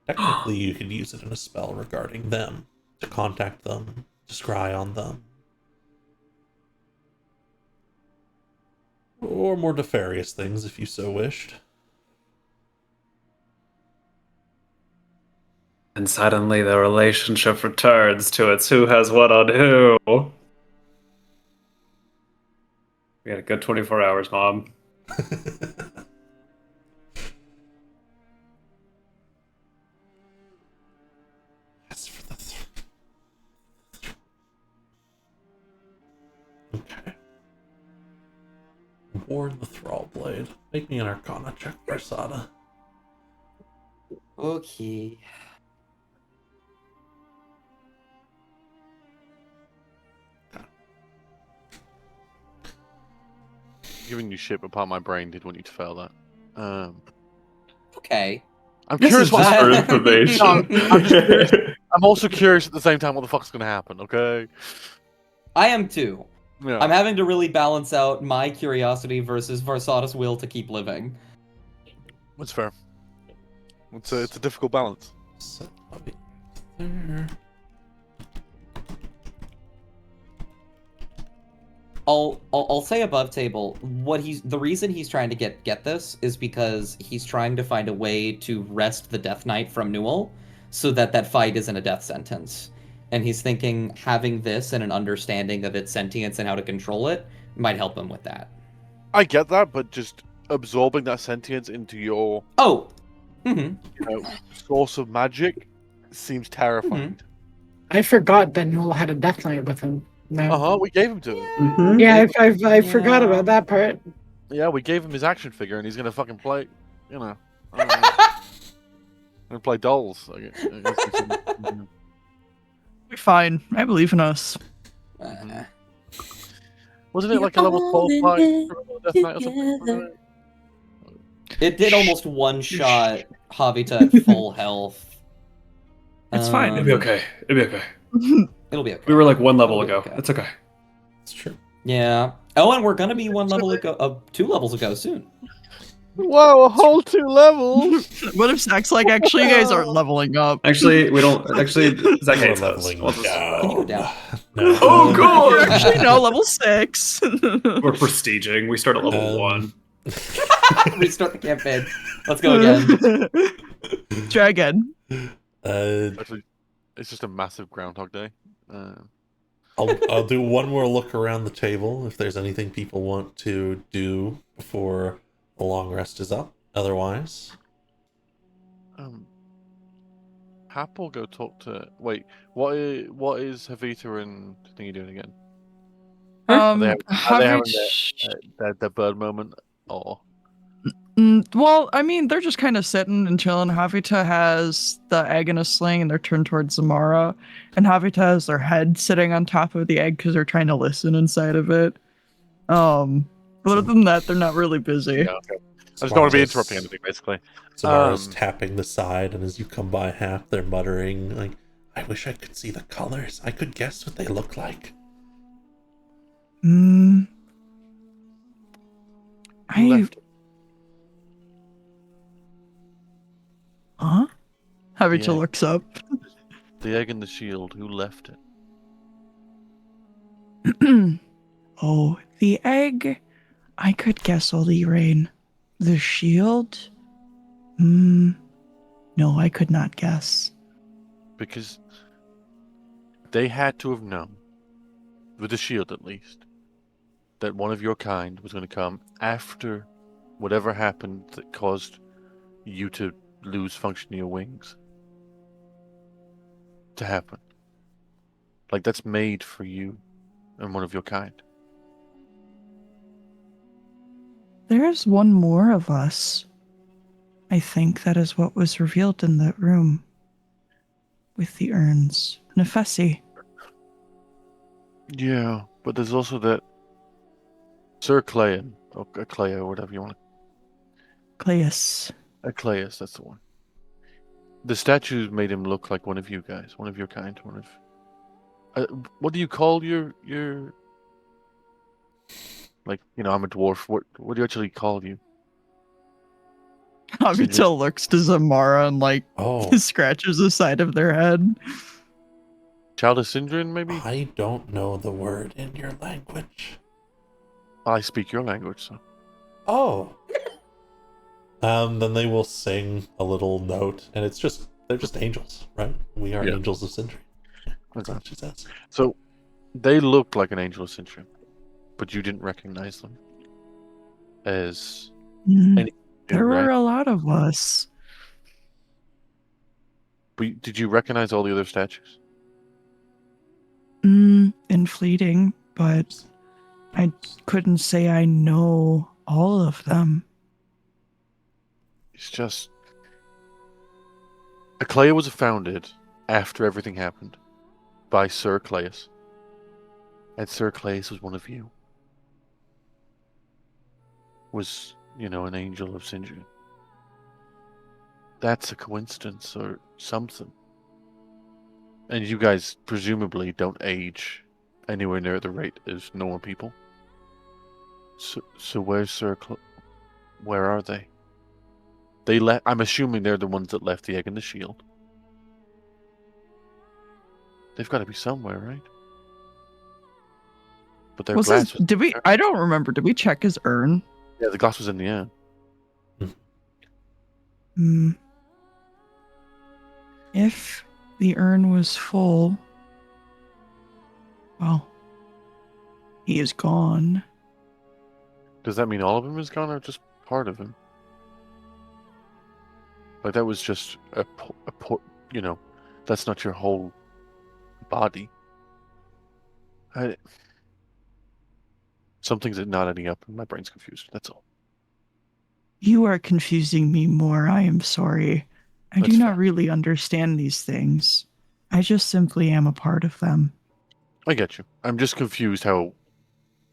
Technically, you could use it in a spell regarding them, to contact them, to scry on them. Or more nefarious things, if you so wished. And suddenly the relationship returns to its who has what on who. We had a good 24 hours, Mom. As for the okay. Warn the Thrall Blade. Make me an Arcana check for Sada. Okay. Giving you shit, but part of my brain did want you to fail that. Okay. I'm This curious is what's just for information. I'm also curious at the same time what the fuck's gonna happen, okay? I am too. Yeah. I'm having to really balance out my curiosity versus Varsada's will to keep living. That's fair. It's a difficult balance. So, I'll say above table. The reason he's trying to get this is because he's trying to find a way to wrest the Death Knight from Newell, so that that fight isn't a death sentence. And he's thinking having this and an understanding of its sentience and how to control it might help him with that. I get that, but just absorbing that sentience into your Oh, mm-hmm. source of magic seems terrifying. I forgot that Noel had a Death Knight with him. No. We gave him to him. Mhm. Yeah, I forgot about that part. Yeah, we gave him his action figure, and he's gonna fucking play. You know, I don't know. Gonna play dolls. I guess We're fine. I believe in us. Wasn't it like a level 12 fight for Death Knight or something? It did almost one-shot Javita at full health. It's fine. It'll be okay. It'll be okay. It'll be okay. We were like one level It'll be ago. okay. It's okay. It's true. Yeah. Oh, and we're gonna be 1 level ago, 2 levels ago soon. Whoa, a whole 2 levels! What if Zach's like, actually, you guys aren't leveling up? Actually, we don't. Actually, Zach We're hates us. leveling We'll just- down. Can you go down? No. Oh, God! We're actually no, level 6. We're prestiging. We start at level 1. Restart the campaign. Let's go again. Try again. Actually, it's just a massive Groundhog Day. I'll do one more look around the table if there's anything people want to do before the long rest is up. Otherwise, Hap will go talk to. Wait, what is Havita and Thingy doing again? Are they having their bird moment, or? Well, I mean, they're just kind of sitting and chilling. Havita has the egg in a sling, and they're turned towards Zamara. And Havita has their head sitting on top of the egg because they're trying to listen inside of it. But other than that, they're not really busy. Yeah, okay. I just don't want to be interrupting anything, basically. Zamara's tapping the side, and as you come by Hap, they're muttering like, "I wish I could see the colors. I could guess what they look like." Who left it? Huh? Havita Yeah. looks up. The egg and the shield. Who left it? Oh, the egg. I could guess Oli Rain. The shield? No, I could not guess. Because they had to have known, with the shield at least, that one of your kind was going to come after whatever happened that caused you to lose function of your wings to happen. Like, that's made for you and one of your kind. There's one more of us. I think that is what was revealed in that room. With the urns. Nefesi. Yeah, but there's also that Sir Clayan, or Clay, or whatever you want to. Cleus. Clayus, that's the one. The statues made him look like one of you guys, one of your kind, one of. What do you call your? Like, you know, I'm a dwarf. What do you actually call you? Havita looks to Zamara and like scratches the side of their head. Child of Sindrean, maybe? I don't know the word in your language. I speak your language, so. Oh. Then they will sing a little note, and they're just angels, right? We are angels of Sindri. That's what she says. So, they look like an angel of Sindri, but you didn't recognize them as any. There were right? a lot of us. But did you recognize all the other statues? In fleeting, but I couldn't say I know all of them. It's just Aclea was founded after everything happened by Sir Claeus. And Sir Claeus was one of you. Was, you know, an angel of Sindri. That's a coincidence or something. And you guys presumably don't age anywhere near the rate as normal people. So where's Sir where are they? They left. I'm assuming they're the ones that left the egg in the shield. They've got to be somewhere, right? But their Was glass his, was did we? I don't remember. Did we check his urn? yeah, the glass was in the air. Hmm. If the urn was full, well, he is gone. Does that mean all of him is gone, or just part of him? Like that was just you know, that's not your whole body. Something's not adding up, and my brain's confused. That's all. You are confusing me more. I am sorry. I That's do not fair. really understand these things. I just simply am a part of them. I get you. I'm just confused how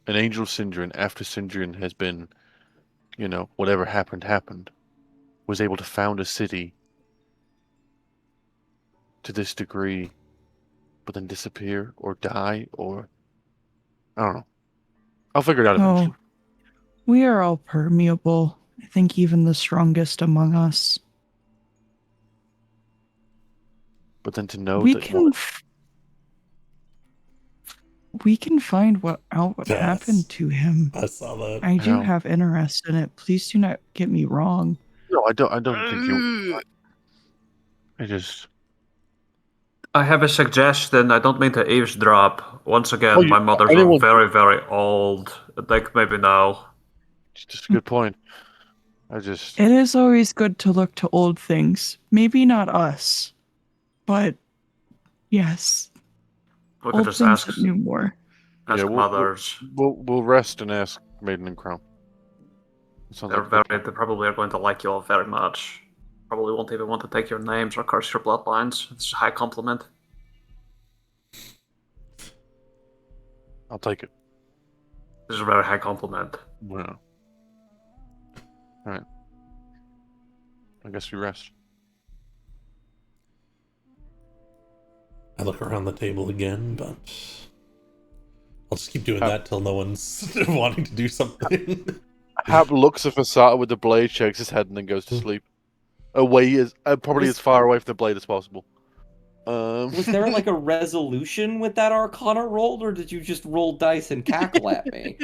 an angel of Sindrean, after Sindrean has been, whatever happened, was able to found a city to this degree, but then disappear or die, or I don't know. I'll figure it out eventually. Oh, we are all permeable. I think even the strongest among us. But then to know We that can we can find out what Yes. happened to him. I saw that. I do How? have interest in it. Please do not get me wrong. No, I don't think you. I just. I have a suggestion. I don't mean to eavesdrop. Once again, Oh, you- my mother's anyone- very, very old. Like maybe now. It's just a good point. I just. It is always good to look to old things. Maybe not us, but yes, We could old just things ask that knew more. ask mothers. We'll rest and ask Maiden and Crown. It sounds They're like a good very. plan. They probably are going to like you all very much. Probably won't even want to take your names or curse your bloodlines. It's a high compliment. I'll take it. This is a very high compliment. Yeah. All right. I guess we rest. I look around the table again, but I'll just keep doing that till no one's wanting to do something. Hap looks at Fasata with the blade, shakes his head, and then goes to sleep. Probably as far away from the blade as possible. Was there like a resolution with that Arcana rolled, or did you just roll dice and cackle at me?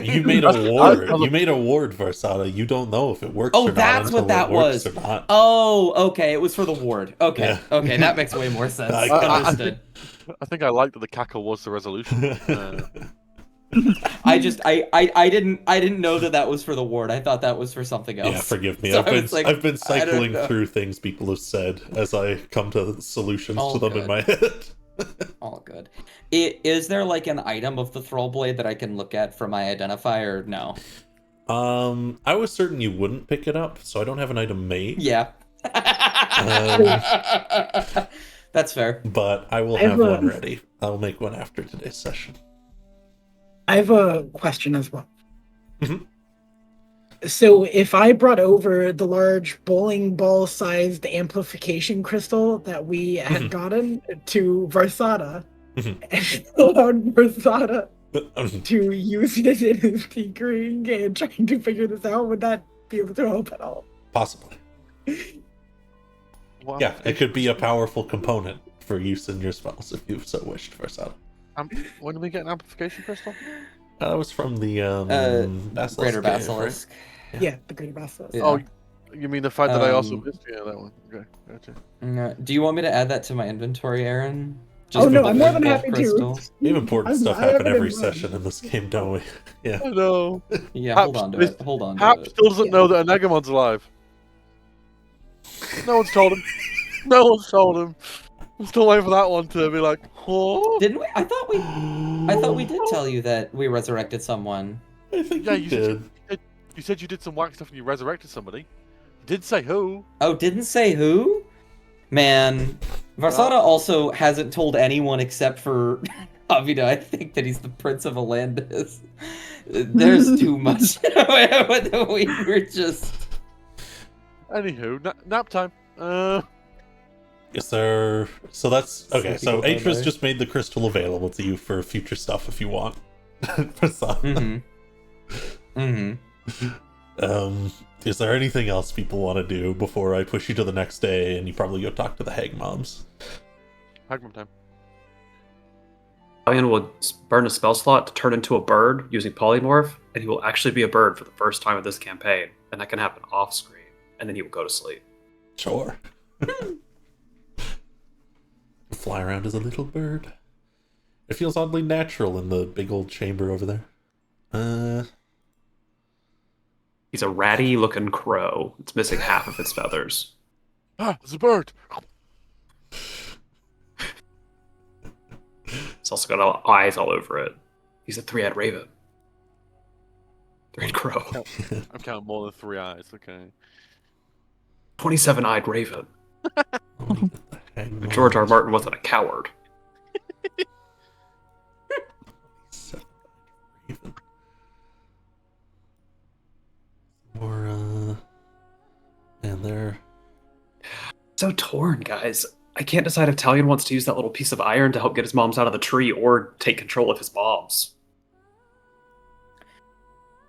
You made a ward. You made a ward, Varsada. You don't know if it works or not. That's what that was. Or not. Oh, okay. It was for the ward. Okay, Yeah. Okay, that makes way more sense. Understood. I think I like that the cackle was the resolution. I didn't know that was for the ward. I thought that was for something else. Yeah, forgive me. So I've been I cycling don't know. through things people have said as I come to solutions All to them in good. my head. All good. Is there like an item of the thrall blade that I can look at for my identifier? No. I was certain you wouldn't pick it up, so I don't have an item made. Yeah. That's fair. But I will I have have one a- ready. I'll make one after today's session. I have a question as well. Mhm. So, if I brought over the large bowling ball sized amplification crystal that we had Mhm. gotten to Varsada, Mhm. and allowed Varsada Um, to use it in his tinkering and trying to figure this out, would that be able to help at all? Possibly. Well, Yeah, it could be a powerful component for use in your spells if you so wished, Varsada. When did we get an amplification crystal? That was from the Basilisk Greater cave, right? Basilisk. Yeah, the Greater Basilisk. Yeah. Oh, you mean the fact that I also Um, missed? Yeah, that one. Okay, gotcha. Do you want me to add that to my inventory, Aaron? Oh no, the I'm more bowling than ball happy crystal? to. We have important stuff I have happen it in every mind. session in this game, don't we? Yeah. I know. Yeah, Hap hold on to missed- it. Hold on to Hap it. still doesn't know that Anegamon's alive. No one's told him. No one's told him. I'm still waiting for that one to be like, oh. Didn't we? I thought we did tell you that we resurrected someone. I think Yeah, you did. You said you did some whack stuff and you resurrected somebody. You did say who? Oh, didn't say who? Man, Varsada also hasn't told anyone except for Avida. I think that he's the Prince of Alandis. There's too much. We were just. Anywho, nap time. Is there... So that's... Okay, so Sleeping Atra's over. just made the crystal available to you for future stuff if you want. Varsada. Mm-hmm. Mm-hmm. Is there anything else people want to do before I push you to the next day and you probably go talk to the hag moms? Hagman time. Talion will burn a spell slot to turn into a bird using polymorph, and he will actually be a bird for the first time of this campaign, and that can happen off screen, and then he will go to sleep. Sure. Fly around as a little bird. It feels oddly natural in the big old chamber over there. He's a ratty looking crow. It's missing half of its feathers. Ah, it's a bird. It's also got eyes all over it. He's a three-eyed raven. Three-eyed crow. I'm counting more than 3 eyes. Okay. 27-eyed raven. Let me get the hag George R. moms. Martin wasn't a coward. Raven. Or, and they're... So torn, guys. I can't decide if Talion wants to use that little piece of iron to help get his moms out of the tree or take control of his moms.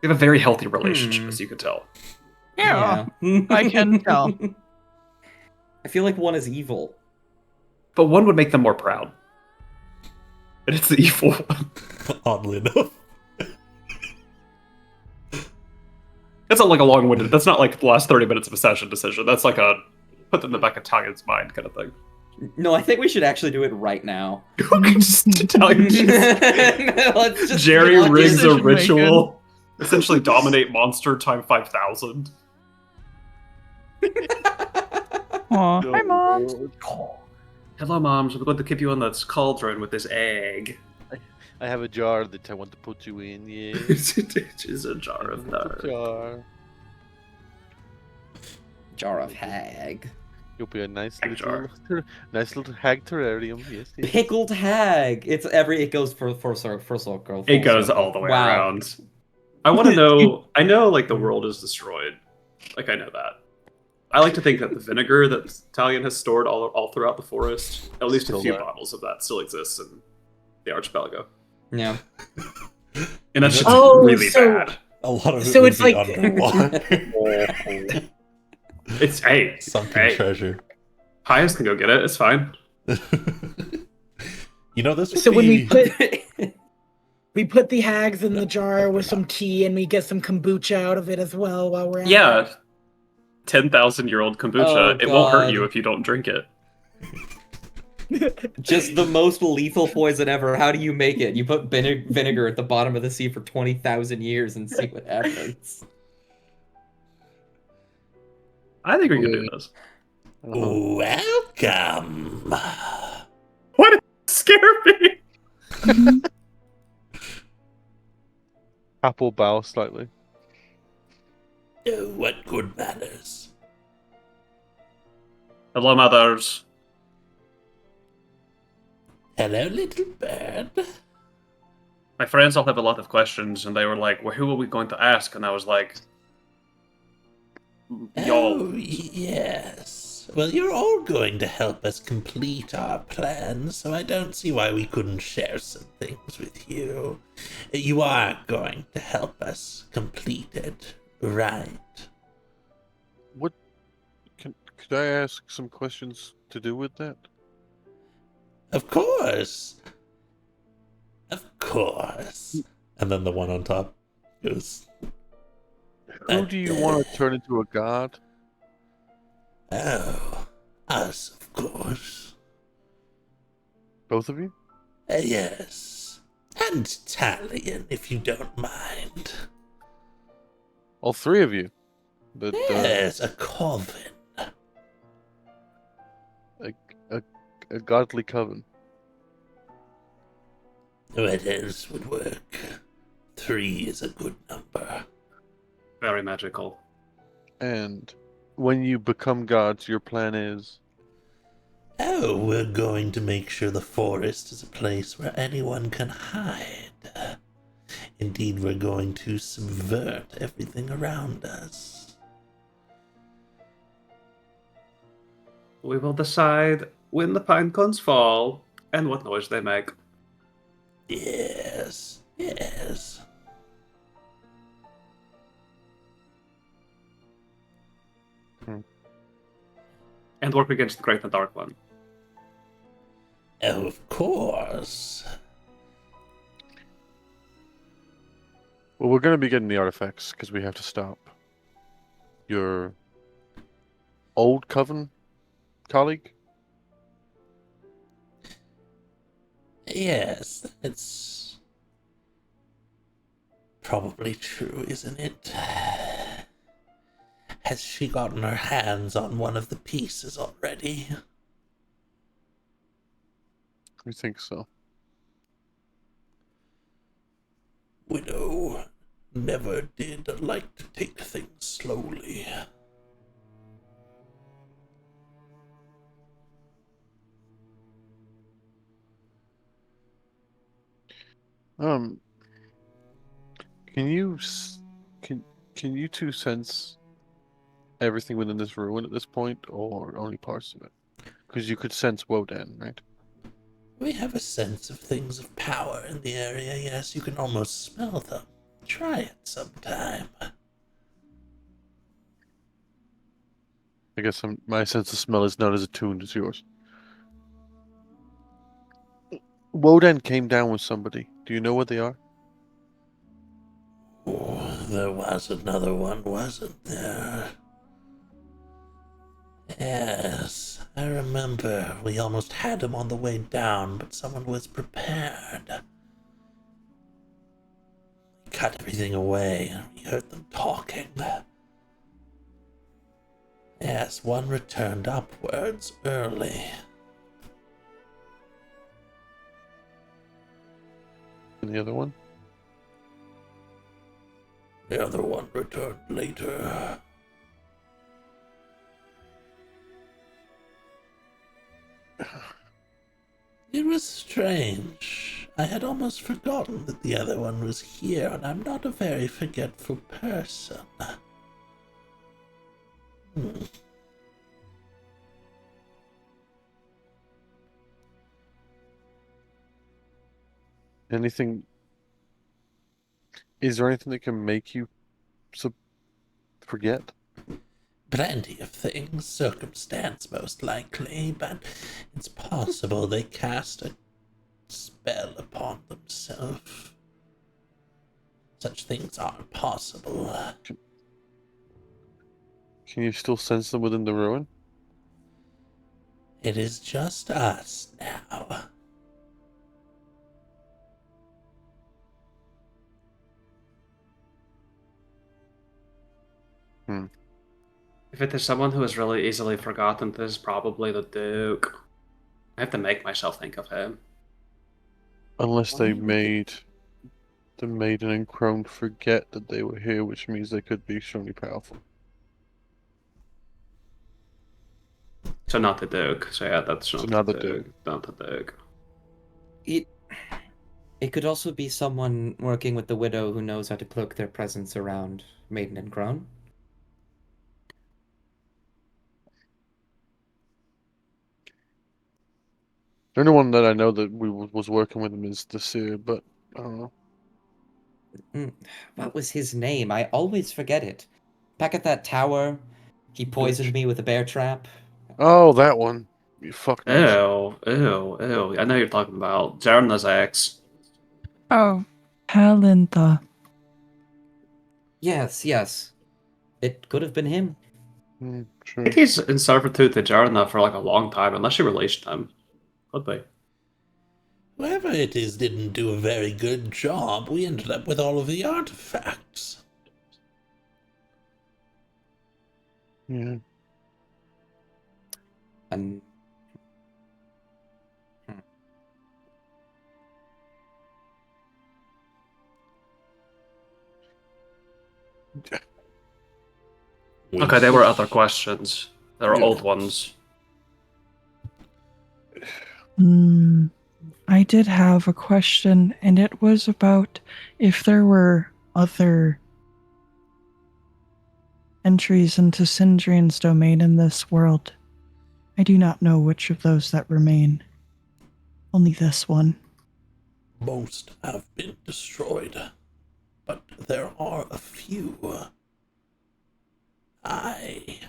They have a very healthy relationship, as you can tell. Yeah, I can tell. I feel like one is evil. But one would make them more proud. And it's the evil one. Oddly enough. That's not like a long-winded... That's not like the last 30 minutes of a session decision. That's like a put them in the back of Talion's mind kind of thing. No, I think we should actually do it right now. Just Talion Let's just Jerry let's rigs a decision-making. ritual. Essentially dominate monster time 5,000. Aw, hi, Mom. Hello, moms. We're going to keep you on this cauldron with this egg. I have a jar that I want to put you in. Yeah. It is a jar of nard. Jar. Jar of hag. You'll be a nice Hag jar. little hag terrarium. Yes. yes. Pickled hag. It goes for circle. It goes all the way Wow. around. I want to know. I know, like, the world is destroyed. Like, I know that. I like to think that the vinegar that Talion has stored all throughout the forest, at least a Still few there. bottles of that still exists in the archipelago. Yeah. And that's just Oh, really so- bad. A lot of it So would it's be like- underwater. It's, hey, Sunken hey, treasure. Pius can go get it. It's fine. You know, this would So when be... we put the hags in the jar with some tea and we get some kombucha out of it as well while we're at Yeah. 10,000-year-old kombucha. Oh, it won't hurt God. you if you don't drink it. Just the most lethal poison ever. How do you make it? You put vinegar at the bottom of the sea for 20,000 years and see what happens. I think we can do this. Welcome. What? Scare me. Apple bow slightly. Oh, what good manners. Hello, mothers. Hello, little bird. My friends all have a lot of questions, and they were like, well, who are we going to ask? And I was like, y'all. Oh, yes. Well, you're all going to help us complete our plan, so I don't see why we couldn't share some things with you. You are going to help us complete it, right? What? Could I ask some questions to do with that? Of course. Of course. And then the one on top goes, Who do you want to turn into a god? oh, us, of course. Both of you? Yes. And Talion, if you don't mind. All 3 of you? But, Yes, a coven. a godly coven. What else would work? 3 is a good number. Very magical. And when you become gods, your plan is... Oh, we're going to make sure the forest is a place where anyone can hide. Indeed, we're going to subvert everything around us. We will decide when the pine cones fall and what noise they make. Yes, yes. And work against the Great and Dark One. Oh, of course. Well, we're going to be getting the artifacts because we have to stop your old coven colleague. Yes, it's probably true, isn't it? Has she gotten her hands on one of the pieces already? We think so. Widow never did like to take things slowly. Um, can you can you two sense everything within this ruin at this point, or only parts of it? Because you could sense Wodan, right? We have a sense of things of power in the area, yes, you can almost smell them. Try it sometime. I guess my sense of smell is not as attuned as yours. Wodan came down with somebody. Do you know what they are? Oh, there was another one, wasn't there? Yes, I remember. We almost had him on the way down, but someone was prepared. We cut everything away, and we heard them talking. Yes, one returned upwards early. And the other one? The other one returned later. It was strange. I had almost forgotten that the other one was here, and I'm not a very forgetful person. Anything? Is there anything that can make you forget? Plenty of things, circumstance most likely, but it's possible they cast a spell upon themselves. Such things are possible. Can you still sense them within the ruin? It is just us now. If it is someone who is really easily forgotten, this is probably the Duke. I have to make myself think of him. Unless they Why would made the maiden and crone forget that they were here, which means they could be extremely powerful. So not the Duke. So yeah, that's So not, not the the Duke. Duke. Not the Duke. It could also be someone working with the widow who knows how to cloak their presence around Maiden and Crone. The only one that I know that was working with him is the Seer, but I don't know. What was his name? I always forget it. Back at that tower, he poisoned me with a bear trap. Oh, that one. You fuck nuts. Ew, ew, ew. I know you're talking about Zarna's ex. Oh, Palintha. Yes, yes. It could have been him. I True. think he's in servitude to Zarna for like a long time, unless she released him. Could be. Whoever it is didn't do a very good job. We ended up with all of the artifacts. Yeah. And Okay, there were other questions. There are Yes. old ones. I did have a question, and it was about if there were other entries into Sindrian's domain in this world. I do not know which of those that remain. Only this one. Most have been destroyed, but there are a few. I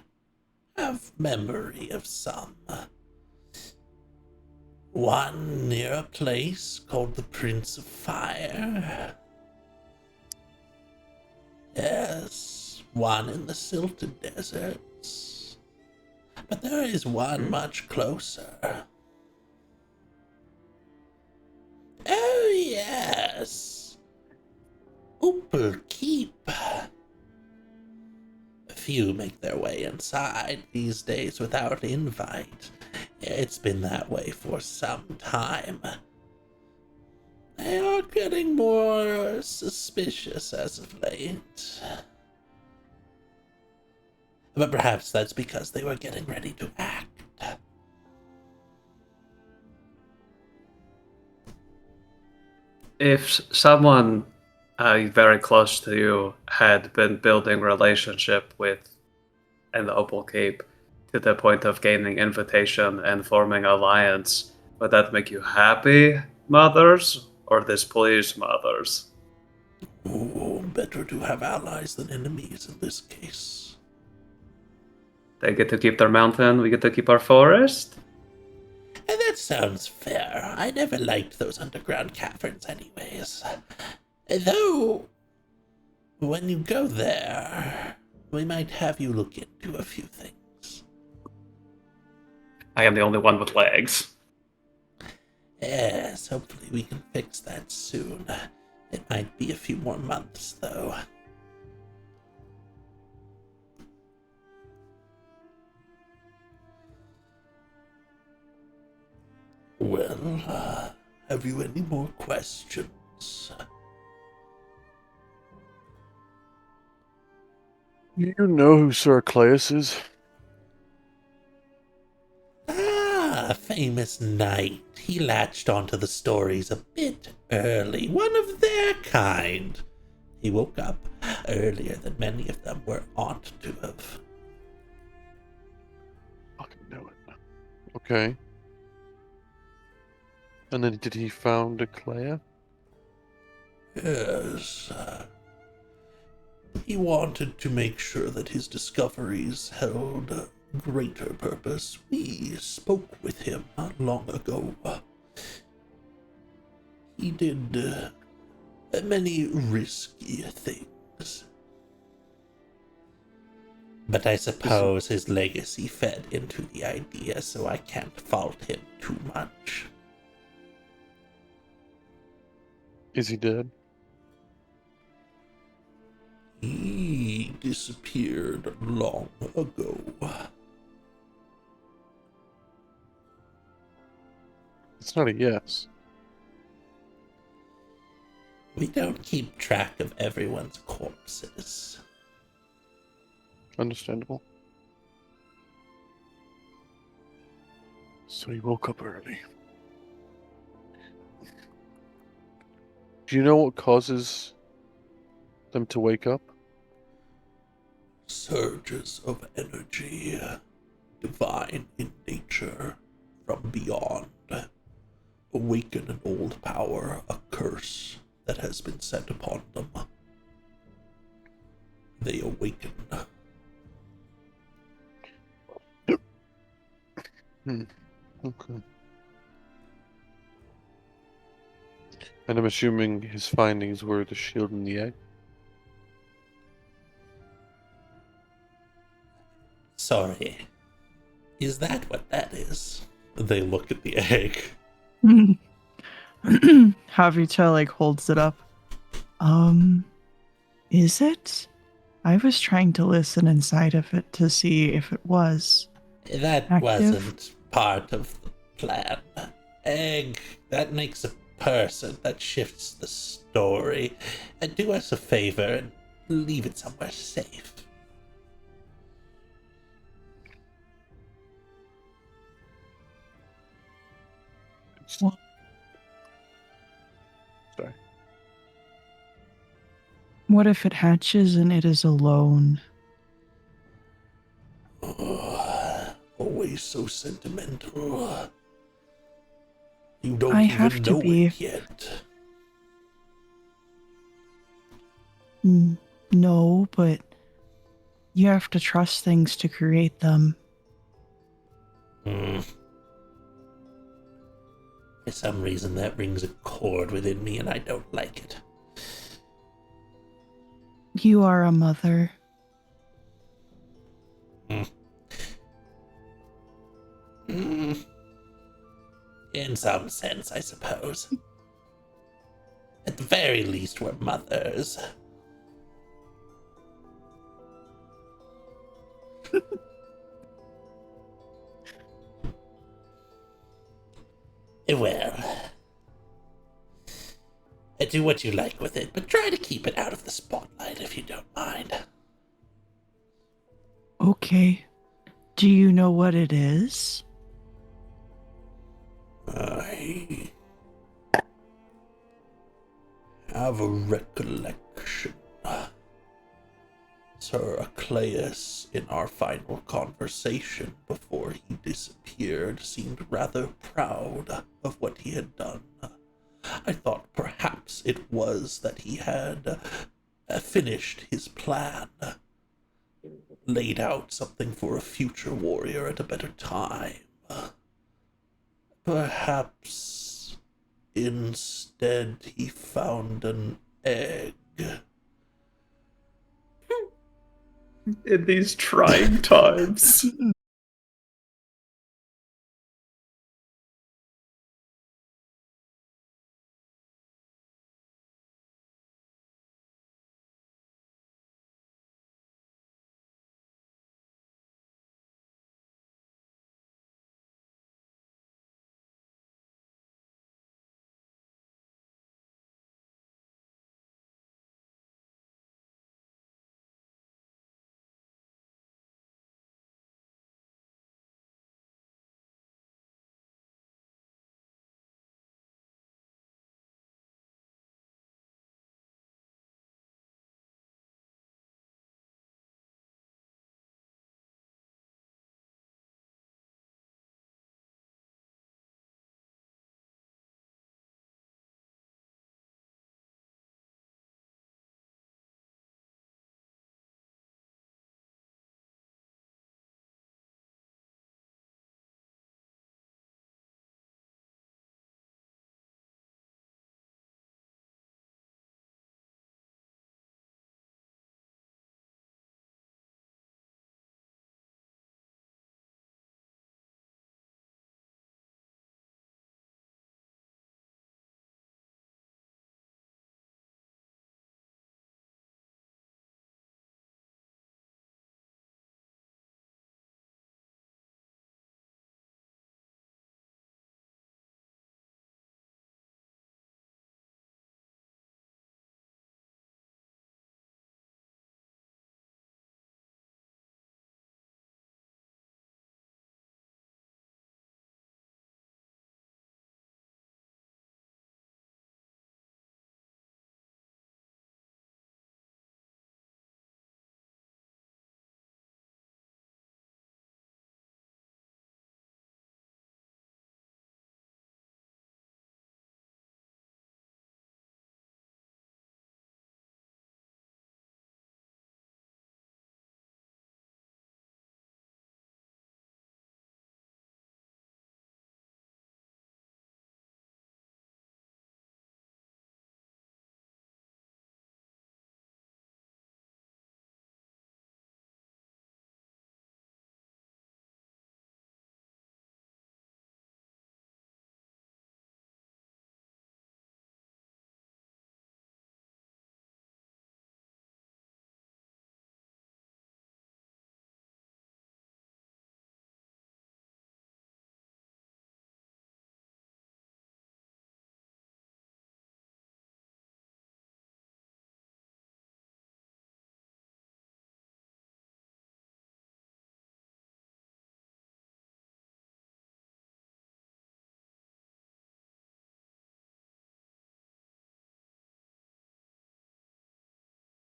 have memory of some. One near a place called the Prince of Fire. Yes, one in the Silted Deserts. But there is one much closer. Oh, yes. Opal Keep. Few make their way inside these days without invite. It's been that way for some time. They are getting more suspicious as of late. But perhaps that's because they were getting ready to act. If someone very close to you had been building relationship with an Opal Cape to the point of gaining invitation and forming alliance, would that make you happy, mothers, or displeased, mothers? Oh, better to have allies than enemies in this case. They get to keep their mountain, we get to keep our forest? And that sounds fair. I never liked those underground caverns anyways. Though, when you go there, we might have you look into a few things. I am the only one with legs. Yes, hopefully we can fix that soon. It might be a few more months, though. Well, have you any more questions? Do you know who Sir Claes is? Ah, a famous knight. He latched onto the stories a bit early. One of their kind. He woke up earlier than many of them were ought to have. Fucking know it. Okay. And then did he found a Claire? Yes. He wanted to make sure that his discoveries held a greater purpose. We spoke with him not long ago. He did many risky things. But I suppose his legacy fed into the idea, so I can't fault him too much. Is he dead? He disappeared long ago. It's not a yes. We don't keep track of everyone's corpses. Understandable. So he woke up early. Do you know what causes them to wake up? Surges of energy, divine in nature, from beyond. Awaken an old power, a curse that has been set upon them. They awaken. Okay. And I'm assuming his findings were the shield and the egg? Sorry. Is that what that is? They look at the egg. Havita like holds it up. Is it? I was trying to listen inside of it to see if it was. That active. wasn't part of the plan. Egg, that makes a person, that shifts the story. And do us a favor and leave it somewhere safe. What? Sorry. What if it hatches and it is alone? Oh, always so sentimental. You don't I even have to know be. it yet. No, but you have to trust things to create them. Hmm. For some reason, that rings a chord within me, and I don't like it. You are a mother. In some sense, I suppose. At the very least, we're mothers. Well, do what you like with it, but try to keep it out of the spotlight if you don't mind. Okay. Do you know what it is? I have a recollection. Sir Aclaeus, in our final conversation before he disappeared, seemed rather proud of what he had done. I thought perhaps it was that he had finished his plan, laid out something for a future warrior at a better time. Perhaps instead he found an egg. In these trying times.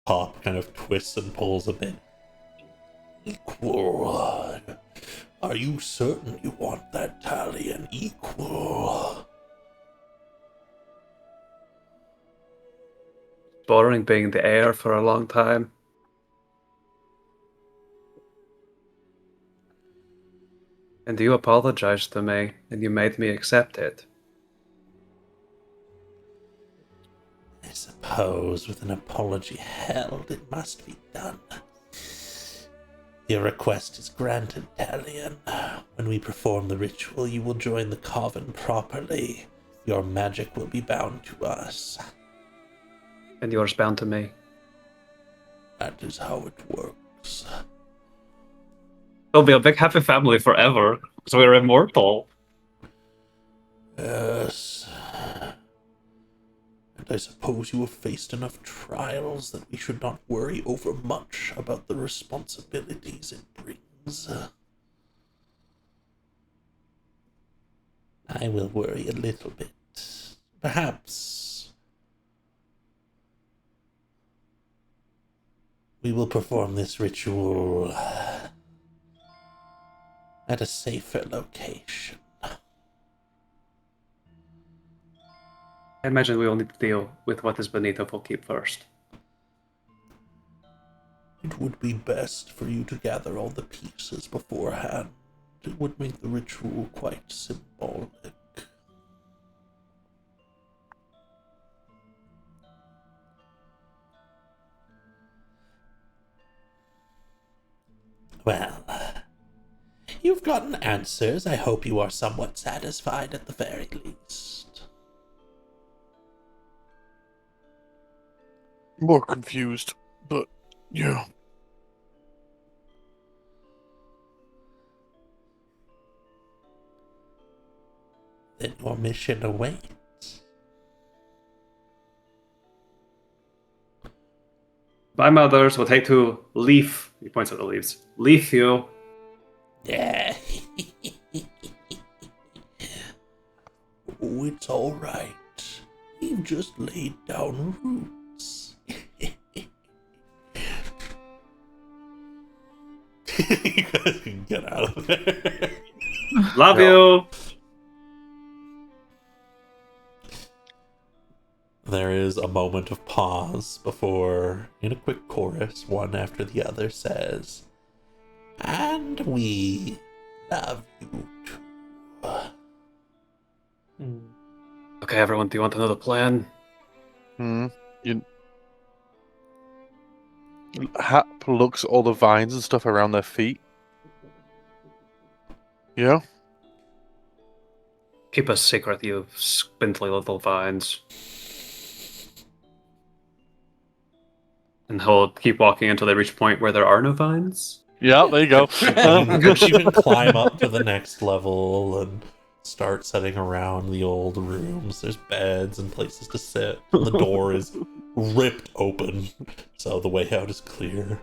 Pop kind of twists and pulls a bit. Equal. Are you certain you want that Talion equal? Boring being in the air for a long time. And you apologized to me, and you made me accept it. I suppose with an apology held, it must be done. Your request is granted, Talion. When we perform the ritual, you will join the coven properly. Your magic will be bound to us. And yours bound to me. That is how it works. We'll be a big happy family forever, because we're immortal. Yes. And I suppose you have faced enough trials that we should not worry over much about the responsibilities it brings. I will worry a little bit. Perhaps we will perform this ritual at a safer location. I imagine we will need to deal with what is beneath of keep first. It would be best for you to gather all the pieces beforehand. It would make the ritual quite symbolic. Well, you've gotten answers. I hope you are somewhat satisfied at the very least. More confused, but yeah. Then your mission awaits. My mothers would hate to leave, he points at the leaves, leave you. Yeah. Oh, it's all right. You've just laid down roots. You guys can get out of there. Love you! There is a moment of pause before, in a quick chorus, one after the other says, "And we love you too." Okay, everyone, do you want to know the plan? Hap plucks all the vines and stuff around their feet. Yeah? Keep a secret, you spindly little vines. And he'll keep walking until they reach a point where there are no vines. Yeah, there you go. You can climb up to the next level and start setting around the old rooms. There's beds and places to sit. And the door is ripped open, so the way out is clear.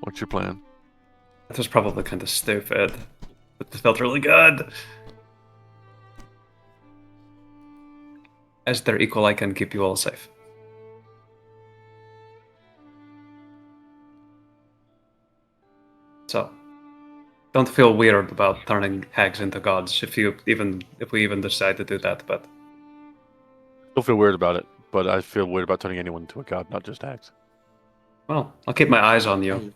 What's your plan? That was probably kind of stupid, but it felt really good. As their equal, I can keep you all safe. So, don't feel weird about turning hags into gods if we even decide to do that. But Don't feel weird about it, but I feel weird about turning anyone into a god, not just hags. well, I'll keep my eyes on you.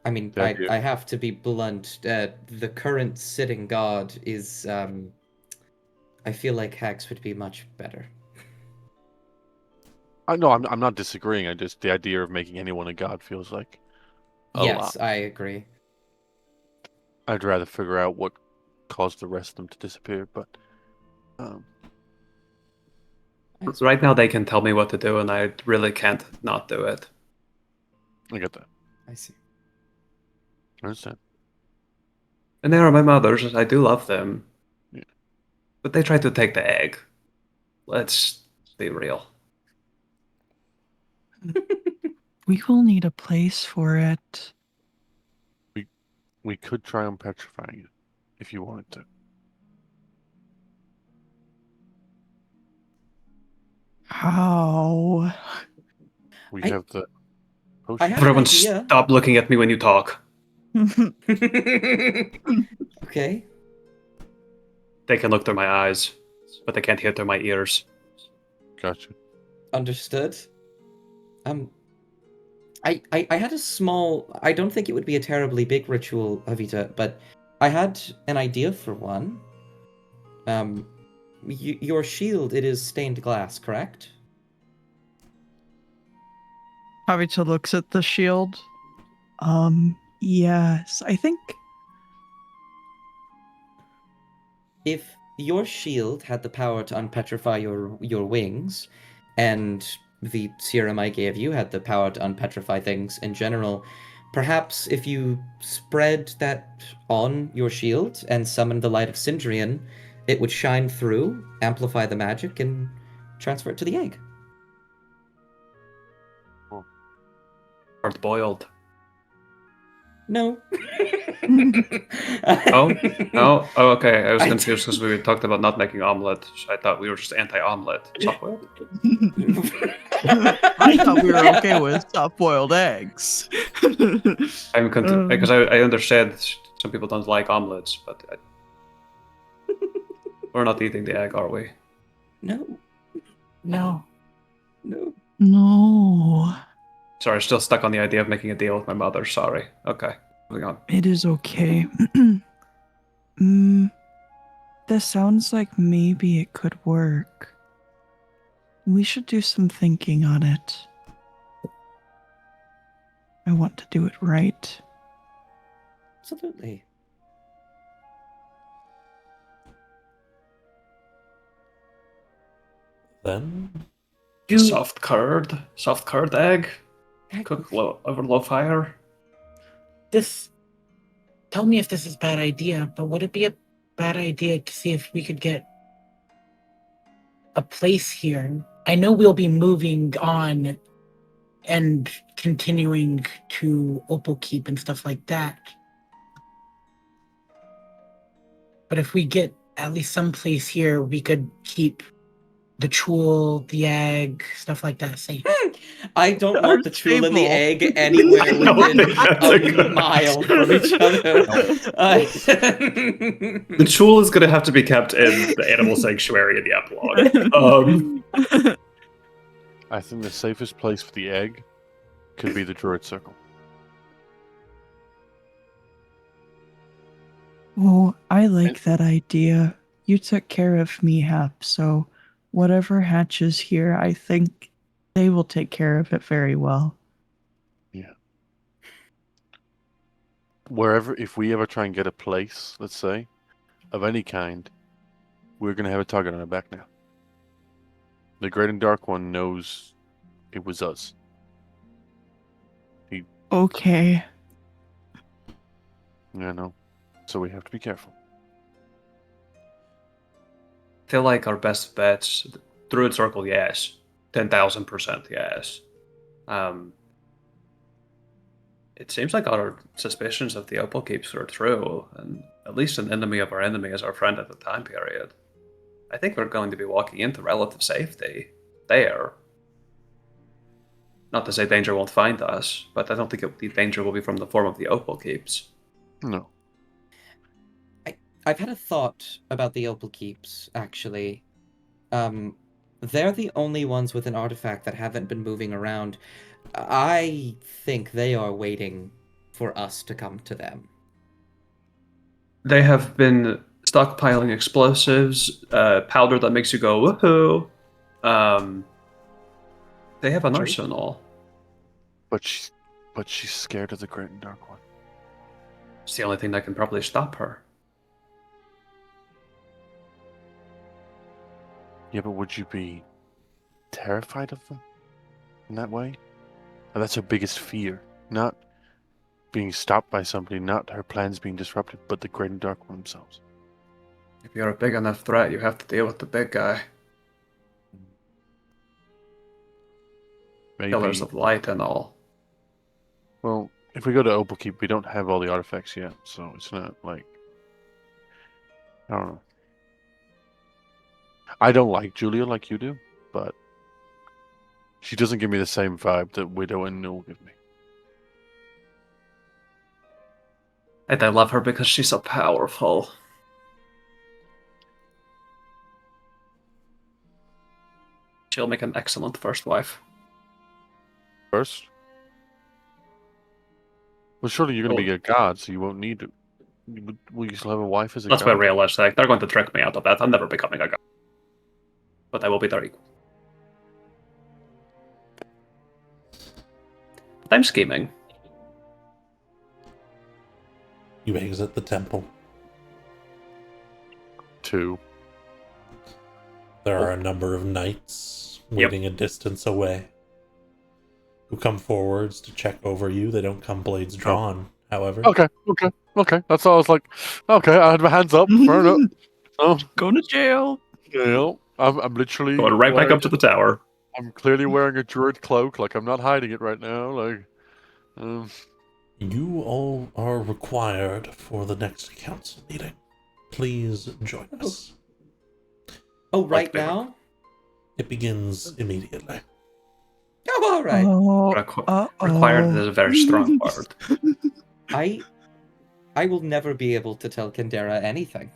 I mean, Thank you. I have to be blunt. The current sitting god is, I feel like hags would be much better. I know I'm not disagreeing. I just the idea of making anyone a god feels like a Yes, lot. I agree. I'd rather figure out what caused the rest of them to disappear, but Right now, they can tell me what to do, and I really can't not do it. I get that. I see. I understand. And they are my mothers. I do love them. Yeah. But they tried to take the egg. Let's be real. We will need a place for it. We could try on petrifying it if you wanted to. How? We I- have the I potion. have an Everyone, idea. stop looking at me when you talk. Okay. They can look through my eyes, but they can't hear through my ears. Gotcha. Understood. I had a small. I don't think it would be a terribly big ritual, Avita, but I had an idea for one. Your shield, it is stained glass, correct? Havita looks at the shield. Yes, I think. If your shield had the power to unpetrify your wings, and the serum I gave you had the power to unpetrify things in general, perhaps if you spread that on your shield and summon the light of Sindrean, it would shine through, amplify the magic, and transfer it to the egg. Hard boiled. No. Oh, oh, oh, okay. I was confused because we talked about not making omelet. I thought we were just anti-omelet. Soft boiled. I thought we were okay with soft-boiled eggs. I'm confused because I understand some people don't like omelets, but we're not eating the egg, are we? No. No. No. No, Sorry, still stuck on the idea of making a deal with my mother. Sorry. Okay, moving on. it is okay. This sounds like maybe it could work. We should do some thinking on it. I want to do it right. Absolutely. Then Soft curd egg, cook over low fire. This. Tell me if this is a bad idea, but would it be a bad idea to see if we could get a place here? I know we'll be moving on and continuing to Opal Keep and stuff like that. But if we get at least some place here, we could keep the chul, the egg, stuff like that safe. I don't Our want the chul and the stable. egg anywhere I don't within think that's a a good mile from each other. The chul is going to have to be kept in the animal sanctuary in the epilogue. I think the safest place for the egg could be the Druid Circle. Oh, I like that idea. You took care of me, Hap, so whatever hatches here, I think they will take care of it very well. Yeah. Wherever, if we ever try and get a place, let's say, of any kind, we're going to have a target on our back now. The Great and Dark One knows it was us. Okay. Yeah, no. So we have to be careful. I feel like our best bets, Druid Circle, yes. 10,000% yes. It seems like our suspicions of the Opal Keeps are true, and at least an enemy of our enemy is our friend at the time period. I think we're going to be walking into relative safety there. Not to say danger won't find us, but I don't think the danger will be from the form of the Opal Keeps. No. I've had a thought about the Opal Keeps, actually. They're the only ones with an artifact that haven't been moving around. I think they are waiting for us to come to them. They have been stockpiling explosives, powder that makes you go woohoo. They have an True. arsenal. But she's scared of the Great and Dark One. It's the only thing that can probably stop her. Yeah, but would you be terrified of them in that way? And that's her biggest fear. Not being stopped by somebody, not her plans being disrupted, but the Great and Dark One themselves. If you're a big enough threat, you have to deal with the big guy. Maybe. Killers of light and all. Well, if we go to Opal Keep, we don't have all the artifacts yet, so it's not like... I don't know. I don't like Julia like you do, but she doesn't give me the same vibe that Widow and Null give me. And I love her because she's so powerful. She'll make an excellent first wife. first. Well, surely you're going to be a guard, so you won't need it. Will you still have a wife as a Let's be guard? realistic. They're going to trick me out of that. I'm never becoming a god. But I will be their equal. But I'm scheming. You exit the temple. 2. There are a number of knights waiting a distance away who come forwards to check over you. They don't come blades drawn, however. Okay. That's all I was like, okay, I had my hands up. Fair enough. Oh, Going to jail. I'm literally Going right back wearing up to the tower. I'm clearly wearing a druid cloak, like I'm not hiding it right now. Like, You all are required for the next council meeting. Please join us. Oh, right they were- now? It begins immediately. Oh, all right. Required is a very strong word. I will never be able to tell Kendera anything.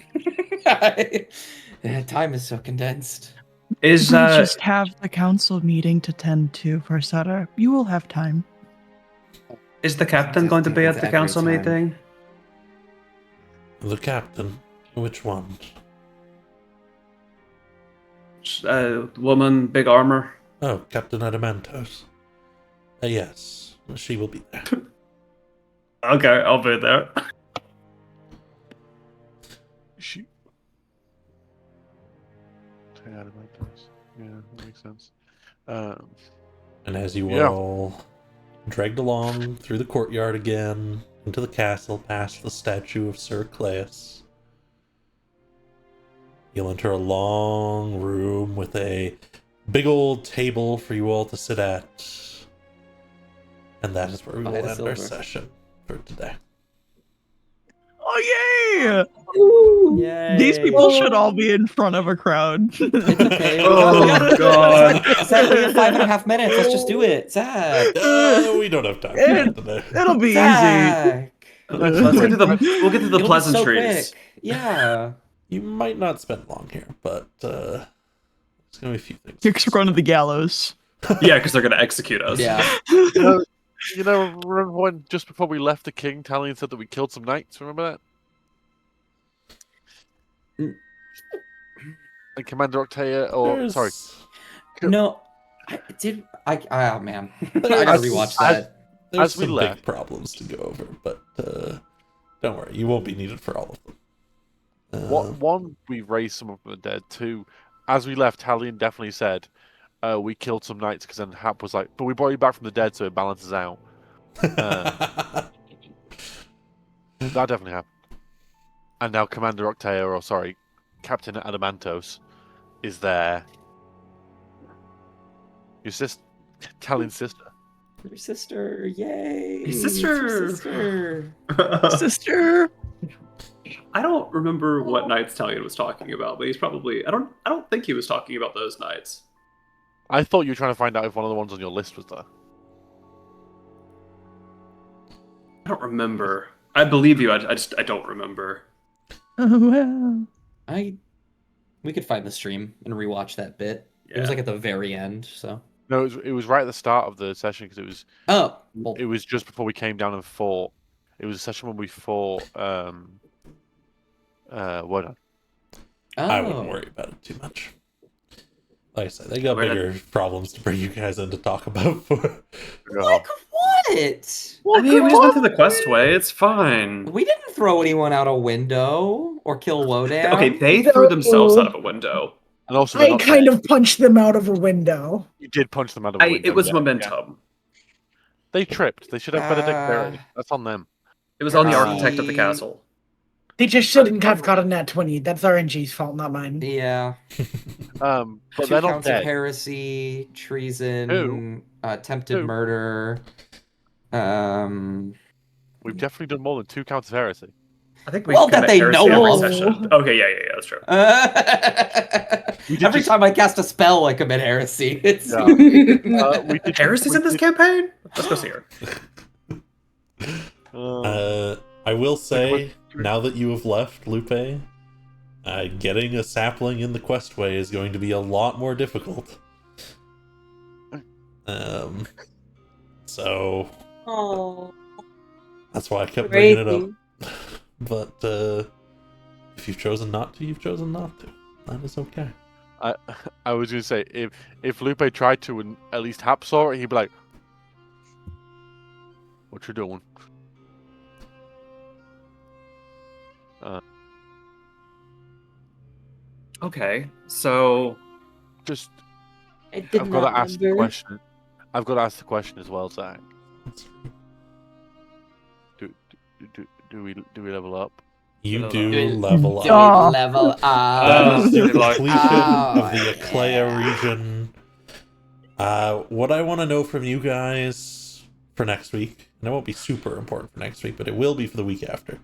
Time is so condensed. Is We just have the council meeting to tend to, Versata. You will have time. is the captain going to be at the Every council time. meeting? The captain? Which one? Woman, big armor. Oh, Captain Adamantos. Yes, she will be there. Okay, I'll be there. she. Yeah, that makes sense. And as you Yeah. are all dragged along through the courtyard again, into the castle, past the statue of Sir Claes, you'll enter a long room with a big old table for you all to sit at. And that is where we will Buy the end our silver. session for today. Oh, yeah! Yay. These people should all be in front of a crowd. It's okay. Oh, God. Zach, we have 5.5 minutes. Let's just do it. Zach. We don't have time for that today. It'll be easy. Zach. Let's get to the. We'll get to the It'll be so pleasantries. quick. Yeah. You might not spend long here, but there's gonna be a few things. You're going to the gallows. Yeah, because they're going to execute us. Yeah. You know, remember when just before we left the king, Talion said that we killed some knights? Remember that? And Commander Octea, There's- sorry, No. Oh, man. I gotta rewatch that. There's As we some left- big problems to go over, but don't worry, you won't be needed for all of them. one, we raised some of the dead. 2, as we left, Talion definitely said, we killed some knights, because then Hap was like, but we brought you back from the dead, so it balances out. That definitely happened. And now Commander Octea, or sorry, Captain Adamantos, is there. Your sister, Talion's sister. Your sister. Yay. Your sister. It's your sister. Sister! I don't remember what knights Talion was talking about, but he's probably. I don't think he was talking about those knights. I thought you were trying to find out if one of the ones on your list was there. I don't remember. I believe you. I don't remember. Oh, well. We could find the stream and rewatch that bit. It was Yeah. like at the very end, so. No, it was right at the start of the session, because Oh. Well, it was just before we came down and fought. It was a session when we fought. What? I wouldn't worry about it too much. Like I said, they got bigger problems to bring you guys in to talk about. For Like what? I mean, we just went through the questway. It's fine. We didn't throw anyone out a window or kill Wodan. Okay, they threw themselves out of a window. And also, they're I not kind dead. of punched them out of a window. You did punch them out of a window. It was yeah. momentum. They tripped. They should have better dexterity. That's on them. It was on the Uh, architect of the castle. They just shouldn't have gotten that 20. That's RNG's fault, not mine. Yeah. But 2 they're not counts of dead. heresy, treason, Who? attempted Who? murder. We've definitely done more than 2 counts of heresy. I think we Well, that commit they heresy know every of. session. Okay, yeah, that's true. did Every just- time I cast a spell, I commit heresy. It's Yeah. We did Heresy's in this campaign? Let's go see her. I will say, now that you have left, Lupe, getting a sapling in the questway is going to be a lot more difficult. So Oh, that's why I kept bringing it crazy. up. But if you've chosen not to, you've chosen not to. That is okay. I was gonna say if Lupe tried to and at least Hapsaw it, he'd be like, "What you doing?" Okay, so Just I did I've got not to ask the remember. question. I've got to ask the question as well, Zach. Do we level up? You Level do Do we- level Do up. we level up? That is the like, completion of the yeah. Aclea region. What I want to know from you guys for next week, and it won't be super important for next week, but it will be for the week after,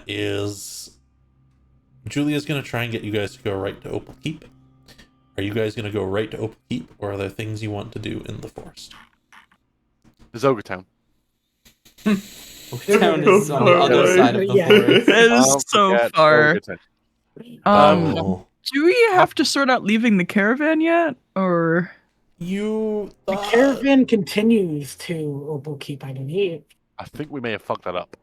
is Julia's going to try and get you guys to go right to Opal Keep. Are you guys going to go right to Opal Keep, or are there things you want to do in the forest? There's Ogre Town. Town is on the other Okay. side of the Yeah. forest. That is Don't so forget far. Ogre Town. Oh, Do we have to sort out leaving the caravan yet, or? you The caravan continues to Opal Keep, I believe. I think we may have fucked that up.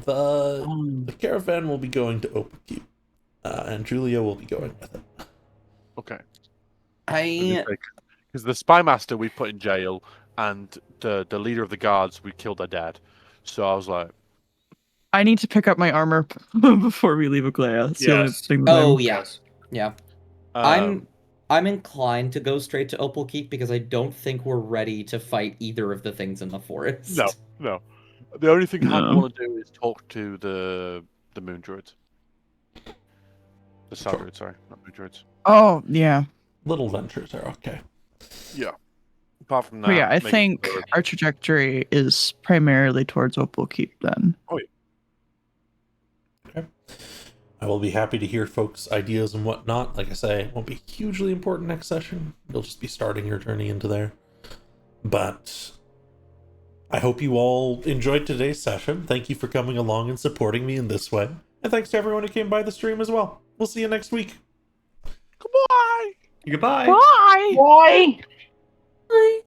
the caravan will be going to Opal Keep, and Julia will be going with it. Okay. I Because the spy master we put in jail and the leader of the guards we killed their dad. So I was like, I need to pick up my armor before we leave Aclea. It's the only Yes. thing that Oh I'm- yeah, Yes. yeah. um, I'm inclined to go straight to Opal Keep because I don't think we're ready to fight either of the things in the forest. no. The only thing I No. want to do is talk to the moon druids. The sun Sure. druids, sorry, not moon druids. Oh yeah. Little ventures are okay. Yeah. Apart from that, But yeah, I make it think village. our trajectory is primarily towards Opal Keep then. I will be happy to hear folks' ideas and whatnot. Like I say, it won't be hugely important next session. You'll just be starting your journey into there. But I hope you all enjoyed today's session. Thank you for coming along and supporting me in this way. And thanks to everyone who came by the stream as well. We'll see you next week. Goodbye! Goodbye. Bye. Why? Bye.